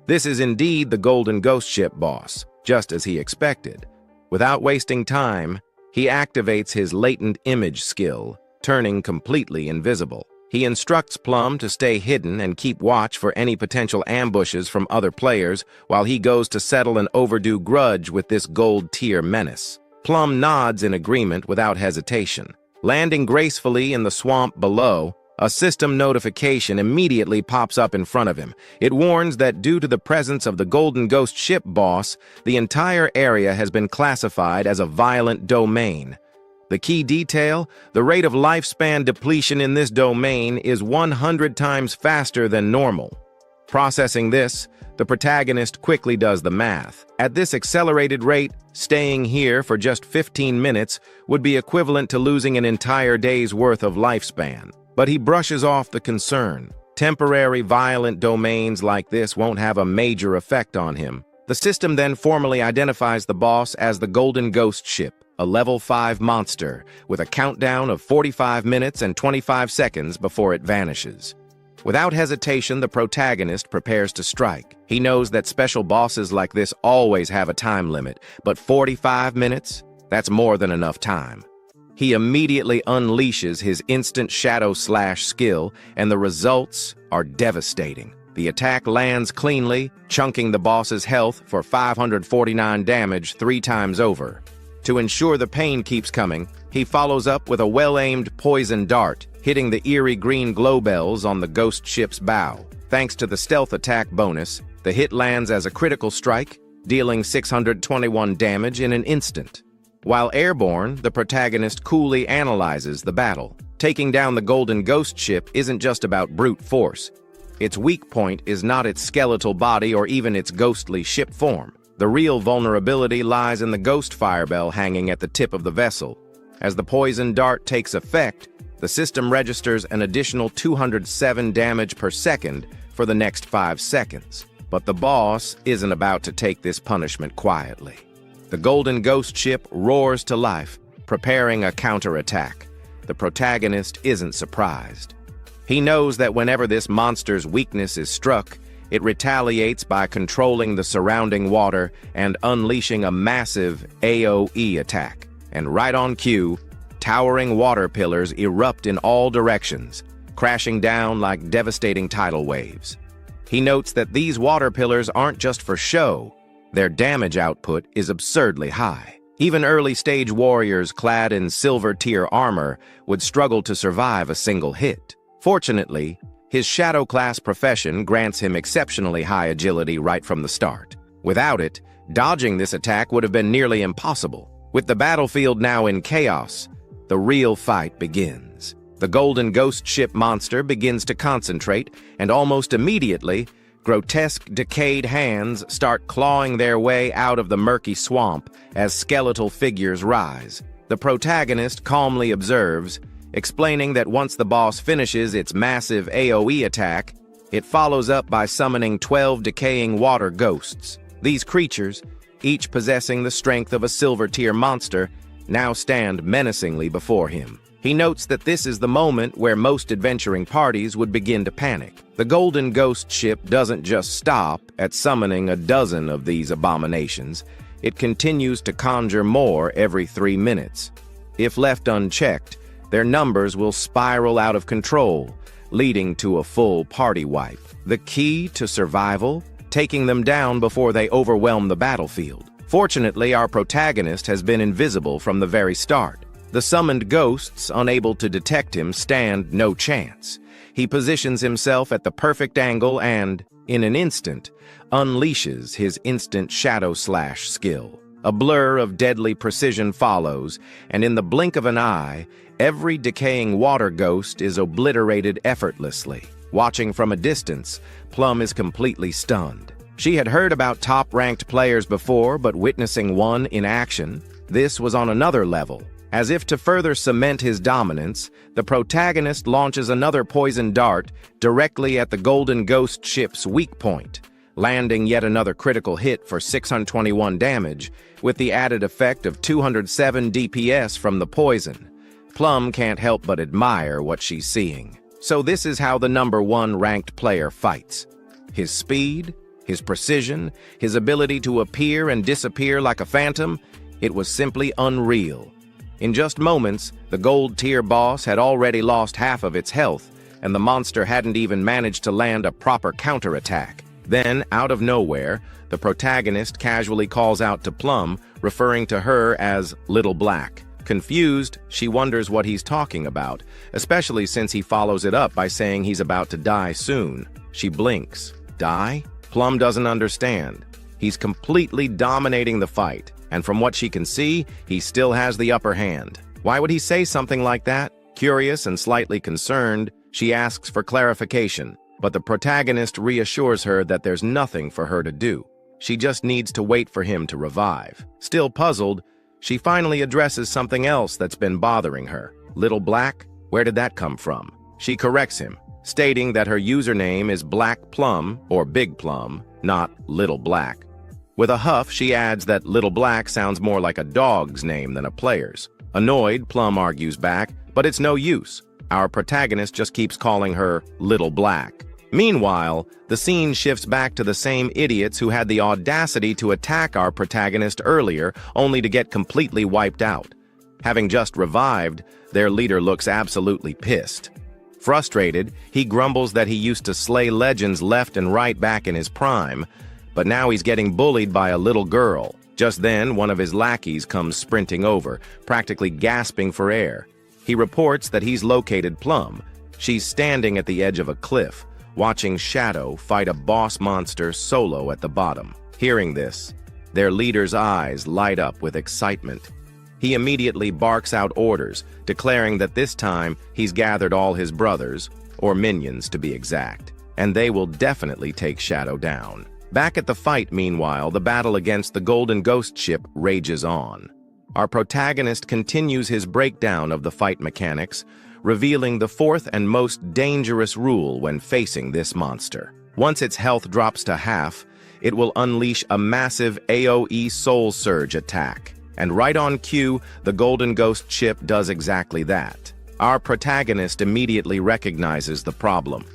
This is indeed the Golden Ghost Ship boss, just as he expected. Without wasting time, he activates his latent image skill, turning completely invisible. He instructs Plum to stay hidden and keep watch for any potential ambushes from other players while he goes to settle an overdue grudge with this gold-tier menace. Plum nods in agreement without hesitation. Landing gracefully in the swamp below, a system notification immediately pops up in front of him. It warns that due to the presence of the Golden Ghost Ship boss, the entire area has been classified as a violent domain. The key detail, the rate of lifespan depletion in this domain is 100 times faster than normal. Processing this, the protagonist quickly does the math. At this accelerated rate, staying here for just 15 minutes would be equivalent to losing an entire day's worth of lifespan. But he brushes off the concern. Temporary violent domains like this won't have a major effect on him. The system then formally identifies the boss as the Golden Ghost Ship, a level 5 monster, with a countdown of 45 minutes and 25 seconds before it vanishes. Without hesitation, the protagonist prepares to strike. He knows that special bosses like this always have a time limit, but 45 minutes? That's more than enough time. He immediately unleashes his instant shadow slash skill, and the results are devastating. The attack lands cleanly, chunking the boss's health for 549 damage 3 times over. To ensure the pain keeps coming, he follows up with a well-aimed poison dart, hitting the eerie green glow bells on the ghost ship's bow. Thanks to the stealth attack bonus, the hit lands as a critical strike, dealing 621 damage in an instant. While airborne, the protagonist coolly analyzes the battle. Taking down the Golden Ghost Ship isn't just about brute force. Its weak point is not its skeletal body or even its ghostly ship form. The real vulnerability lies in the ghost firebell hanging at the tip of the vessel. As the poison dart takes effect, the system registers an additional 207 damage per second for the next 5 seconds. But the boss isn't about to take this punishment quietly. The Golden Ghost Ship roars to life, preparing a counterattack. The protagonist isn't surprised. He knows that whenever this monster's weakness is struck, it retaliates by controlling the surrounding water and unleashing a massive AoE attack. And right on cue, towering water pillars erupt in all directions, crashing down like devastating tidal waves. He notes that these water pillars aren't just for show. Their damage output is absurdly high. Even early-stage warriors clad in silver-tier armor would struggle to survive a single hit. Fortunately, his Shadow class profession grants him exceptionally high agility right from the start. Without it, dodging this attack would have been nearly impossible. With the battlefield now in chaos, the real fight begins. The Golden Ghost Ship monster begins to concentrate, and almost immediately, grotesque, decayed hands start clawing their way out of the murky swamp as skeletal figures rise. The protagonist calmly observes, explaining that once the boss finishes its massive AoE attack, it follows up by summoning 12 decaying water ghosts. These creatures, each possessing the strength of a silver-tier monster, now stand menacingly before him. He notes that this is the moment where most adventuring parties would begin to panic. The Golden Ghost Ship doesn't just stop at summoning a dozen of these abominations. It continues to conjure more every 3 minutes. If left unchecked, their numbers will spiral out of control, leading to a full party wipe. The key to survival? Taking them down before they overwhelm the battlefield. Fortunately, our protagonist has been invisible from the very start. The summoned ghosts, unable to detect him, stand no chance. He positions himself at the perfect angle and, in an instant, unleashes his instant shadow slash skill. A blur of deadly precision follows, and in the blink of an eye, every decaying water ghost is obliterated effortlessly. Watching from a distance, Plum is completely stunned. She had heard about top-ranked players before, but witnessing one in action, this was on another level. As if to further cement his dominance, the protagonist launches another poison dart directly at the Golden Ghost Ship's weak point, landing yet another critical hit for 621 damage, with the added effect of 207 DPS from the poison. Plum can't help but admire what she's seeing. So this is how the #1 ranked player fights. His speed, his precision, his ability to appear and disappear like a phantom, it was simply unreal. In just moments, the gold-tier boss had already lost half of its health, and the monster hadn't even managed to land a proper counterattack. Then, out of nowhere, the protagonist casually calls out to Plum, referring to her as Little Black. Confused, she wonders what he's talking about, especially since he follows it up by saying he's about to die soon. She blinks. Die? Plum doesn't understand. He's completely dominating the fight, and from what she can see, he still has the upper hand. Why would he say something like that? Curious and slightly concerned, she asks for clarification, but the protagonist reassures her that there's nothing for her to do. She just needs to wait for him to revive. Still puzzled, she finally addresses something else that's been bothering her. Little Black? Where did that come from? She corrects him, stating that her username is Black Plum, or Big Plum, not Little Black. With a huff, she adds that Little Black sounds more like a dog's name than a player's. Annoyed, Plum argues back, but it's no use. Our protagonist just keeps calling her Little Black. Meanwhile, the scene shifts back to the same idiots who had the audacity to attack our protagonist earlier, only to get completely wiped out. Having just revived, their leader looks absolutely pissed. Frustrated, he grumbles that he used to slay legends left and right back in his prime, but now he's getting bullied by a little girl. Just then, one of his lackeys comes sprinting over, practically gasping for air. He reports that he's located Plum. She's standing at the edge of a cliff, watching Shadow fight a boss monster solo at the bottom. Hearing this, their leader's eyes light up with excitement. He immediately barks out orders, declaring that this time he's gathered all his brothers, or minions to be exact, and they will definitely take Shadow down. Back at the fight, meanwhile, the battle against the Golden Ghost ship rages on. Our protagonist continues his breakdown of the fight mechanics, revealing the fourth and most dangerous rule when facing this monster. Once its health drops to half, it will unleash a massive AoE Soul Surge attack. And right on cue, the Golden Ghost ship does exactly that. Our protagonist immediately recognizes the problem.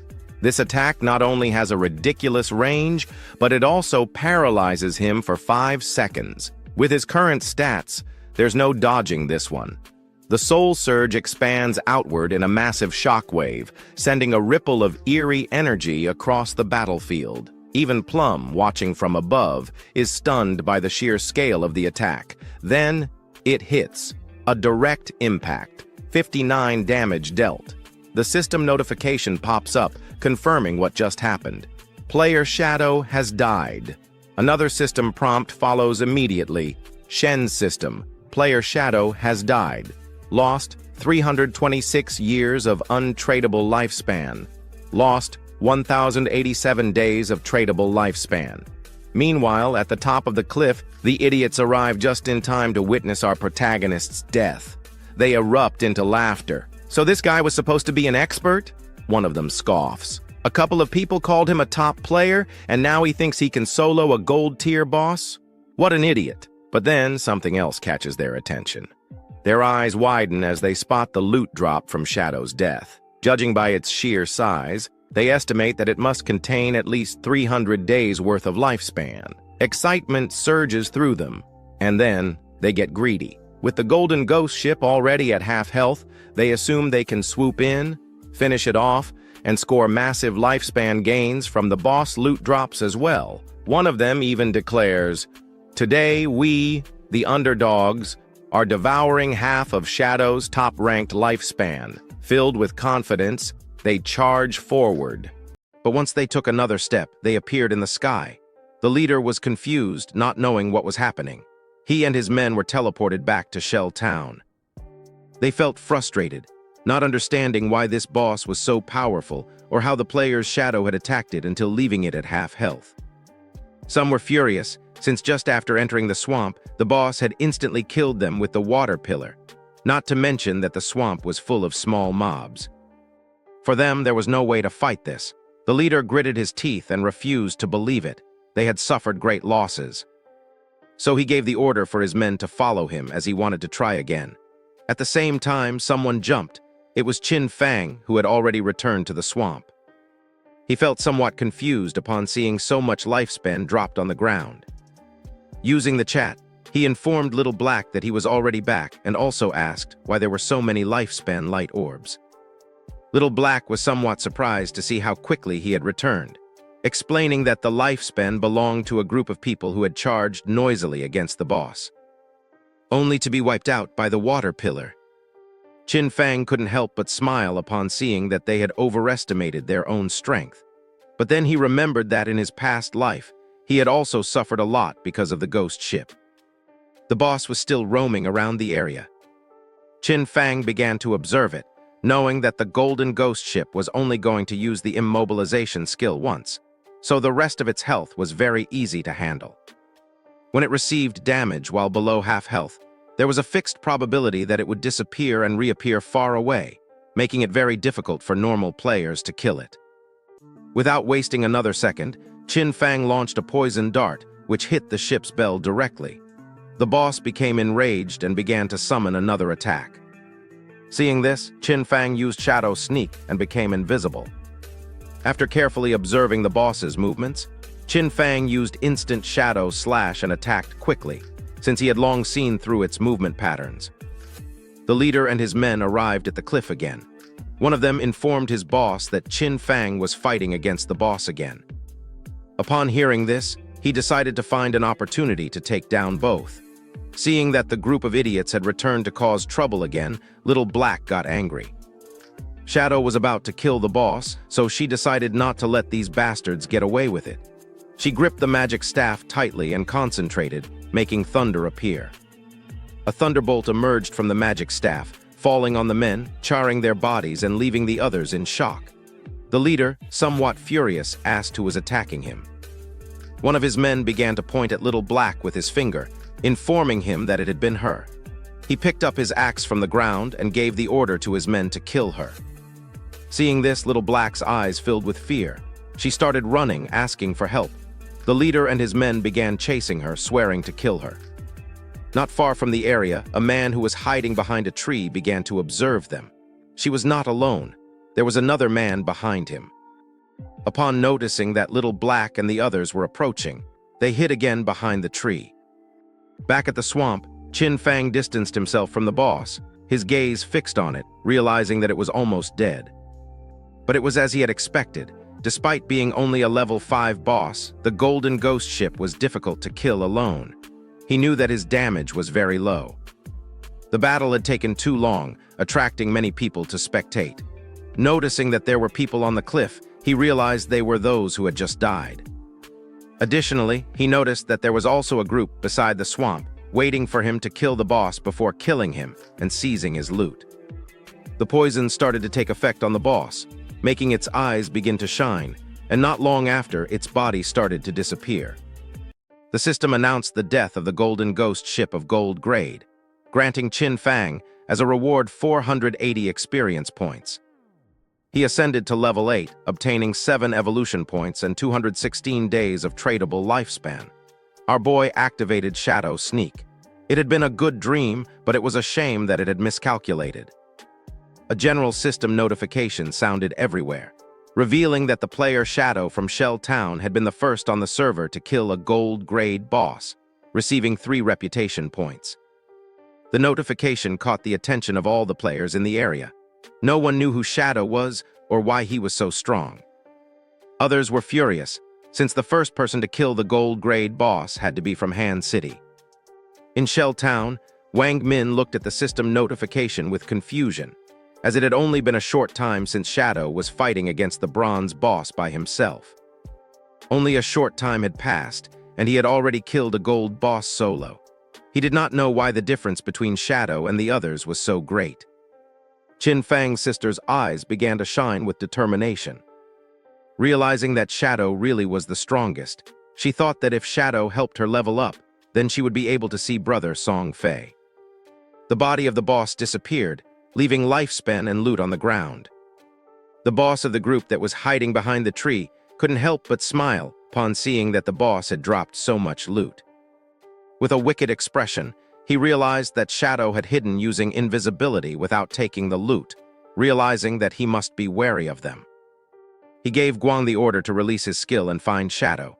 This attack not only has a ridiculous range, but it also paralyzes him for 5 seconds. With his current stats, there's no dodging this one. The Soul Surge expands outward in a massive shockwave, sending a ripple of eerie energy across the battlefield. Even Plum, watching from above, is stunned by the sheer scale of the attack. Then, it hits. A direct impact. 59 damage dealt. The system notification pops up, confirming what just happened. Player Shadow has died. Another system prompt follows immediately. Shen's system. Player Shadow has died. Lost 326 years of untradeable lifespan. Lost 1,087 days of tradable lifespan. Meanwhile, at the top of the cliff, the idiots arrive just in time to witness our protagonist's death. They erupt into laughter. So this guy was supposed to be an expert? One of them scoffs. A couple of people called him a top player, and now he thinks he can solo a gold-tier boss? What an idiot. But then something else catches their attention. Their eyes widen as they spot the loot drop from Shadow's death. Judging by its sheer size, they estimate that it must contain at least 300 days worth of lifespan. Excitement surges through them, and then they get greedy. With the Golden Ghost ship already at half health, they assume they can swoop in, finish it off, and score massive lifespan gains from the boss loot drops as well. One of them even declares, "Today we, the underdogs, are devouring half of Shadow's top-ranked lifespan." Filled with confidence, they charge forward. But once they took another step, they appeared in the sky. The leader was confused, not knowing what was happening. He and his men were teleported back to Shell Town. They felt frustrated, not understanding why this boss was so powerful or how the player's Shadow had attacked it until leaving it at half health. Some were furious, since just after entering the swamp, the boss had instantly killed them with the water pillar, not to mention that the swamp was full of small mobs. For them, there was no way to fight this. The leader gritted his teeth and refused to believe it. They had suffered great losses. So he gave the order for his men to follow him as he wanted to try again. At the same time, someone jumped. It was Qin Fang, who had already returned to the swamp. He felt somewhat confused upon seeing so much lifespan dropped on the ground. Using the chat, he informed Little Black that he was already back and also asked why there were so many lifespan light orbs. Little Black was somewhat surprised to see how quickly he had returned, explaining that the lifespan belonged to a group of people who had charged noisily against the boss, only to be wiped out by the water pillar. Qin Fang couldn't help but smile upon seeing that they had overestimated their own strength. But then he remembered that in his past life, he had also suffered a lot because of the ghost ship. The boss was still roaming around the area. Qin Fang began to observe it, knowing that the golden ghost ship was only going to use the immobilization skill once, so the rest of its health was very easy to handle. When it received damage while below half health, there was a fixed probability that it would disappear and reappear far away, making it very difficult for normal players to kill it. Without wasting another second, Qin Fang launched a poison dart, which hit the ship's bell directly. The boss became enraged and began to summon another attack. Seeing this, Qin Fang used Shadow Sneak and became invisible. After carefully observing the boss's movements, Qin Fang used Instant Shadow Slash and attacked quickly, since he had long seen through its movement patterns. The leader and his men arrived at the cliff again. One of them informed his boss that Qin Fang was fighting against the boss again. Upon hearing this, he decided to find an opportunity to take down both. Seeing that the group of idiots had returned to cause trouble again, Little Black got angry. Shadow was about to kill the boss, so she decided not to let these bastards get away with it. She gripped the magic staff tightly and concentrated, making thunder appear. A thunderbolt emerged from the magic staff, falling on the men, charring their bodies and leaving the others in shock. The leader, somewhat furious, asked who was attacking him. One of his men began to point at Little Black with his finger, informing him that it had been her. He picked up his axe from the ground and gave the order to his men to kill her. Seeing this, Little Black's eyes filled with fear. She started running, asking for help. The leader and his men began chasing her, swearing to kill her. Not far from the area, a man who was hiding behind a tree began to observe them. She was not alone. There was another man behind him. Upon noticing that Little Black and the others were approaching, they hid again behind the tree. Back at the swamp, Qin Fang distanced himself from the boss, his gaze fixed on it, realizing that it was almost dead. But it was as he had expected. Despite being only a level 5 boss, the golden ghost ship was difficult to kill alone. He knew that his damage was very low. The battle had taken too long, attracting many people to spectate. Noticing that there were people on the cliff, he realized they were those who had just died. Additionally, he noticed that there was also a group beside the swamp, waiting for him to kill the boss before killing him and seizing his loot. The poison started to take effect on the boss, making its eyes begin to shine, and not long after, its body started to disappear. The system announced the death of the golden ghost ship of gold grade, granting Qin Fang as a reward 480 experience points. He ascended to level 8, obtaining 7 evolution points and 216 days of tradable lifespan. Our boy activated Shadow Sneak. It had been a good dream, but it was a shame that it had miscalculated. A general system notification sounded everywhere, revealing that the player Shadow from Shell Town had been the first on the server to kill a gold-grade boss, receiving 3 reputation points. The notification caught the attention of all the players in the area. No one knew who Shadow was or why he was so strong. Others were furious, since the first person to kill the gold-grade boss had to be from Han City. In Shell Town, Wang Min looked at the system notification with confusion, as it had only been a short time since Shadow was fighting against the bronze boss by himself. Only a short time had passed, and he had already killed a gold boss solo. He did not know why the difference between Shadow and the others was so great. Qin Fang's sister's eyes began to shine with determination. Realizing that Shadow really was the strongest, she thought that if Shadow helped her level up, then she would be able to see brother Song Fei. The body of the boss disappeared, leaving lifespan and loot on the ground. The boss of the group that was hiding behind the tree couldn't help but smile upon seeing that the boss had dropped so much loot. With a wicked expression, he realized that Shadow had hidden using invisibility without taking the loot, realizing that he must be wary of them. He gave Guang the order to release his skill and find Shadow.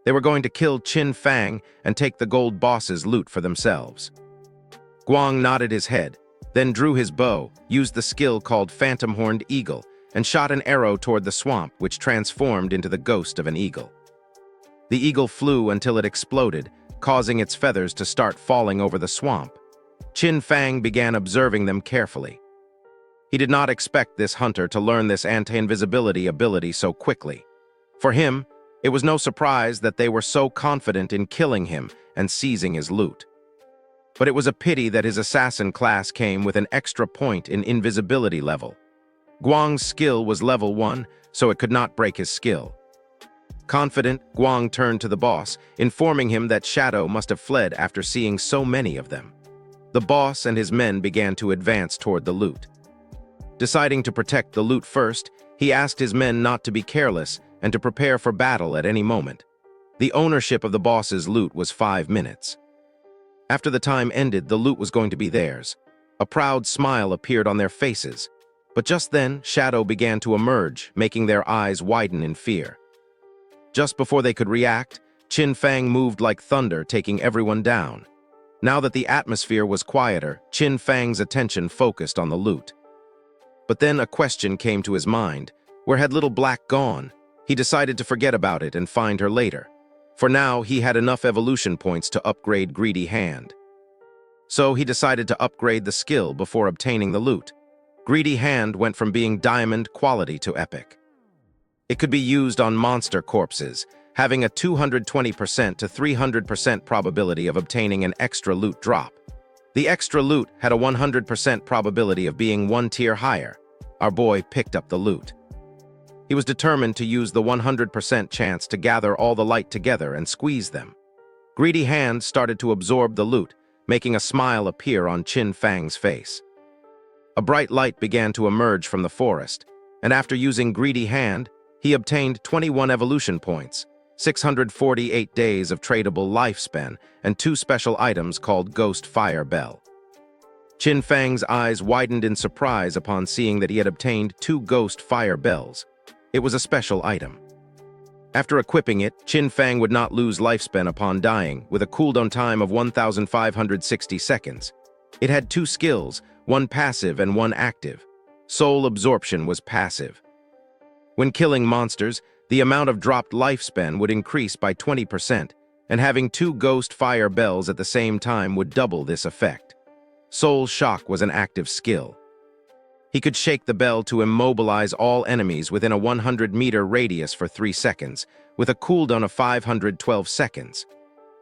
They were going to kill Qin Fang and take the gold boss's loot for themselves. Guang nodded his head, then drew his bow, used the skill called Phantom Horned Eagle, and shot an arrow toward the swamp, which transformed into the ghost of an eagle. The eagle flew until it exploded, causing its feathers to start falling over the swamp. Qin Fang began observing them carefully. He did not expect this hunter to learn this anti-invisibility ability so quickly. For him, it was no surprise that they were so confident in killing him and seizing his loot. But it was a pity that his assassin class came with an extra point in invisibility level. Guang's skill was level 1, so it could not break his skill. Confident, Guang turned to the boss, informing him that Shadow must have fled after seeing so many of them. The boss and his men began to advance toward the loot. Deciding to protect the loot first, he asked his men not to be careless and to prepare for battle at any moment. The ownership of the boss's loot was 5 minutes. After the time ended, the loot was going to be theirs. A proud smile appeared on their faces. But just then, Shadow began to emerge, making their eyes widen in fear. Just before they could react, Qin Fang moved like thunder, taking everyone down. Now that the atmosphere was quieter, Qin Fang's attention focused on the loot. But then a question came to his mind. Where had Little Black gone? He decided to forget about it and find her later. For now, he had enough evolution points to upgrade Greedy Hand. So he decided to upgrade the skill before obtaining the loot. Greedy Hand went from being diamond quality to epic. It could be used on monster corpses, having a 220% to 300% probability of obtaining an extra loot drop. The extra loot had a 100% probability of being 1 tier higher. Our boy picked up the loot. He was determined to use the 100% chance to gather all the light together and squeeze them. Greedy Hand started to absorb the loot, making a smile appear on Qin Fang's face. A bright light began to emerge from the forest, and after using Greedy Hand, he obtained 21 evolution points, 648 days of tradable lifespan, and 2 special items called Ghost Fire Bell. Qin Fang's eyes widened in surprise upon seeing that he had obtained 2 Ghost Fire Bells. It was a special item. After equipping it, Qin Fang would not lose lifespan upon dying, with a cooldown time of 1,560 seconds. It had 2 skills, one passive and one active. Soul Absorption was passive. When killing monsters, the amount of dropped lifespan would increase by 20%, and having 2 Ghost Fire Bells at the same time would double this effect. Soul Shock was an active skill. He could shake the bell to immobilize all enemies within a 100-meter radius for 3 seconds, with a cooldown of 512 seconds.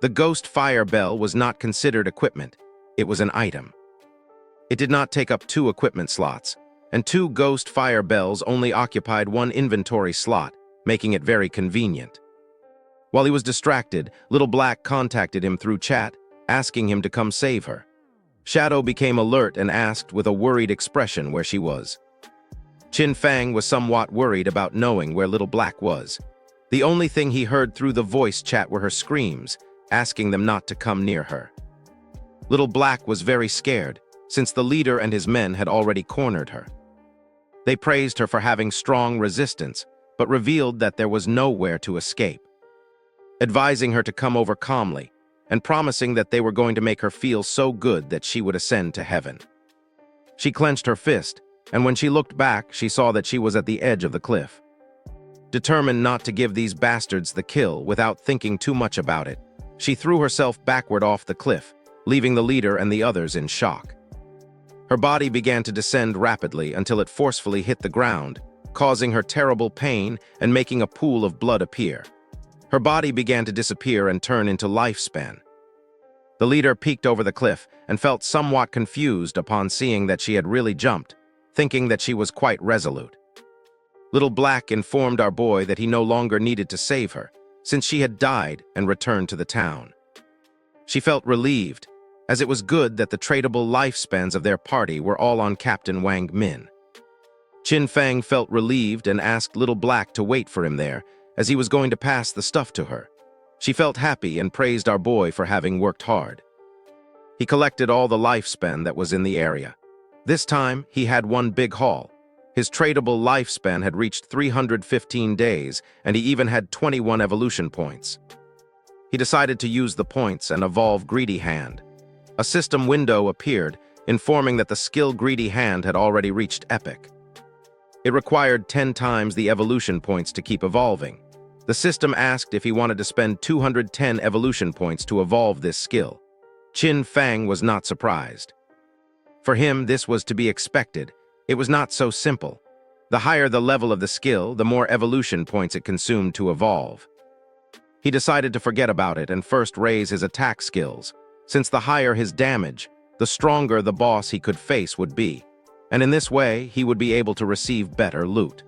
The Ghost Fire Bell was not considered equipment. It was an item. It did not take up 2 equipment slots, and 2 Ghost Fire Bells only occupied 1 inventory slot, making it very convenient. While he was distracted, Little Black contacted him through chat, asking him to come save her. Shadow became alert and asked with a worried expression where she was. Qin Fang was somewhat worried about knowing where Little Black was. The only thing he heard through the voice chat were her screams, asking them not to come near her. Little Black was very scared, since the leader and his men had already cornered her. They praised her for having strong resistance, but revealed that there was nowhere to escape. Advising her to come over calmly, and promising that they were going to make her feel so good that she would ascend to heaven. She clenched her fist, and when she looked back, she saw that she was at the edge of the cliff. Determined not to give these bastards the kill without thinking too much about it, she threw herself backward off the cliff, leaving the leader and the others in shock. Her body began to descend rapidly until it forcefully hit the ground, causing her terrible pain and making a pool of blood appear. Her body began to disappear and turn into lifespan. The leader peeked over the cliff and felt somewhat confused upon seeing that she had really jumped, thinking that she was quite resolute. Little Black informed our boy that he no longer needed to save her, since she had died and returned to the town. She felt relieved, as it was good that the tradable lifespans of their party were all on Captain Wang Min. Qin Fang felt relieved and asked Little Black to wait for him there, as he was going to pass the stuff to her. She felt happy and praised our boy for having worked hard. He collected all the lifespan that was in the area. This time, he had one big haul. His tradable lifespan had reached 315 days, and he even had 21 evolution points. He decided to use the points and evolve Greedy Hand. A system window appeared, informing that the skill Greedy Hand had already reached Epic. It required 10 times the evolution points to keep evolving. The system asked if he wanted to spend 210 evolution points to evolve this skill. Qin Fang was not surprised. For him, this was to be expected. It was not so simple. The higher the level of the skill, the more evolution points it consumed to evolve. He decided to forget about it and first raise his attack skills, since the higher his damage, the stronger the boss he could face would be, and in this way, he would be able to receive better loot.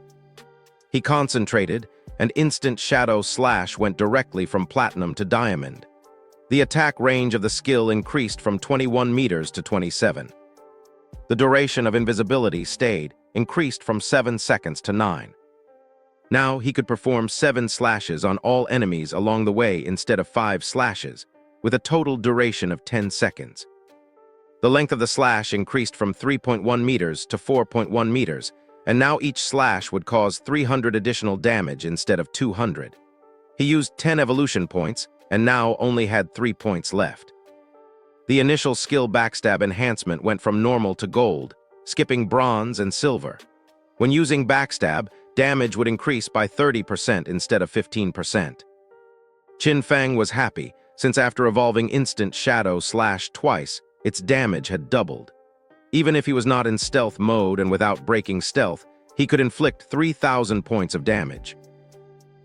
He concentrated, and instant shadow slash went directly from platinum to diamond. The attack range of the skill increased from 21 meters to 27. The duration of invisibility increased from 7 seconds to 9. Now he could perform 7 slashes on all enemies along the way instead of 5 slashes, with a total duration of 10 seconds. The length of the slash increased from 3.1 meters to 4.1 meters, and now each slash would cause 300 additional damage instead of 200. He used 10 evolution points, and now only had 3 points left. The initial skill backstab enhancement went from normal to gold, skipping bronze and silver. When using backstab, damage would increase by 30% instead of 15%. Qin Fang was happy, since after evolving instant shadow slash twice, its damage had doubled. Even if he was not in stealth mode and without breaking stealth, he could inflict 3,000 points of damage.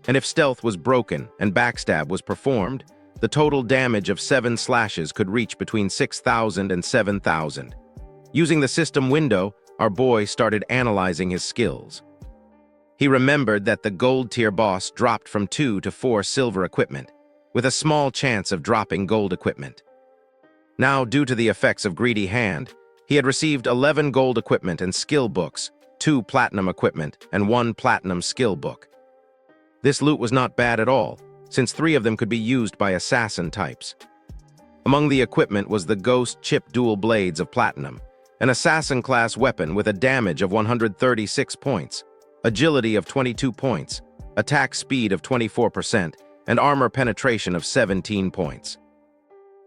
And if stealth was broken and backstab was performed, the total damage of 7 slashes could reach between 6,000 and 7,000. Using the system window, our boy started analyzing his skills. He remembered that the gold tier boss dropped from 2 to 4 silver equipment, with a small chance of dropping gold equipment. Now, due to the effects of Greedy Hand, he had received 11 gold equipment and skill books, 2 platinum equipment, and 1 platinum skill book. This loot was not bad at all, since 3 of them could be used by assassin types. Among the equipment was the Ghost Chip Dual Blades of Platinum, an assassin-class weapon with a damage of 136 points, agility of 22 points, attack speed of 24%, and armor penetration of 17 points.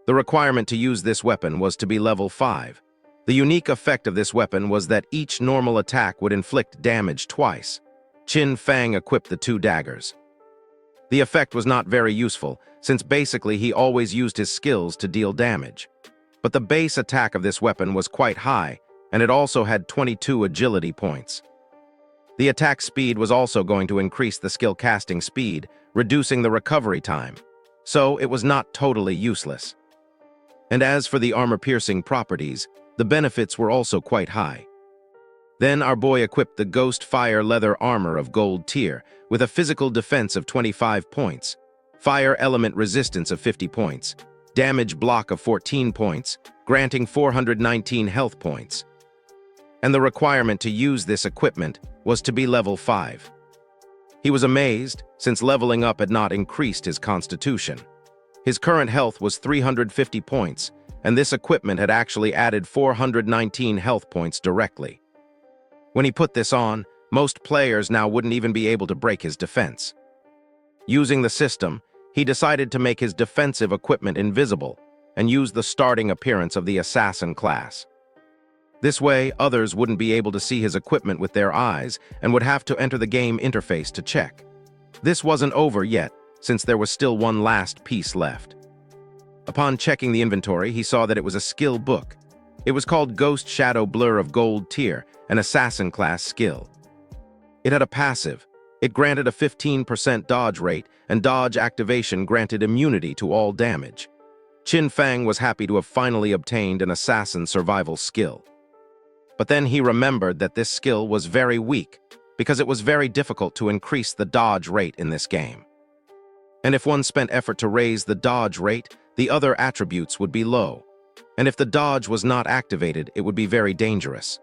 The requirement to use this weapon was to be level 5. The unique effect of this weapon was that each normal attack would inflict damage twice. Qin Fang equipped the 2 daggers. The effect was not very useful, since basically he always used his skills to deal damage. But the base attack of this weapon was quite high, and it also had 22 agility points. The attack speed was also going to increase the skill casting speed, reducing the recovery time, so it was not totally useless. And as for the armor-piercing properties, the benefits were also quite high. Then our boy equipped the Ghost Fire Leather Armor of Gold Tier with a physical defense of 25 points, fire element resistance of 50 points, damage block of 14 points, granting 419 health points. And the requirement to use this equipment was to be level 5. He was amazed, since leveling up had not increased his constitution. His current health was 350 points, and this equipment had actually added 419 health points directly. When he put this on, most players now wouldn't even be able to break his defense. Using the system, he decided to make his defensive equipment invisible and use the starting appearance of the assassin class. This way, others wouldn't be able to see his equipment with their eyes and would have to enter the game interface to check. This wasn't over yet, since there was still one last piece left. Upon checking the inventory, he saw that it was a skill book. It was called Ghost Shadow Blur of Gold Tier, an assassin class skill. It had a passive. It granted a 15% dodge rate, and dodge activation granted immunity to all damage. Qin Fang was happy to have finally obtained an assassin survival skill. But then he remembered that this skill was very weak, because it was very difficult to increase the dodge rate in this game. And if one spent effort to raise the dodge rate, the other attributes would be low. And if the dodge was not activated, it would be very dangerous.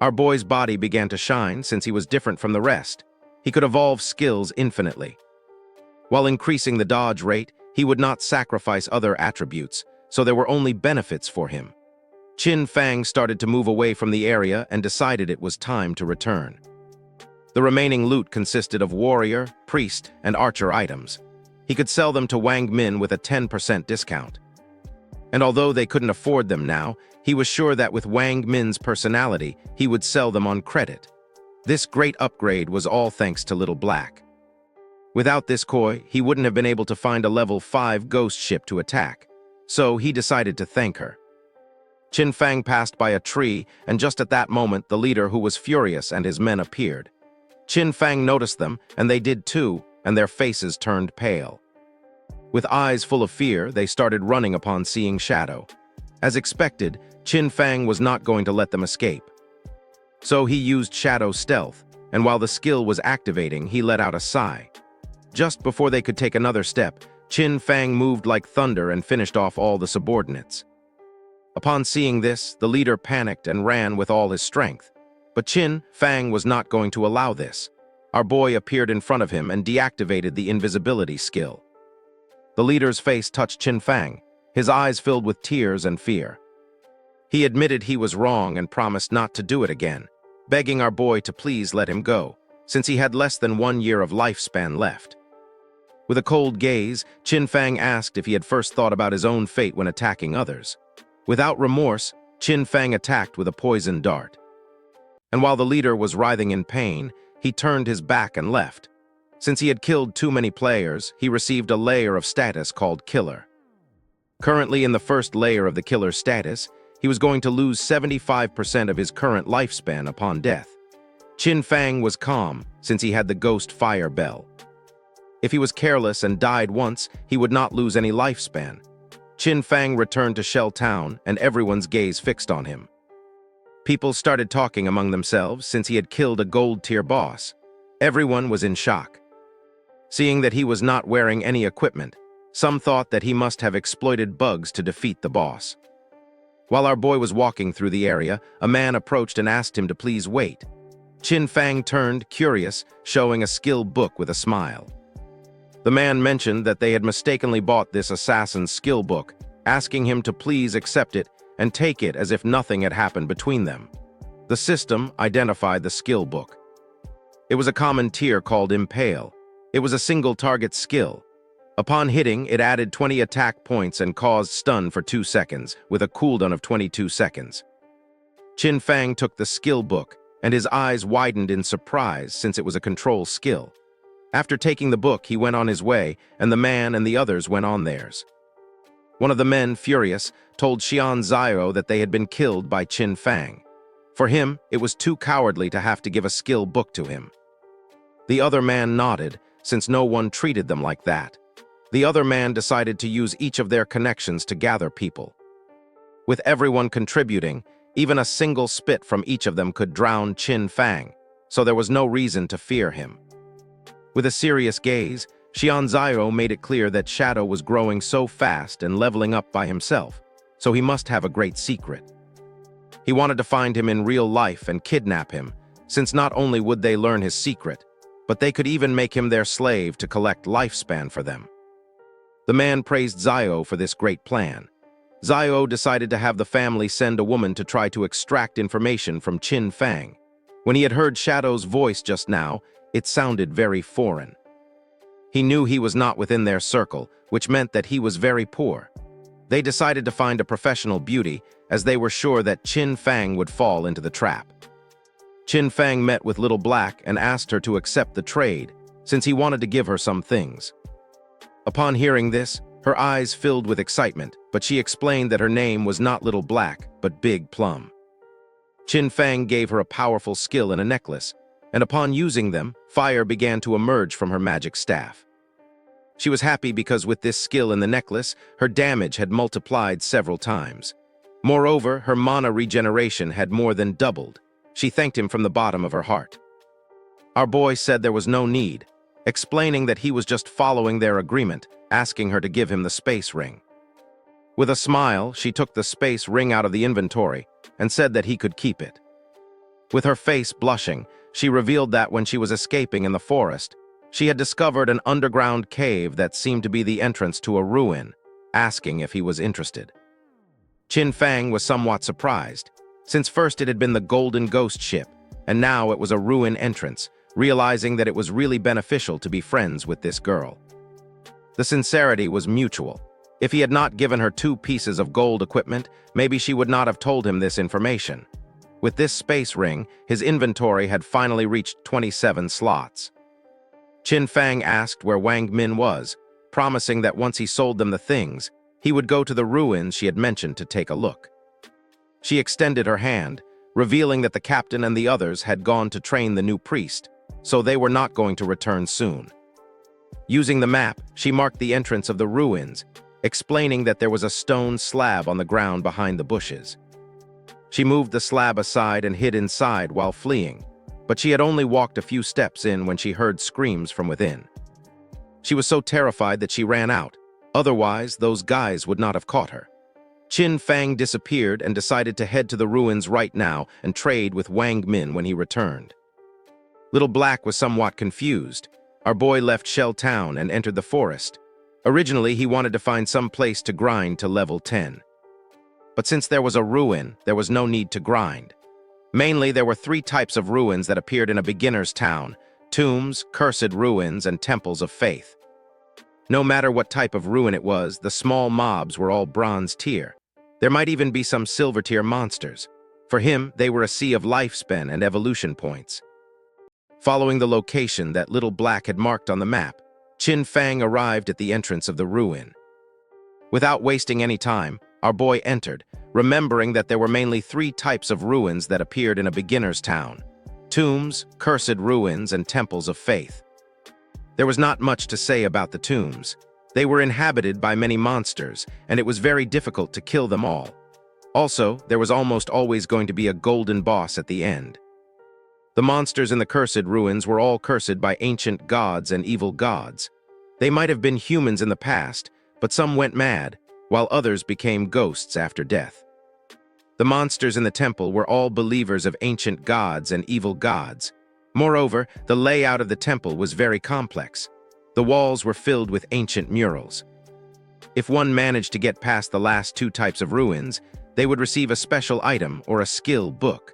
Our boy's body began to shine since he was different from the rest. He could evolve skills infinitely. While increasing the dodge rate, he would not sacrifice other attributes, so there were only benefits for him. Qin Fang started to move away from the area and decided it was time to return. The remaining loot consisted of warrior, priest, and archer items. He could sell them to Wang Min with a 10% discount. And although they couldn't afford them now, he was sure that with Wang Min's personality, he would sell them on credit. This great upgrade was all thanks to Little Black. Without this koi, he wouldn't have been able to find a level 5 ghost ship to attack, so he decided to thank her. Qin Fang passed by a tree, and just at that moment, the leader, who was furious, and his men appeared. Qin Fang noticed them, and they did too, and their faces turned pale. With eyes full of fear, they started running upon seeing Shadow. As expected, Qin Fang was not going to let them escape. So he used Shadow's stealth, and while the skill was activating, he let out a sigh. Just before they could take another step, Qin Fang moved like thunder and finished off all the subordinates. Upon seeing this, the leader panicked and ran with all his strength. But Qin Fang was not going to allow this. Our boy appeared in front of him and deactivated the invisibility skill. The leader's face touched Qin Fang, his eyes filled with tears and fear. He admitted he was wrong and promised not to do it again, begging our boy to please let him go, since he had less than 1 year of lifespan left. With a cold gaze, Qin Fang asked if he had first thought about his own fate when attacking others. Without remorse, Qin Fang attacked with a poison dart. And while the leader was writhing in pain, he turned his back and left. Since he had killed too many players, he received a layer of status called Killer. Currently in the first layer of the Killer status, he was going to lose 75% of his current lifespan upon death. Qin Fang was calm, since he had the Ghost Fire Bell. If he was careless and died once, he would not lose any lifespan. Qin Fang returned to Shell Town, and everyone's gaze fixed on him. People started talking among themselves since he had killed a gold-tier boss. Everyone was in shock. Seeing that he was not wearing any equipment, some thought that he must have exploited bugs to defeat the boss. While our boy was walking through the area, a man approached and asked him to please wait. Qin Fang turned, curious, showing a skill book with a smile. The man mentioned that they had mistakenly bought this assassin's skill book, asking him to please accept it and take it as if nothing had happened between them. The system identified the skill book. It was a common tier called Impale. It was a single-target skill. Upon hitting, it added 20 attack points and caused stun for 2 seconds, with a cooldown of 22 seconds. Qin Fang took the skill book, and his eyes widened in surprise since it was a control skill. After taking the book, he went on his way, and the man and the others went on theirs. One of the men, furious, told Xian Zhao that they had been killed by Qin Fang. For him, it was too cowardly to have to give a skill book to him. The other man nodded, since no one treated them like that. The other man decided to use each of their connections to gather people. With everyone contributing, even a single spit from each of them could drown Qin Fang, so there was no reason to fear him. With a serious gaze, Xian Zhao made it clear that Shadow was growing so fast and leveling up by himself, so he must have a great secret. He wanted to find him in real life and kidnap him, since not only would they learn his secret, but they could even make him their slave to collect lifespan for them. The man praised Zhao for this great plan. Zhao decided to have the family send a woman to try to extract information from Qin Fang. When he had heard Shadow's voice just now, it sounded very foreign. He knew he was not within their circle, which meant that he was very poor. They decided to find a professional beauty, as they were sure that Qin Fang would fall into the trap. Qin Fang met with Little Black and asked her to accept the trade, since he wanted to give her some things. Upon hearing this, her eyes filled with excitement, but she explained that her name was not Little Black, but Big Plum. Qin Fang gave her a powerful skill in a necklace, and upon using them, fire began to emerge from her magic staff. She was happy because with this skill in the necklace, her damage had multiplied several times. Moreover, her mana regeneration had more than doubled. She thanked him from the bottom of her heart. Our boy said there was no need, explaining that he was just following their agreement, asking her to give him the space ring. With a smile, she took the space ring out of the inventory and said that he could keep it. With her face blushing, she revealed that when she was escaping in the forest, she had discovered an underground cave that seemed to be the entrance to a ruin, asking if he was interested. Qin Fang was somewhat surprised, since first it had been the Golden Ghost ship, and now it was a ruin entrance, realizing that it was really beneficial to be friends with this girl. The sincerity was mutual. If he had not given her 2 pieces of gold equipment, maybe she would not have told him this information. With this space ring, his inventory had finally reached 27 slots. Qin Fang asked where Wang Min was, promising that once he sold them the things, he would go to the ruins she had mentioned to take a look. She extended her hand, revealing that the captain and the others had gone to train the new priest, so they were not going to return soon. Using the map, she marked the entrance of the ruins, explaining that there was a stone slab on the ground behind the bushes. She moved the slab aside and hid inside while fleeing, but she had only walked a few steps in when she heard screams from within. She was so terrified that she ran out. Otherwise, those guys would not have caught her. Qin Fang disappeared and decided to head to the ruins right now and trade with Wang Min when he returned. Little Black was somewhat confused. Our boy left Shell Town and entered the forest. Originally, he wanted to find some place to grind to level 10. But since there was a ruin, there was no need to grind. Mainly, there were 3 types of ruins that appeared in a beginner's town: tombs, cursed ruins, and temples of faith. No matter what type of ruin it was, the small mobs were all bronze tier. There might even be some silver tier monsters. For him, they were a sea of lifespan and evolution points. Following the location that Little Black had marked on the map, Qin Fang arrived at the entrance of the ruin. Without wasting any time, our boy entered, remembering that there were mainly 3 types of ruins that appeared in a beginner's town: tombs, cursed ruins, and temples of faith. There was not much to say about the tombs. They were inhabited by many monsters, and it was very difficult to kill them all. Also, there was almost always going to be a golden boss at the end. The monsters in the cursed ruins were all cursed by ancient gods and evil gods. They might have been humans in the past, but some went mad, while others became ghosts after death. The monsters in the temple were all believers of ancient gods and evil gods. Moreover, the layout of the temple was very complex. The walls were filled with ancient murals. If one managed to get past the last 2 types of ruins, they would receive a special item or a skill book.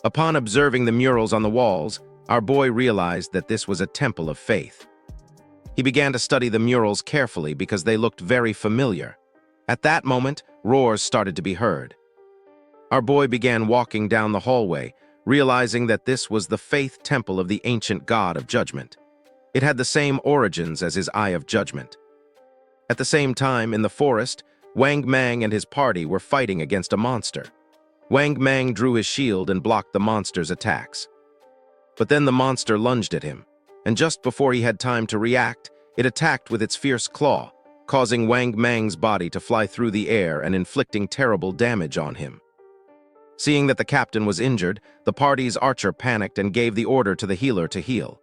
Upon observing the murals on the walls, our boy realized that this was a temple of faith. He began to study the murals carefully because they looked very familiar. At that moment, roars started to be heard. Our boy began walking down the hallway, realizing that this was the faith temple of the ancient god of judgment. It had the same origins as his Eye of Judgment. At the same time, in the forest, Wang Mang and his party were fighting against a monster. Wang Mang drew his shield and blocked the monster's attacks. But then the monster lunged at him, and just before he had time to react, it attacked with its fierce claw, causing Wang Mang's body to fly through the air and inflicting terrible damage on him. Seeing that the captain was injured, the party's archer panicked and gave the order to the healer to heal.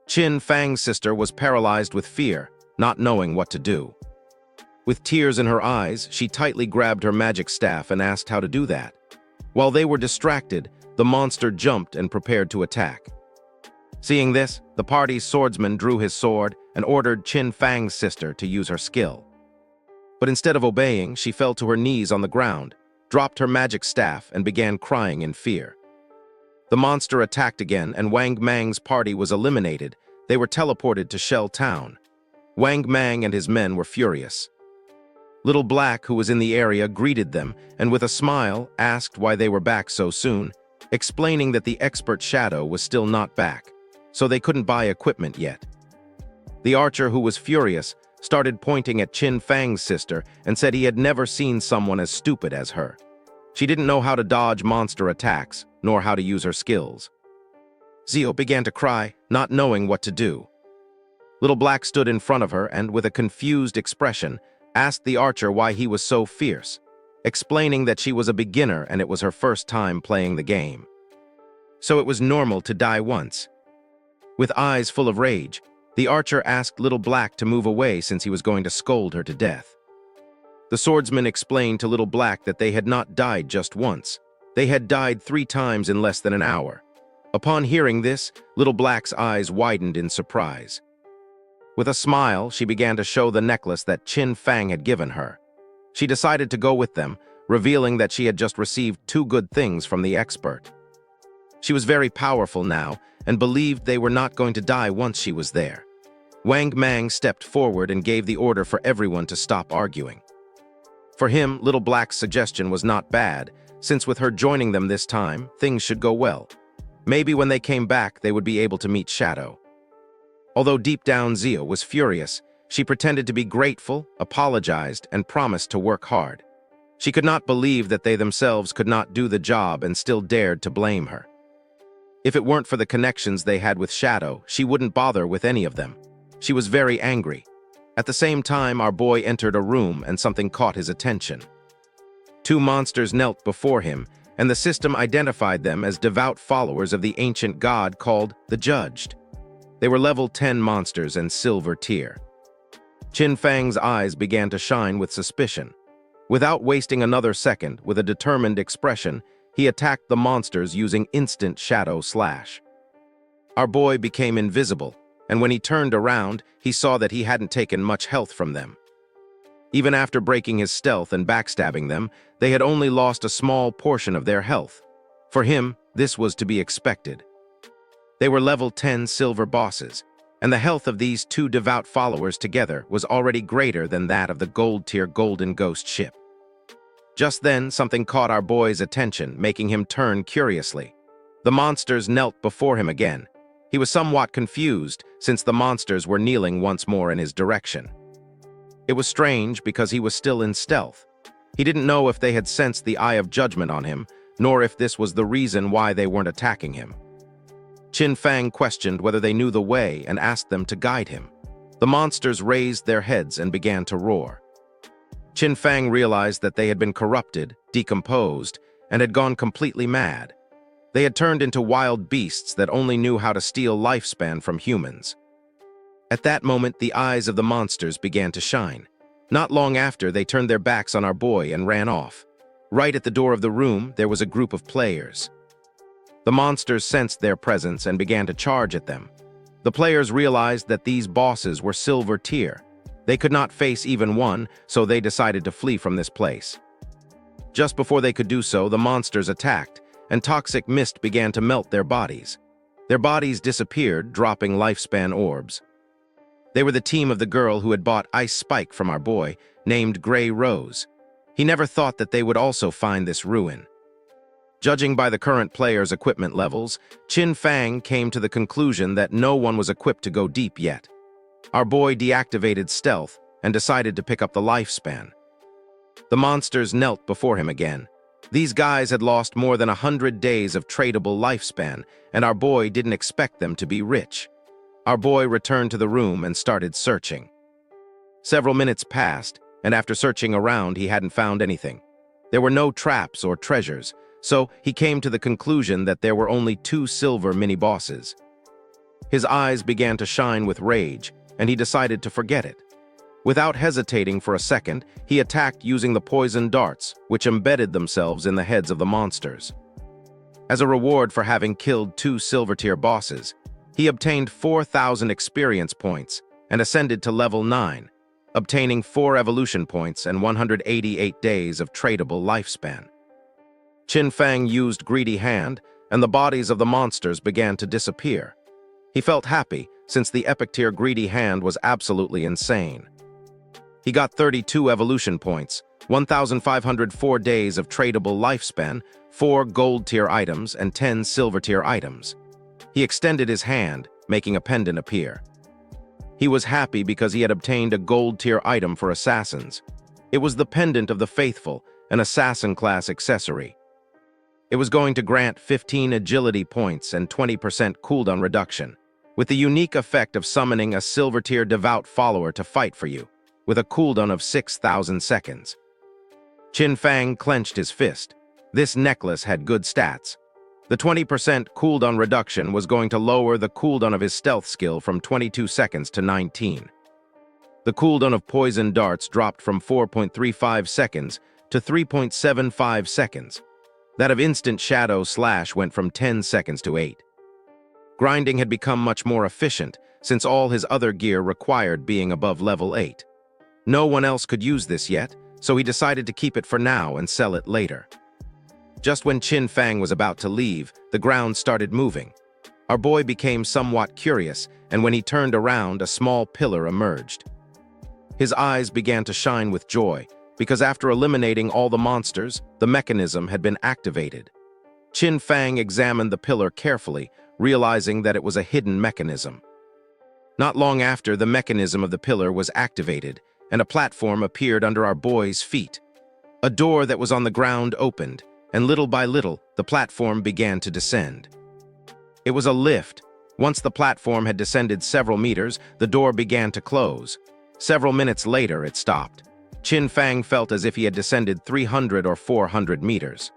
Qin Fang's sister was paralyzed with fear, not knowing what to do. With tears in her eyes, she tightly grabbed her magic staff and asked how to do that. While they were distracted, the monster jumped and prepared to attack. Seeing this, the party's swordsman drew his sword and ordered Qin Fang's sister to use her skill. But instead of obeying, she fell to her knees on the ground, dropped her magic staff, and began crying in fear. The monster attacked again, and Wang Mang's party was eliminated. They were teleported to Shell Town. Wang Mang and his men were furious. Little Black, who was in the area, greeted them, and with a smile, asked why they were back so soon, explaining that the expert Shadow was still not back, so they couldn't buy equipment yet. The archer, who was furious, started pointing at Qin Fang's sister and said he had never seen someone as stupid as her. She didn't know how to dodge monster attacks, nor how to use her skills. Zio began to cry, not knowing what to do. Little Black stood in front of her and, with a confused expression, asked the archer why he was so fierce, explaining that she was a beginner and it was her first time playing the game. So it was normal to die once. With eyes full of rage, the archer asked Little Black to move away since he was going to scold her to death. The swordsman explained to Little Black that they had not died just once. They had died 3 times in less than an hour. Upon hearing this, Little Black's eyes widened in surprise. With a smile, she began to show the necklace that Qin Fang had given her. She decided to go with them, revealing that she had just received 2 good things from the expert. She was very powerful now and believed they were not going to die once she was there. Wang Mang stepped forward and gave the order for everyone to stop arguing. For him, Little Black's suggestion was not bad, since with her joining them this time, things should go well. Maybe when they came back, they would be able to meet Shadow. Although deep down Zio was furious, she pretended to be grateful, apologized, and promised to work hard. She could not believe that they themselves could not do the job and still dared to blame her. If it weren't for the connections they had with Shadow, she wouldn't bother with any of them. She was very angry. At the same time, our boy entered a room and something caught his attention. 2 monsters knelt before him, and the system identified them as devout followers of the ancient god called the Judged. They were level 10 monsters and silver tier. Qin Fang's eyes began to shine with suspicion. Without wasting another second, with a determined expression, he attacked the monsters using instant shadow slash. Our boy became invisible, and when he turned around, he saw that he hadn't taken much health from them. Even after breaking his stealth and backstabbing them, they had only lost a small portion of their health. For him, this was to be expected. They were level 10 silver bosses, and the health of these 2 devout followers together was already greater than that of the gold-tier Golden Ghost ship. Just then, something caught our boy's attention, making him turn curiously. The monsters knelt before him again. He was somewhat confused, since the monsters were kneeling once more in his direction. It was strange because he was still in stealth. He didn't know if they had sensed the eye of judgment on him, nor if this was the reason why they weren't attacking him. Qin Fang questioned whether they knew the way and asked them to guide him. The monsters raised their heads and began to roar. Qin Fang realized that they had been corrupted, decomposed, and had gone completely mad. They had turned into wild beasts that only knew how to steal lifespan from humans. At that moment, the eyes of the monsters began to shine. Not long after, they turned their backs on our boy and ran off. Right at the door of the room, there was a group of players. The monsters sensed their presence and began to charge at them. The players realized that these bosses were silver tier. They could not face even one, so they decided to flee from this place. Just before they could do so, the monsters attacked, and toxic mist began to melt their bodies. Their bodies disappeared, dropping lifespan orbs. They were the team of the girl who had bought Ice Spike from our boy, named Grey Rose. He never thought that they would also find this ruin. Judging by the current players' equipment levels, Qin Fang came to the conclusion that no one was equipped to go deep yet. Our boy deactivated stealth and decided to pick up the lifespan. The monsters knelt before him again. These guys had lost more than 100 days of tradable lifespan, and our boy didn't expect them to be rich. Our boy returned to the room and started searching. Several minutes passed, and after searching around, he hadn't found anything. There were no traps or treasures, so he came to the conclusion that there were only 2 silver mini-bosses. His eyes began to shine with rage, and he decided to forget it. Without hesitating for a second, he attacked using the poison darts, which embedded themselves in the heads of the monsters. As a reward for having killed 2 silver-tier bosses, he obtained 4,000 experience points and ascended to level 9, obtaining 4 evolution points and 188 days of tradable lifespan. Qin Fang used Greedy Hand, and the bodies of the monsters began to disappear. He felt happy, since the epic-tier Greedy Hand was absolutely insane. He got 32 evolution points, 1,504 days of tradable lifespan, 4 gold-tier items, and 10 silver-tier items. He extended his hand, making a pendant appear. He was happy because he had obtained a gold-tier item for assassins. It was the Pendant of the Faithful, an assassin-class accessory. It was going to grant 15 agility points and 20% cooldown reduction, with the unique effect of summoning a silver-tier devout follower to fight for you, with a cooldown of 6,000 seconds. Qin Fang clenched his fist. This necklace had good stats. The 20% cooldown reduction was going to lower the cooldown of his stealth skill from 22 seconds to 19. The cooldown of poison darts dropped from 4.35 seconds to 3.75 seconds. That of instant shadow slash went from 10 seconds to 8. Grinding had become much more efficient, since all his other gear required being above level 8. No one else could use this yet, so he decided to keep it for now and sell it later. Just when Qin Fang was about to leave, the ground started moving. Our boy became somewhat curious, and when he turned around, a small pillar emerged. His eyes began to shine with joy, because after eliminating all the monsters, the mechanism had been activated. Qin Fang examined the pillar carefully, realizing that it was a hidden mechanism. Not long after, the mechanism of the pillar was activated, and a platform appeared under our boy's feet. A door that was on the ground opened, and little by little, the platform began to descend. It was a lift. Once the platform had descended several meters, the door began to close. Several minutes later, it stopped. Qin Fang felt as if he had descended 300 or 400 meters.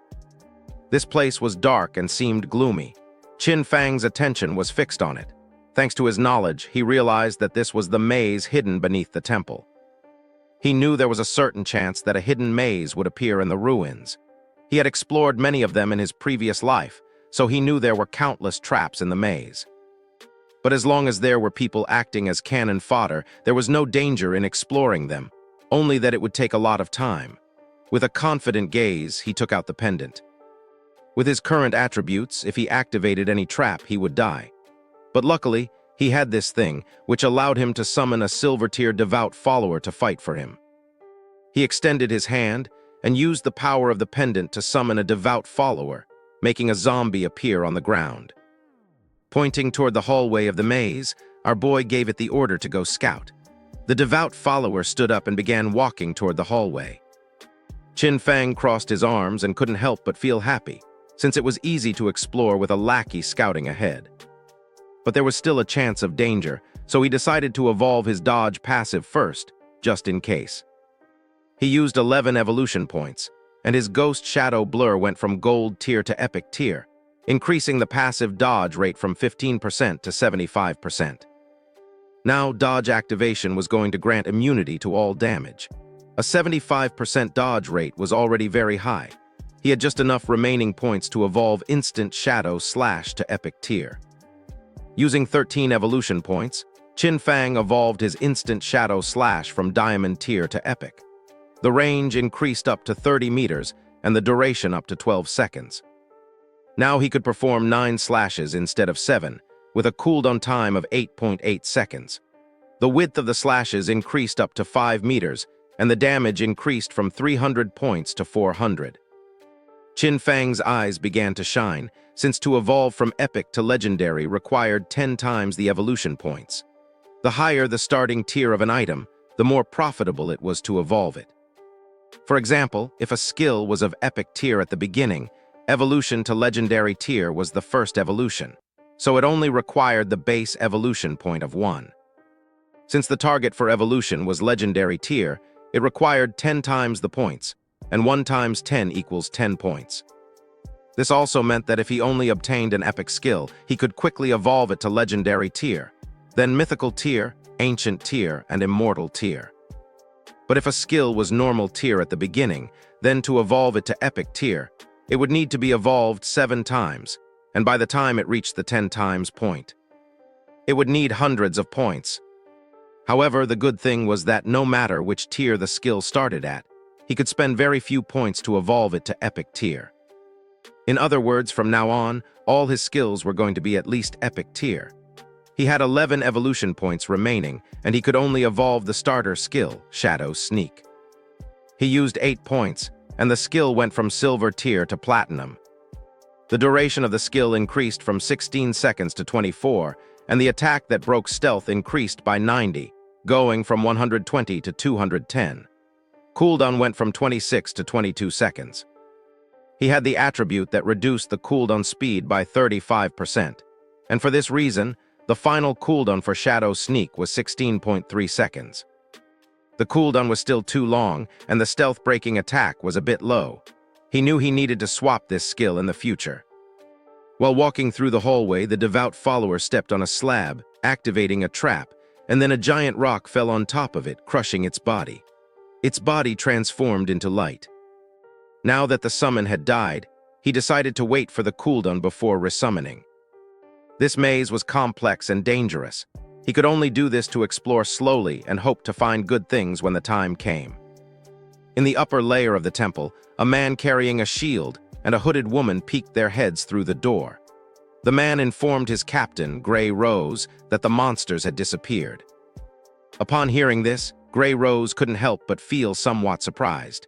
This place was dark and seemed gloomy. Qin Fang's attention was fixed on it. Thanks to his knowledge, he realized that this was the maze hidden beneath the temple. He knew there was a certain chance that a hidden maze would appear in the ruins. He had explored many of them in his previous life, so he knew there were countless traps in the maze. But as long as there were people acting as cannon fodder, there was no danger in exploring them, only that it would take a lot of time. With a confident gaze, he took out the pendant. With his current attributes, if he activated any trap, he would die. But luckily, he had this thing, which allowed him to summon a silver-tier devout follower to fight for him. He extended his hand and used the power of the pendant to summon a devout follower, making a zombie appear on the ground. Pointing toward the hallway of the maze, our boy gave it the order to go scout. The devout follower stood up and began walking toward the hallway. Qin Fang crossed his arms and couldn't help but feel happy, since it was easy to explore with a lackey scouting ahead. But there was still a chance of danger, so he decided to evolve his dodge passive first, just in case. He used 11 evolution points, and his ghost shadow blur went from gold tier to epic tier, increasing the passive dodge rate from 15% to 75%. Now, dodge activation was going to grant immunity to all damage. A 75% dodge rate was already very high. He had just enough remaining points to evolve instant shadow slash to epic tier. Using 13 evolution points, Qin Fang evolved his instant shadow slash from diamond tier to epic. The range increased up to 30 meters and the duration up to 12 seconds. Now he could perform 9 slashes instead of 7, with a cooldown time of 8.8 seconds. The width of the slashes increased up to 5 meters, and the damage increased from 300 points to 400. Qin Fang's eyes began to shine, since to evolve from epic to legendary required 10 times the evolution points. The higher the starting tier of an item, the more profitable it was to evolve it. For example, if a skill was of epic tier at the beginning, evolution to legendary tier was the first evolution, so it only required the base evolution point of 1. Since the target for evolution was legendary tier, it required 10 times the points, and 1 times 10 equals 10 points. This also meant that if he only obtained an epic skill, he could quickly evolve it to legendary tier, then mythical tier, ancient tier, and immortal tier. But if a skill was normal tier at the beginning, then to evolve it to epic tier, it would need to be evolved 7 times, and by the time it reached the 10 times point, it would need hundreds of points. However, the good thing was that no matter which tier the skill started at, he could spend very few points to evolve it to epic tier. In other words, from now on, all his skills were going to be at least epic tier. He had 11 evolution points remaining, and he could only evolve the starter skill, Shadow Sneak. He used 8 points, and the skill went from silver tier to platinum. The duration of the skill increased from 16 seconds to 24, and the attack that broke stealth increased by 90, going from 120 to 210. Cooldown went from 26 to 22 seconds. He had the attribute that reduced the cooldown speed by 35%, and for this reason, the final cooldown for Shadow Sneak was 16.3 seconds. The cooldown was still too long, and the stealth-breaking attack was a bit low. He knew he needed to swap this skill in the future. While walking through the hallway, the devout follower stepped on a slab, activating a trap, and then a giant rock fell on top of it, crushing its body. Its body transformed into light. Now that the summon had died, he decided to wait for the cooldown before resummoning. This maze was complex and dangerous. He could only do this to explore slowly and hope to find good things when the time came. In the upper layer of the temple, a man carrying a shield and a hooded woman peeked their heads through the door. The man informed his captain, Grey Rose, that the monsters had disappeared. Upon hearing this, Grey Rose couldn't help but feel somewhat surprised.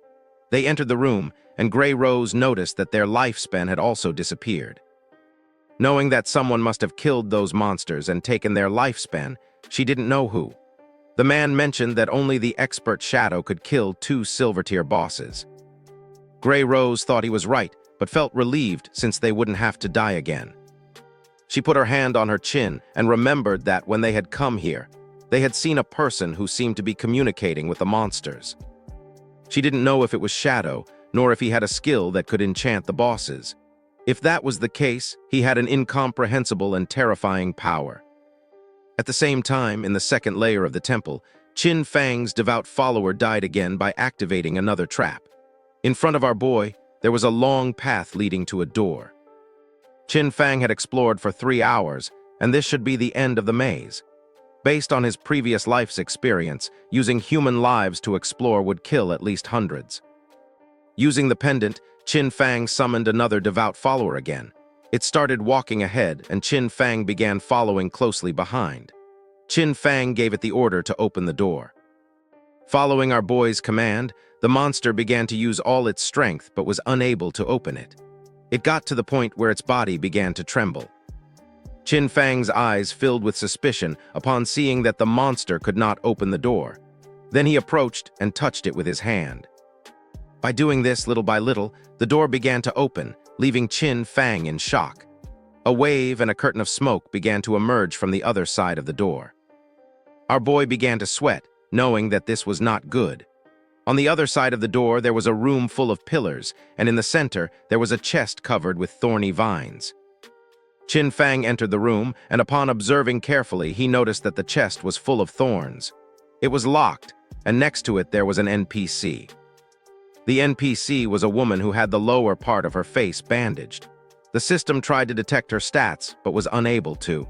They entered the room, and Grey Rose noticed that their lifespan had also disappeared. Knowing that someone must have killed those monsters and taken their lifespan, she didn't know who. The man mentioned that only the expert Shadow could kill 2 silver-tier bosses. Grey Rose thought he was right, but felt relieved since they wouldn't have to die again. She put her hand on her chin and remembered that when they had come here, they had seen a person who seemed to be communicating with the monsters. She didn't know if it was Shadow, nor if he had a skill that could enchant the bosses. If that was the case, he had an incomprehensible and terrifying power. At the same time, in the second layer of the temple, Qin Fang's devout follower died again by activating another trap. In front of our boy, there was a long path leading to a door. Qin Fang had explored for 3 hours, and this should be the end of the maze. Based on his previous life's experience, using human lives to explore would kill at least hundreds. Using the pendant, Qin Fang summoned another devout follower again. It started walking ahead, and Qin Fang began following closely behind. Qin Fang gave it the order to open the door. Following our boy's command, the monster began to use all its strength but was unable to open it. It got to the point where its body began to tremble. Qin Fang's eyes filled with suspicion upon seeing that the monster could not open the door. Then he approached and touched it with his hand. By doing this little by little, the door began to open, leaving Qin Fang in shock. A wave and a curtain of smoke began to emerge from the other side of the door. Our boy began to sweat, knowing that this was not good. On the other side of the door, there was a room full of pillars, and in the center, there was a chest covered with thorny vines. Qin Fang entered the room, and upon observing carefully, he noticed that the chest was full of thorns. It was locked, and next to it there was an NPC. The NPC was a woman who had the lower part of her face bandaged. The system tried to detect her stats, but was unable to.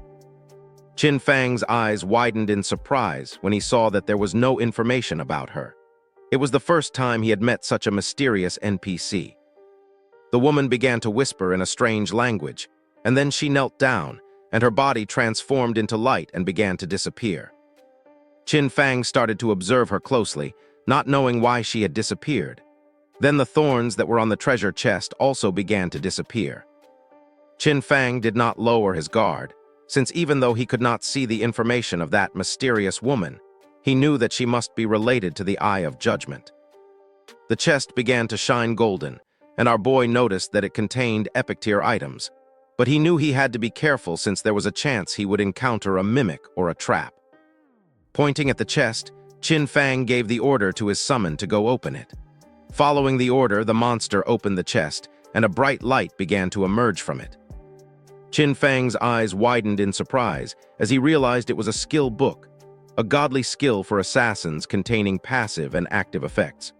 Qin Fang's eyes widened in surprise when he saw that there was no information about her. It was the first time he had met such a mysterious NPC. The woman began to whisper in a strange language, and then she knelt down, and her body transformed into light and began to disappear. Qin Fang started to observe her closely, not knowing why she had disappeared. Then the thorns that were on the treasure chest also began to disappear. Qin Fang did not lower his guard, since even though he could not see the information of that mysterious woman, he knew that she must be related to the Eye of Judgment. The chest began to shine golden, and our boy noticed that it contained epic-tier items, but he knew he had to be careful since there was a chance he would encounter a mimic or a trap. Pointing at the chest, Qin Fang gave the order to his summon to go open it. Following the order, the monster opened the chest, and a bright light began to emerge from it. Qin Fang's eyes widened in surprise as he realized it was a skill book, a godly skill for assassins containing passive and active effects.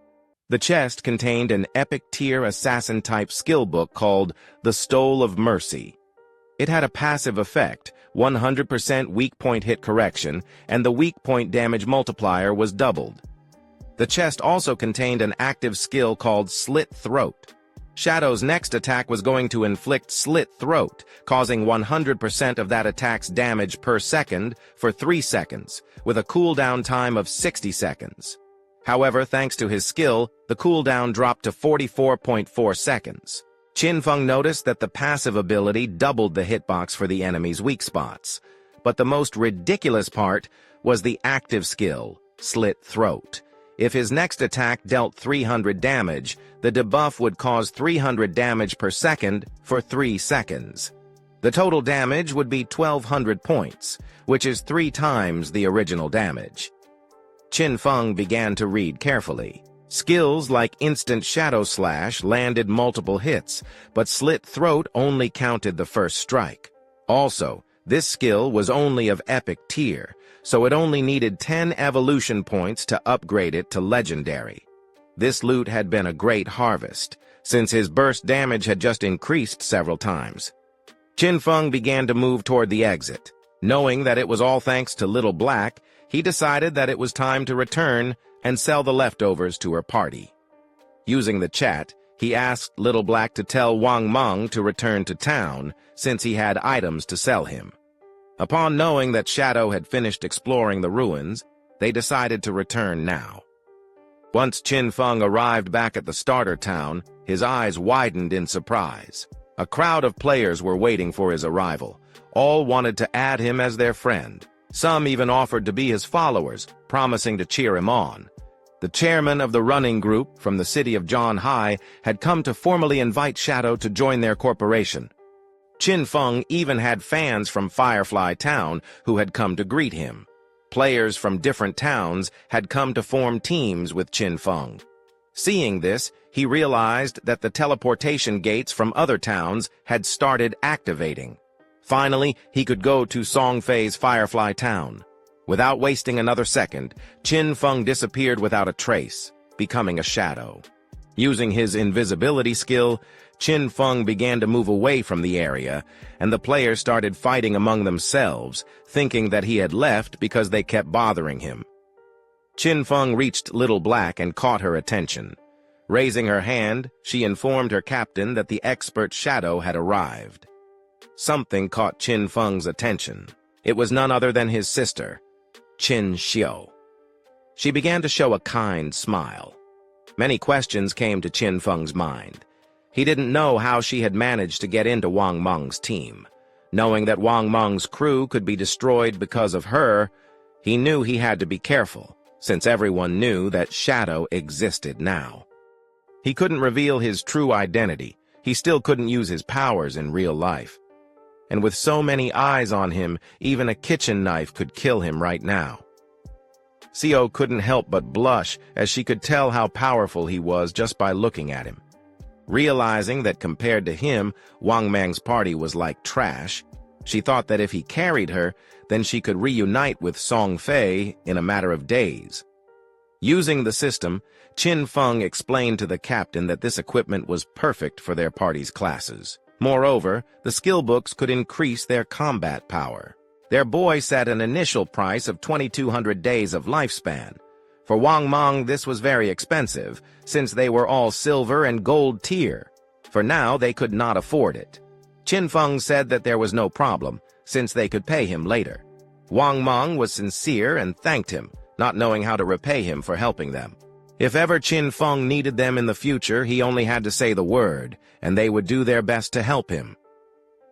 The chest contained an epic-tier assassin-type skill book called The Stole of Mercy. It had a passive effect, 100% weak point hit correction, and the weak point damage multiplier was doubled. The chest also contained an active skill called Slit Throat. Shadow's next attack was going to inflict Slit Throat, causing 100% of that attack's damage per second for 3 seconds, with a cooldown time of 60 seconds. However, thanks to his skill, the cooldown dropped to 44.4 seconds. Qin Feng noticed that the passive ability doubled the hitbox for the enemy's weak spots. But the most ridiculous part was the active skill, Slit Throat. If his next attack dealt 300 damage, the debuff would cause 300 damage per second for 3 seconds. The total damage would be 1,200 points, which is 3 times the original damage. Qin Feng began to read carefully. Skills like Instant Shadow Slash landed multiple hits, but Slit Throat only counted the first strike. Also, this skill was only of epic tier, so it only needed 10 evolution points to upgrade it to legendary. This loot had been a great harvest, since his burst damage had just increased several times. Qin Feng began to move toward the exit. Knowing that it was all thanks to Little Black, he decided that it was time to return and sell the leftovers to her party. Using the chat, he asked Little Black to tell Wang Meng to return to town since he had items to sell him. Upon knowing that Shadow had finished exploring the ruins, they decided to return now. Once Qin Feng arrived back at the starter town, his eyes widened in surprise. A crowd of players were waiting for his arrival. All wanted to add him as their friend. Some even offered to be his followers, promising to cheer him on. The chairman of the running group from the city of Zhanhai had come to formally invite Shadow to join their corporation. Qin Feng even had fans from Firefly Town who had come to greet him. Players from different towns had come to form teams with Qin Feng. Seeing this, he realized that the teleportation gates from other towns had started activating. Finally, he could go to Songfei's Firefly Town. Without wasting another second, Qin Feng disappeared without a trace, becoming a shadow. Using his invisibility skill, Qin Feng began to move away from the area, and the players started fighting among themselves, thinking that he had left because they kept bothering him. Qin Feng reached Little Black and caught her attention. Raising her hand, she informed her captain that the expert Shadow had arrived. Something caught Qin Feng's attention. It was none other than his sister, Qin Xiu. She began to show a kind smile. Many questions came to Qin Feng's mind. He didn't know how she had managed to get into Wang Meng's team. Knowing that Wang Meng's crew could be destroyed because of her, he knew he had to be careful, since everyone knew that Shadow existed now. He couldn't reveal his true identity. He still couldn't use his powers in real life. And with so many eyes on him, even a kitchen knife could kill him right now. Xiu couldn't help but blush as she could tell how powerful he was just by looking at him. Realizing that compared to him, Wang Meng's party was like trash, she thought that if he carried her, then she could reunite with Song Fei in a matter of days. Using the system, Qin Feng explained to the captain that this equipment was perfect for their party's classes. Moreover, the skill books could increase their combat power. Their boy set an initial price of 2,200 days of lifespan. For Wang Meng, this was very expensive, since they were all silver and gold tier. For now, they could not afford it. Qin Feng said that there was no problem, since they could pay him later. Wang Meng was sincere and thanked him, not knowing how to repay him for helping them. If ever Qin Feng needed them in the future, he only had to say the word, and they would do their best to help him.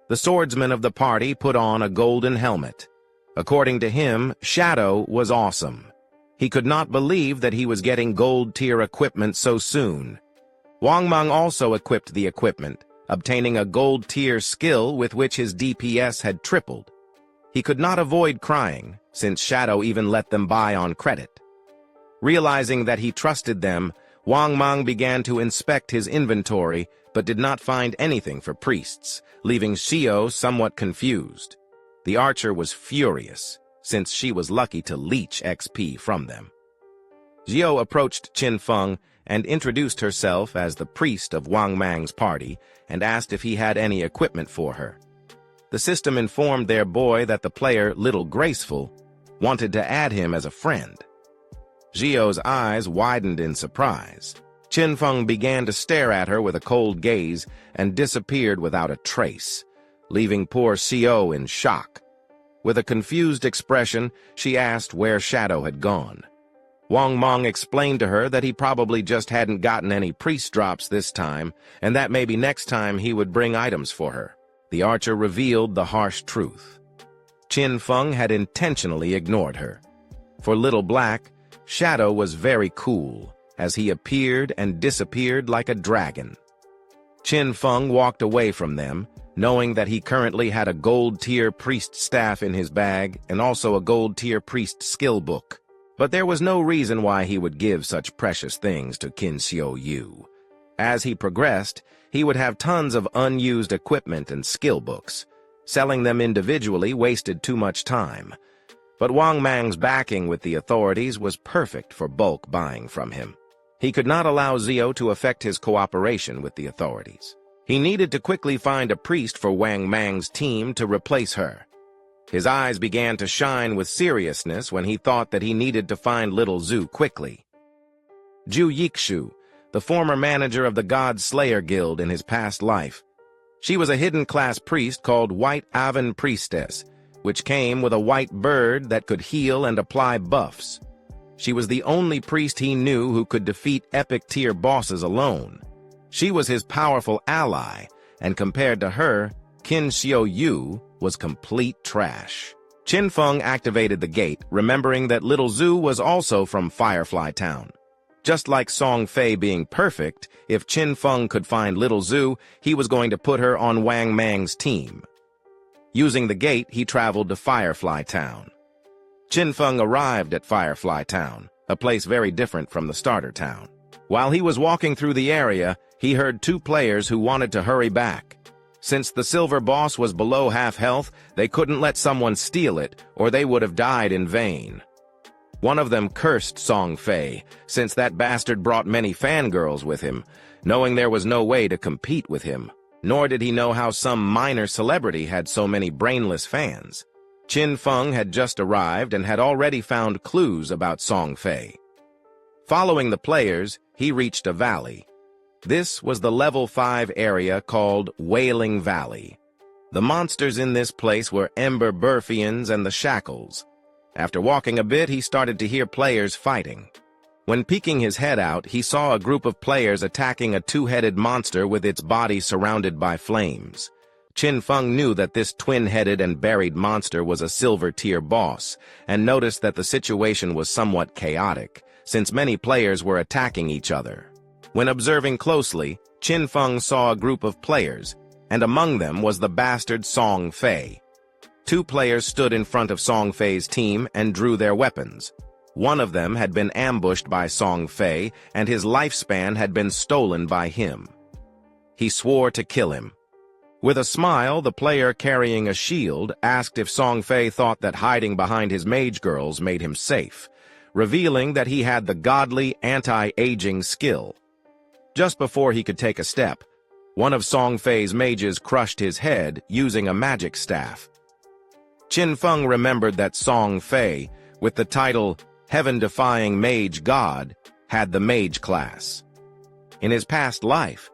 The swordsman of the party put on a golden helmet. According to him, Shadow was awesome. He could not believe that he was getting gold-tier equipment so soon. Wang Meng also equipped the equipment, obtaining a gold-tier skill with which his DPS had tripled. He could not avoid crying, since Shadow even let them buy on credit. Realizing that he trusted them, Wang Meng began to inspect his inventory, but did not find anything for priests, leaving Xiu somewhat confused. The archer was furious, since she was lucky to leech XP from them. Xiu approached Qin Feng and introduced herself as the priest of Wang Meng's party and asked if he had any equipment for her. The system informed their boy that the player, Little Graceful, wanted to add him as a friend. Xiu's eyes widened in surprise. Qin Feng began to stare at her with a cold gaze and disappeared without a trace, leaving poor Xiu in shock. With a confused expression, she asked where Shadow had gone. Wang Meng explained to her that he probably just hadn't gotten any priest drops this time, and that maybe next time he would bring items for her. The archer revealed the harsh truth. Qin Feng had intentionally ignored her. For Little Black, Shadow was very cool, as he appeared and disappeared like a dragon. Qin Feng walked away from them, knowing that he currently had a gold-tier priest staff in his bag and also a gold-tier priest skill book. But there was no reason why he would give such precious things to Qin Xiu Yu. As he progressed, he would have tons of unused equipment and skill books. Selling them individually wasted too much time. But Wang Meng's backing with the authorities was perfect for bulk buying from him. He could not allow Xiu to affect his cooperation with the authorities. He needed to quickly find a priest for Wang Meng's team to replace her. His eyes began to shine with seriousness when he thought that he needed to find Little Zhu quickly. Zhu Yikshu, the former manager of the God Slayer Guild in his past life. She was a hidden class priest called White Aven Priestess, which came with a white bird that could heal and apply buffs. She was the only priest he knew who could defeat epic-tier bosses alone. She was his powerful ally, and compared to her, Qin Xiao Yu was complete trash. Qin Feng activated the gate, remembering that Little Zhu was also from Firefly Town. Just like Song Fei being perfect, if Qin Feng could find Little Zhu, he was going to put her on Wang Mang's team. Using the gate, he traveled to Firefly Town. Qin Feng arrived at Firefly Town, a place very different from the starter town. While he was walking through the area, he heard two players who wanted to hurry back. Since the silver boss was below half health, they couldn't let someone steal it, or they would have died in vain. One of them cursed Song Fei, since that bastard brought many fangirls with him, knowing there was no way to compete with him. Nor did he know how some minor celebrity had so many brainless fans. Qin Feng had just arrived and had already found clues about Song Fei. Following the players, he reached a valley. This was the level 5 area called Wailing Valley. The monsters in this place were Ember Burfians and the Shackles. After walking a bit, he started to hear players fighting. When peeking his head out, he saw a group of players attacking a two-headed monster with its body surrounded by flames. Qin Feng knew that this twin-headed and buried monster was a silver-tier boss, and noticed that the situation was somewhat chaotic, since many players were attacking each other. When observing closely, Qin Feng saw a group of players, and among them was the bastard Song Fei. Two players stood in front of Song Fei's team and drew their weapons. One of them had been ambushed by Song Fei, and his lifespan had been stolen by him. He swore to kill him. With a smile, the player carrying a shield asked if Song Fei thought that hiding behind his mage girls made him safe, revealing that he had the godly anti-aging skill. Just before he could take a step, one of Song Fei's mages crushed his head using a magic staff. Qin Feng remembered that Song Fei, with the title Heaven-Defying Mage God, had the mage class. In his past life,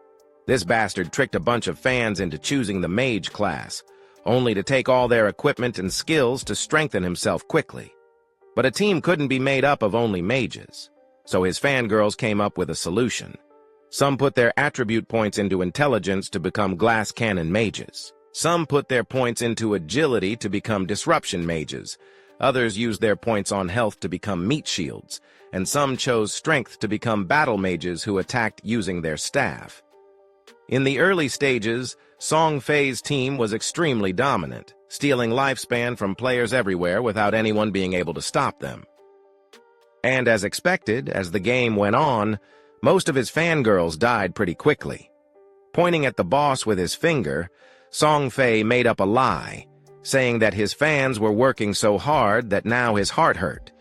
this bastard tricked a bunch of fans into choosing the mage class, only to take all their equipment and skills to strengthen himself quickly. But a team couldn't be made up of only mages, so his fangirls came up with a solution. Some put their attribute points into intelligence to become glass cannon mages. Some put their points into agility to become disruption mages. Others used their points on health to become meat shields, and some chose strength to become battle mages who attacked using their staff. In the early stages, Song Fei's team was extremely dominant, stealing lifespan from players everywhere without anyone being able to stop them. And as expected, as the game went on, most of his fangirls died pretty quickly. Pointing at the boss with his finger, Song Fei made up a lie, saying that his fans were working so hard that now his heart hurt.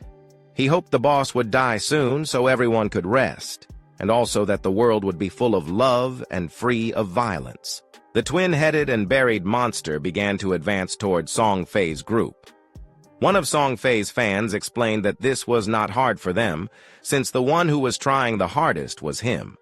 He hoped the boss would die soon so everyone could rest, and also that the world would be full of love and free of violence. The twin-headed and buried monster began to advance toward Song Fei's group. One of Song Fei's fans explained that this was not hard for them, since the one who was trying the hardest was him.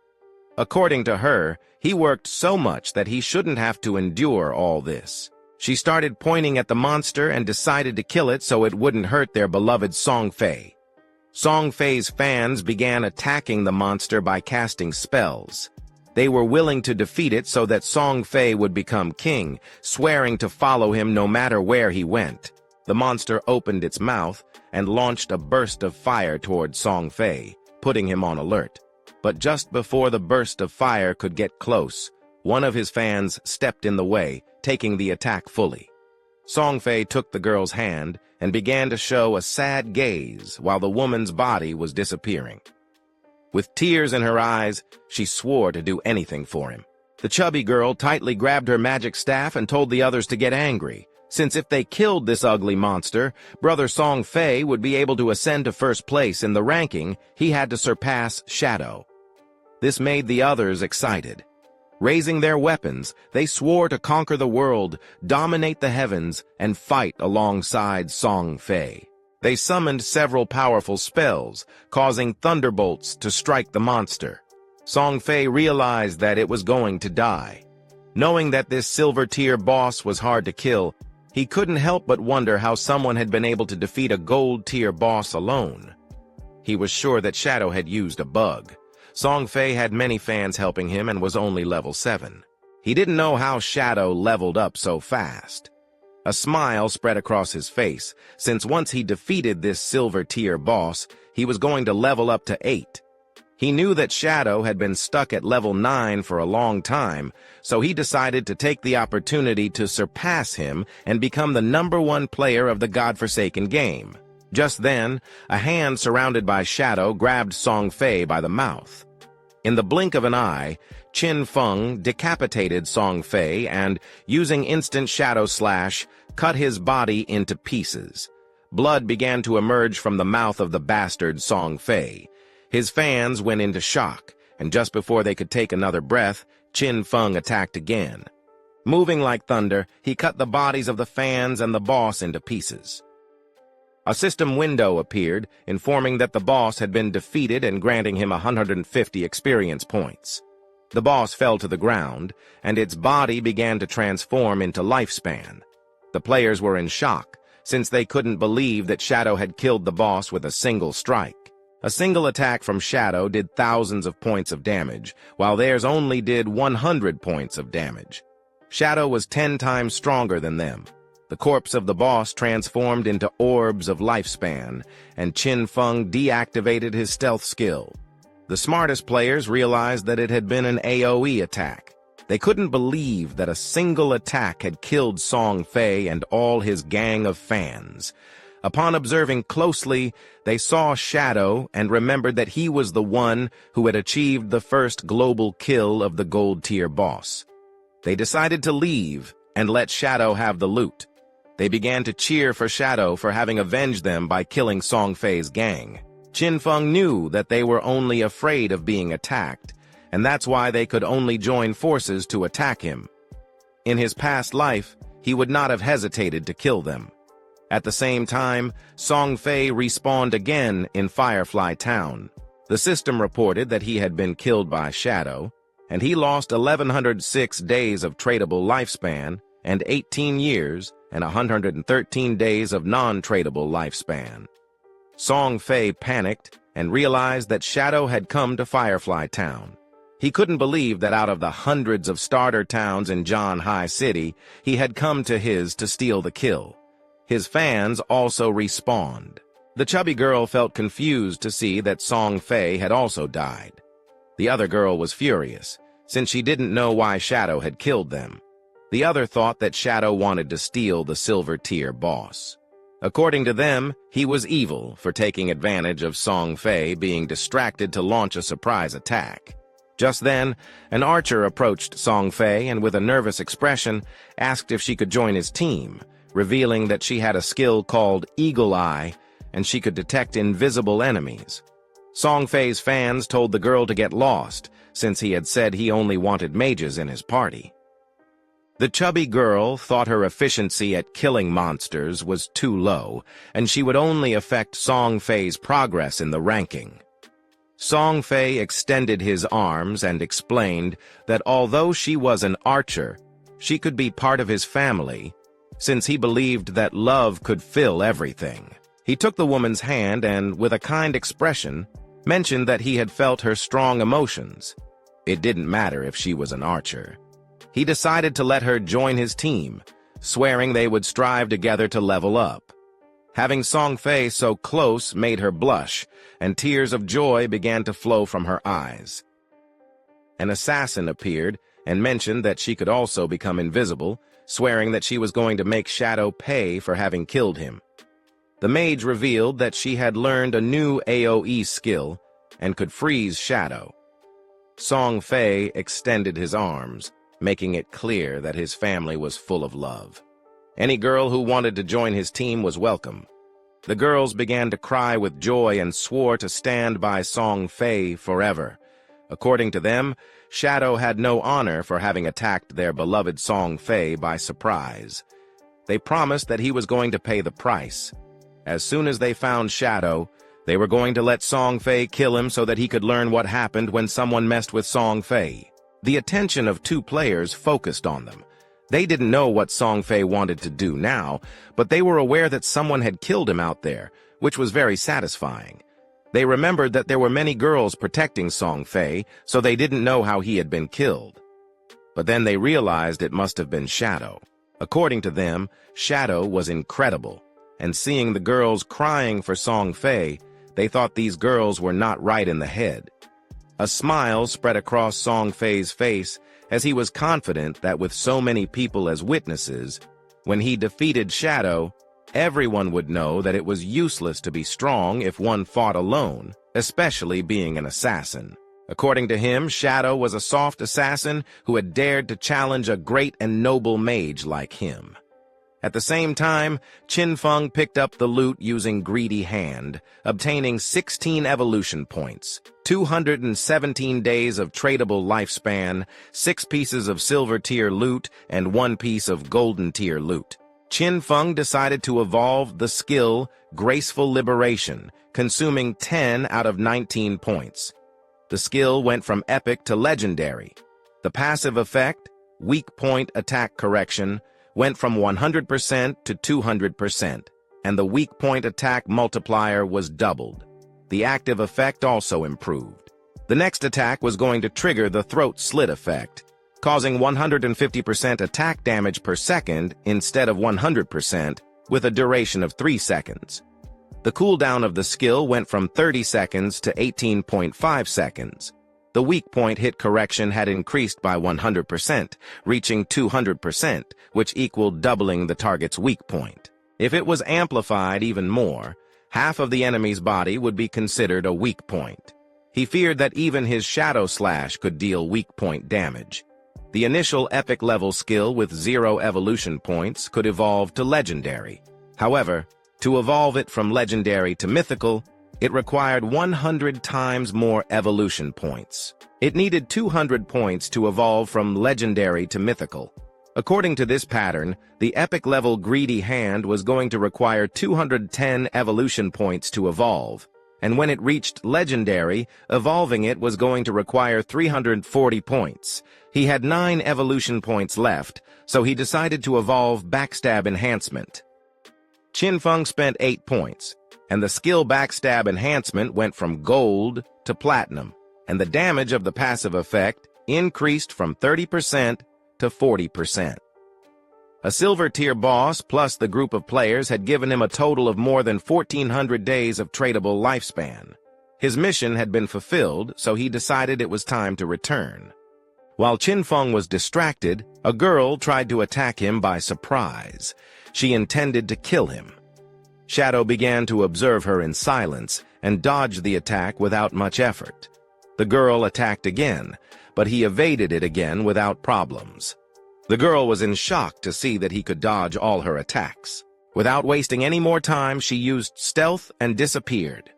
According to her, he worked so much that he shouldn't have to endure all this. She started pointing at the monster and decided to kill it so it wouldn't hurt their beloved Song Fei. Song Fei's fans began attacking the monster by casting spells. They were willing to defeat it so that Song Fei would become king, swearing to follow him no matter where he went. The monster opened its mouth and launched a burst of fire toward Song Fei, putting him on alert. But just before the burst of fire could get close, one of his fans stepped in the way, taking the attack fully. Song Fei took the girl's hand and began to show a sad gaze while the woman's body was disappearing. With tears in her eyes, she swore to do anything for him. The chubby girl tightly grabbed her magic staff and told the others to get angry, since if they killed this ugly monster, Brother Song Fei would be able to ascend to first place in the ranking he had to surpass Shadow. This made the others excited. Raising their weapons, they swore to conquer the world, dominate the heavens, and fight alongside Song Fei. They summoned several powerful spells, causing thunderbolts to strike the monster. Song Fei realized that it was going to die. Knowing that this silver-tier boss was hard to kill, he couldn't help but wonder how someone had been able to defeat a gold-tier boss alone. He was sure that Shadow had used a bug. Song Fei had many fans helping him and was only level 7. He didn't know how Shadow leveled up so fast. A smile spread across his face, since once he defeated this silver-tier boss, he was going to level up to 8. He knew that Shadow had been stuck at level 9 for a long time, so he decided to take the opportunity to surpass him and become the #1 player of the godforsaken game. Just then, a hand surrounded by Shadow grabbed Song Fei by the mouth. In the blink of an eye, Qin Feng decapitated Song Fei and, using instant Shadow Slash, cut his body into pieces. Blood began to emerge from the mouth of the bastard Song Fei. His fans went into shock, and just before they could take another breath, Qin Feng attacked again. Moving like thunder, he cut the bodies of the fans and the boss into pieces. A system window appeared, informing that the boss had been defeated and granting him 150 experience points. The boss fell to the ground, and its body began to transform into Lifespan. The players were in shock, since they couldn't believe that Shadow had killed the boss with a single strike. A single attack from Shadow did thousands of points of damage, while theirs only did 100 points of damage. Shadow was 10 times stronger than them. The corpse of the boss transformed into orbs of Lifespan, and Qin Feng deactivated his stealth skill. The smartest players realized that it had been an AoE attack. They couldn't believe that a single attack had killed Song Fei and all his gang of fans. Upon observing closely, they saw Shadow and remembered that he was the one who had achieved the first global kill of the gold-tier boss. They decided to leave and let Shadow have the loot. They began to cheer for Shadow for having avenged them by killing Song Fei's gang. Qin Feng knew that they were only afraid of being attacked, and that's why they could only join forces to attack him. In his past life, he would not have hesitated to kill them. At the same time, Song Fei respawned again in Firefly Town. The system reported that he had been killed by Shadow, and he lost 1,106 days of tradable lifespan and 18 years and 113 days of non-tradable lifespan. Song Fei panicked and realized that Shadow had come to Firefly Town. He couldn't believe that out of the hundreds of starter towns in John High City, he had come to his to steal the kill. His fans also respawned. The chubby girl felt confused to see that Song Fei had also died. The other girl was furious, since she didn't know why Shadow had killed them. The other thought that Shadow wanted to steal the silver-tier boss. According to them, he was evil for taking advantage of Song Fei being distracted to launch a surprise attack. Just then, an archer approached Song Fei and with a nervous expression asked if she could join his team, revealing that she had a skill called Eagle Eye and she could detect invisible enemies. Song Fei's fans told the girl to get lost, since he had said he only wanted mages in his party. The chubby girl thought her efficiency at killing monsters was too low, and she would only affect Song Fei's progress in the ranking. Song Fei extended his arms and explained that although she was an archer, she could be part of his family, since he believed that love could fill everything. He took the woman's hand and, with a kind expression, mentioned that he had felt her strong emotions. It didn't matter if she was an archer. He decided to let her join his team, swearing they would strive together to level up. Having Song Fei so close made her blush, and tears of joy began to flow from her eyes. An assassin appeared and mentioned that she could also become invisible, swearing that she was going to make Shadow pay for having killed him. The mage revealed that she had learned a new AoE skill and could freeze Shadow. Song Fei extended his arms, making it clear that his family was full of love. Any girl who wanted to join his team was welcome. The girls began to cry with joy and swore to stand by Song Fei forever. According to them, Shadow had no honor for having attacked their beloved Song Fei by surprise. They promised that he was going to pay the price. As soon as they found Shadow, They were going to let Song Fei kill him so that he could learn what happened when someone messed with Song Fei. The attention of two players focused on them. They didn't know what Song Fei wanted to do now, but they were aware that someone had killed him out there, which was very satisfying. They remembered that there were many girls protecting Song Fei, so they didn't know how he had been killed. But then they realized it must have been Shadow. According to them, Shadow was incredible, and seeing the girls crying for Song Fei, they thought these girls were not right in the head. A smile spread across Song Fei's face as he was confident that with so many people as witnesses, when he defeated Shadow, everyone would know that it was useless to be strong if one fought alone, especially being an assassin. According to him, Shadow was a soft assassin who had dared to challenge a great and noble mage like him. At the same time, Qin Feng picked up the loot using Greedy Hand, obtaining 16 evolution points, 217 days of tradable lifespan, 6 pieces of silver tier loot, and 1 piece of golden tier loot. Qin Feng decided to evolve the skill Graceful Liberation, consuming 10 out of 19 points. The skill went from epic to legendary. The passive effect, Weak Point Attack Correction, went from 100% to 200%, and the weak point attack multiplier was doubled. The active effect also improved. The next attack was going to trigger the throat slit effect, causing 150% attack damage per second instead of 100%, with a duration of 3 seconds. The cooldown of the skill went from 30 seconds to 18.5 seconds. The weak point hit correction had increased by 100%, reaching 200%, which equaled doubling the target's weak point. If it was amplified even more, half of the enemy's body would be considered a weak point. He feared that even his Shadow Slash could deal weak point damage. The initial epic level skill with 0 evolution points could evolve to legendary. However, to evolve it from legendary to mythical, it required 100 times more evolution points. It needed 200 points to evolve from legendary to mythical. According to this pattern, the epic level Greedy Hand was going to require 210 evolution points to evolve, and when it reached legendary, evolving it was going to require 340 points. He had 9 evolution points left, so he decided to evolve Backstab Enhancement. Qin Feng spent 8 points, and the skill Backstab Enhancement went from gold to platinum, and the damage of the passive effect increased from 30% to 40%. A silver tier boss plus the group of players had given him a total of more than 1,400 days of tradable lifespan. His mission had been fulfilled, so he decided it was time to return. While Qin Feng was distracted, a girl tried to attack him by surprise. She intended to kill him. Shadow began to observe her in silence and dodged the attack without much effort. The girl attacked again, but he evaded it again without problems. The girl was in shock to see that he could dodge all her attacks. Without wasting any more time, she used stealth and disappeared.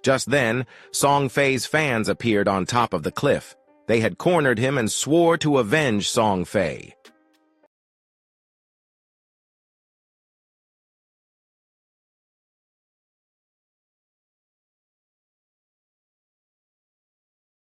Just then, Song Fei's fans appeared on top of the cliff. They had cornered him and swore to avenge Song Fei.